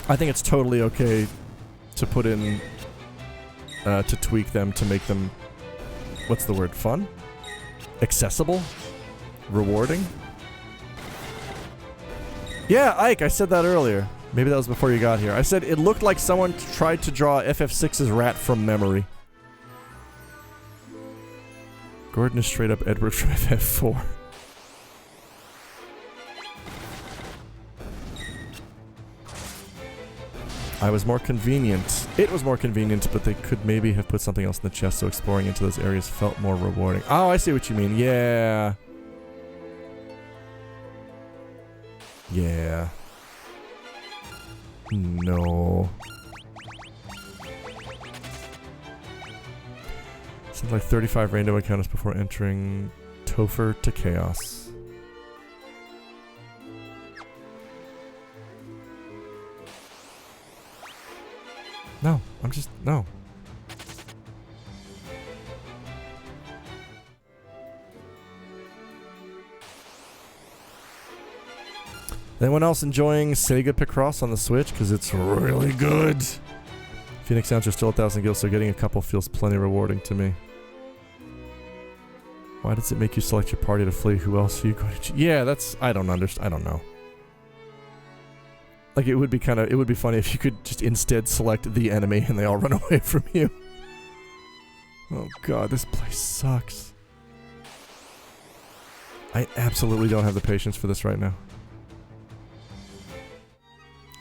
S2: I think it's totally okay to put in, to tweak them to make them, what's the word, fun? Accessible? Rewarding? Yeah, Ike, I said that earlier. Maybe that was before you got here. I said it looked like someone tried to draw FF6's rat from memory. Gordon is straight up Edward from FF4. I was more convenient. It was more convenient, but they could maybe have put something else in the chest so exploring into those areas felt more rewarding. Oh, I see what you mean. Yeah. Yeah. No. Something like 35 random encounters before entering Topher to Chaos. No, I'm just... No. Anyone else enjoying Sega Picross on the Switch? Because it's really good. Phoenix Sounds are still 1,000 gills, so getting a couple feels plenty rewarding to me. Why does it make you select your party to flee? Who else are you going to... Yeah, that's... I don't understand. I don't know. Like, it would be kind of... It would be funny if you could just instead select the enemy and they all run away from you. Oh god, this place sucks. I absolutely don't have the patience for this right now.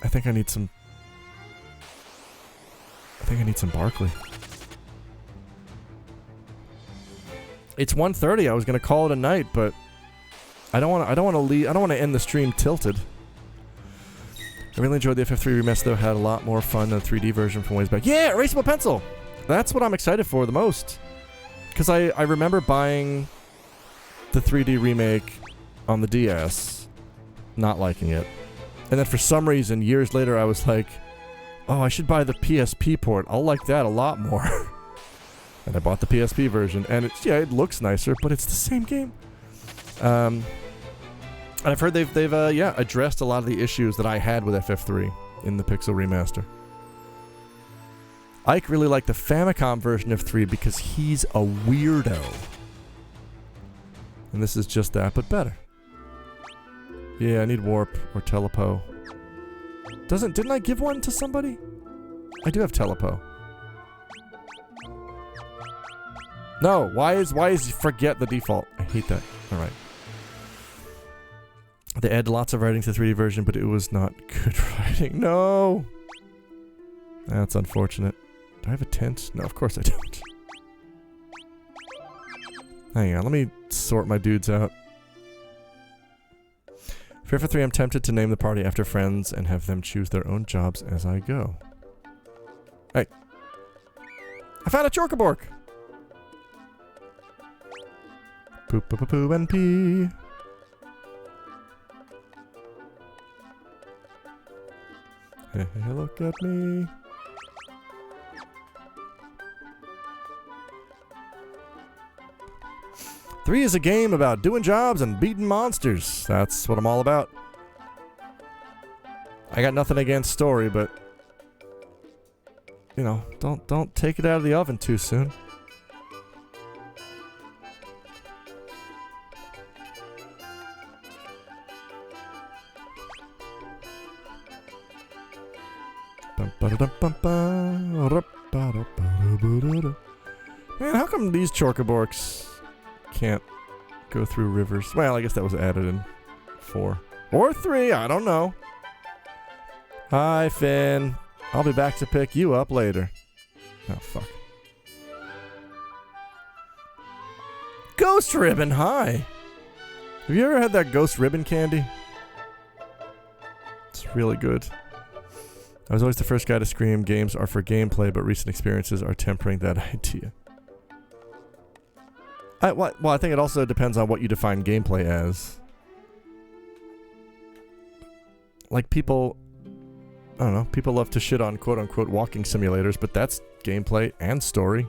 S2: I think I need some... Barkley. It's 1:30. I was gonna call it a night, but I don't want to leave. I don't want to end the stream tilted. I really enjoyed the FF3 remaster, though. Had a lot more fun than the 3D version from ways back. Yeah, erasable pencil. That's what I'm excited for the most, because I remember buying the 3D remake on the DS, not liking it, and then for some reason years later I was like, oh, I should buy the PSP port. I'll like that a lot more. And I bought the PSP version, and it's, yeah, it looks nicer, but it's the same game. And I've heard they've addressed a lot of the issues that I had with FF3 in the Pixel remaster. Ike really liked the Famicom version of 3 because he's a weirdo. And this is just that, but better. Yeah, I need Warp or Telepo. Didn't I give one to somebody? I do have Telepo. No, why is forget the default? I hate that. Alright. They add lots of writing to the 3D version, but it was not good writing. No! That's unfortunate. Do I have a tent? No, of course I don't. Hang on, let me sort my dudes out. For FF3, I'm tempted to name the party after friends and have them choose their own jobs as I go. Hey. I found a Chocobork! Poop, poop, poop, poop, and pee. Hey, hey, look at me. Three is a game about doing jobs and beating monsters. That's what I'm all about. I got nothing against story, but you know, don't take it out of the oven too soon. Man, how come these Chocoborks can't go through rivers? Well, I guess that was added in 4. Or 3, I don't know. Hi, Finn. I'll be back to pick you up later. Oh, fuck. Ghost Ribbon, hi. Have you ever had that Ghost Ribbon candy? It's really good. I was always the first guy to scream games are for gameplay, but recent experiences are tempering that idea. Well, I think it also depends on what you define gameplay as. Like people, I don't know, people love to shit on quote-unquote walking simulators, but that's gameplay and story.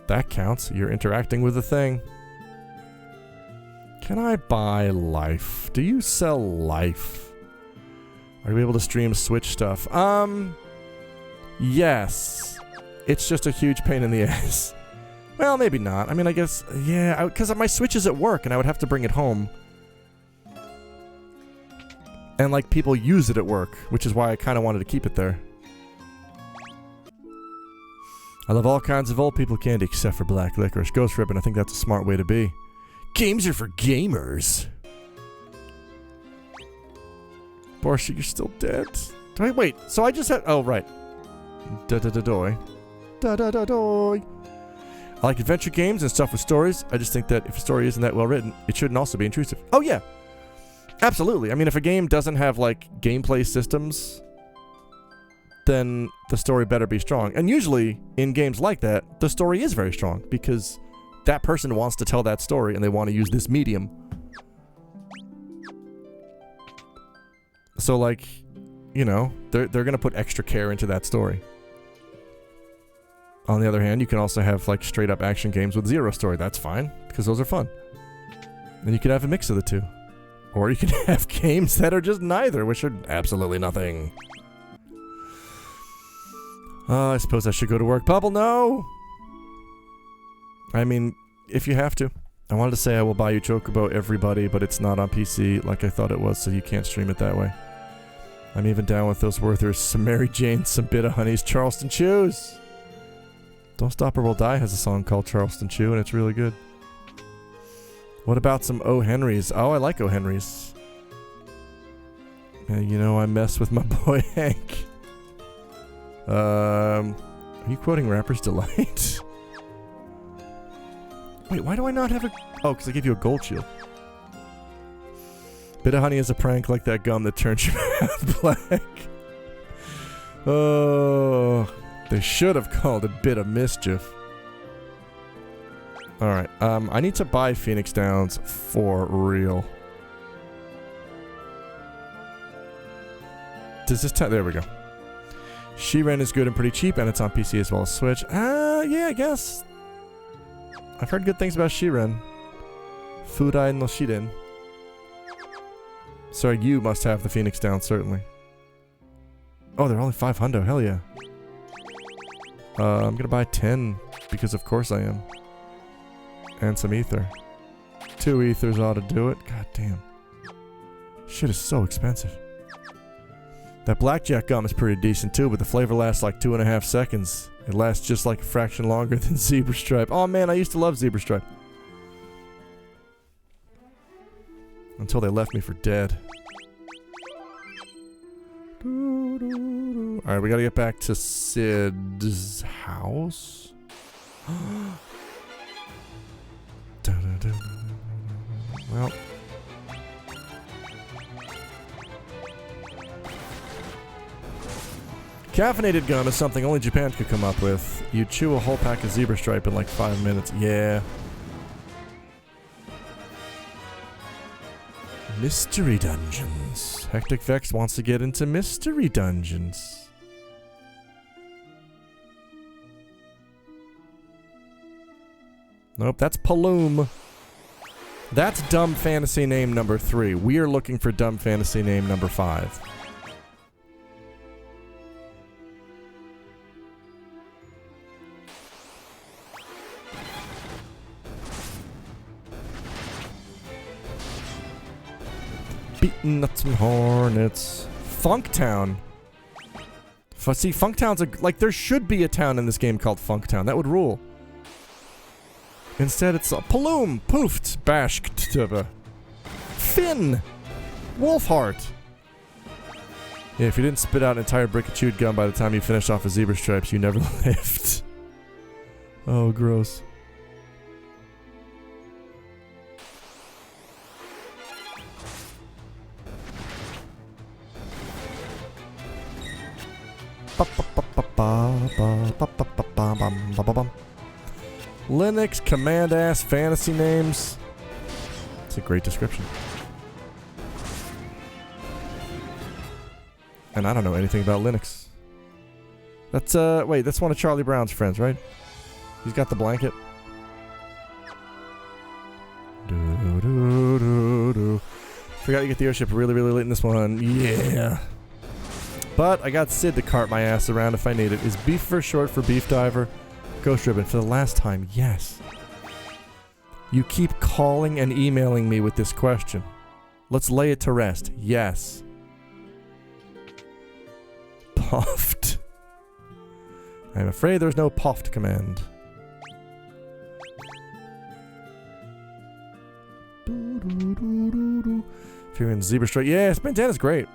S2: That counts. You're interacting with the thing. Can I buy Life? Do you sell Life? Are you able to stream Switch stuff? Yes. It's just a huge pain in the ass. Well, maybe not. I mean, I guess, yeah, because my Switch is at work and I would have to bring it home. And, like, people use it at work, which is why I kind of wanted to keep it there. I love all kinds of old people candy except for black licorice. Ghost Ribbon, I think that's a smart way to be. Games are for gamers. Borsha, you're still dead. Wait, so I just had... Oh, right. Da-da-da-doy. Da-da-da-doy. I like adventure games and stuff with stories. I just think that if a story isn't that well written, it shouldn't also be intrusive. Oh, yeah. Absolutely. I mean, if a game doesn't have, like, gameplay systems, then the story better be strong. And usually, in games like that, the story is very strong because that person wants to tell that story and they want to use this medium. So, like, you know, they're gonna put extra care into that story. On the other hand, you can also have like straight up action games with zero story. That's fine, because those are fun. And you can have a mix of the two. Or you can have games that are just neither, which are absolutely nothing. I suppose I should go to work. Bubble, no! I mean, if you have to. I wanted to say I will buy you Chocobo Everybody, but it's not on PC like I thought it was, so you can't stream it that way. I'm even down with those Werthers, some Mary Jane, some Bit of Honeys, Charleston Chews. Don't Stop or We'll Die has a song called Charleston Chew, and it's really good. What about some O. Henrys? Oh, I like O. Henrys. You know, I mess with my boy Hank. Are you quoting Rapper's Delight? Wait, why do I not have a... Oh, because I gave you a gold shield. Bit of Honey is a prank like that gum that turns your mouth black. Oh, they should have called it Bit of Mischief. Alright, I need to buy Phoenix Downs for real. Does this time... There we go. She-Ren is good and pretty cheap, and it's on PC as well as Switch. Yeah, I guess. I've heard good things about She-Ren. Fudai no Shiren. Sorry, you must have the Phoenix Down, certainly. Oh, they're only 500. Hell yeah. I'm gonna buy 10, because of course I am. And some ether. 2 ethers ought to do it. God damn. Shit is so expensive. That blackjack gum is pretty decent too, but the flavor lasts like 2.5 seconds. It lasts just like a fraction longer than Zebra Stripe. Oh man, I used to love Zebra Stripe. Until they left me for dead. Alright, we gotta get back to Sid's house. Well. Caffeinated gum is something only Japan could come up with. You chew a whole pack of Zebra Stripe in like 5 minutes. Yeah. Mystery dungeons. Hectic Vex wants to get into mystery dungeons. Nope, that's Paloom. That's dumb fantasy name number 3. We are looking for dumb fantasy name number 5. Beaten nuts and hornets. Funktown. See, Funktown's a... Like, there should be a town in this game called Funktown. That would rule. Instead, it's Paloom, Poofed, Bashked, Finn, Wolfheart. Yeah, if you didn't spit out an entire brick of chewed gum by the time you finished off a Zebra Stripes, you never lived. Oh, gross. Linux command-ass fantasy names. It's a great description. And I don't know anything about Linux. That's, wait, that's one of Charlie Brown's friends, right? He's got the blanket. Forgot you get the airship really, really late in this one. Yeah. But I got Sid to cart my ass around if I need it. Is Beefer short for Beef Diver? Ghost Ribbon, for the last time, yes. You keep calling and emailing me with this question. Let's lay it to rest. Yes. Puffed. I'm afraid there's no puffed command. If you're in Zebra Straight, yeah, Bandana's great.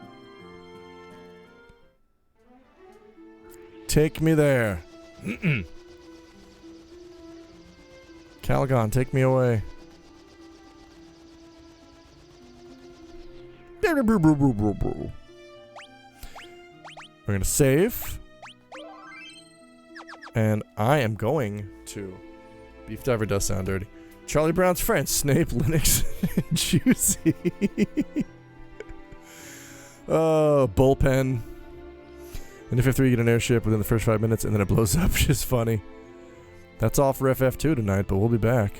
S2: Take me there. Calgon, take me away. We're gonna save. And I am going to... Beef Diver does sound dirty. Charlie Brown's friend, Snape, Linux, and Juicy. Bullpen. And if F3 you get an airship within the first 5 minutes and then it blows up, which is funny. That's all for FF2 tonight, but we'll be back.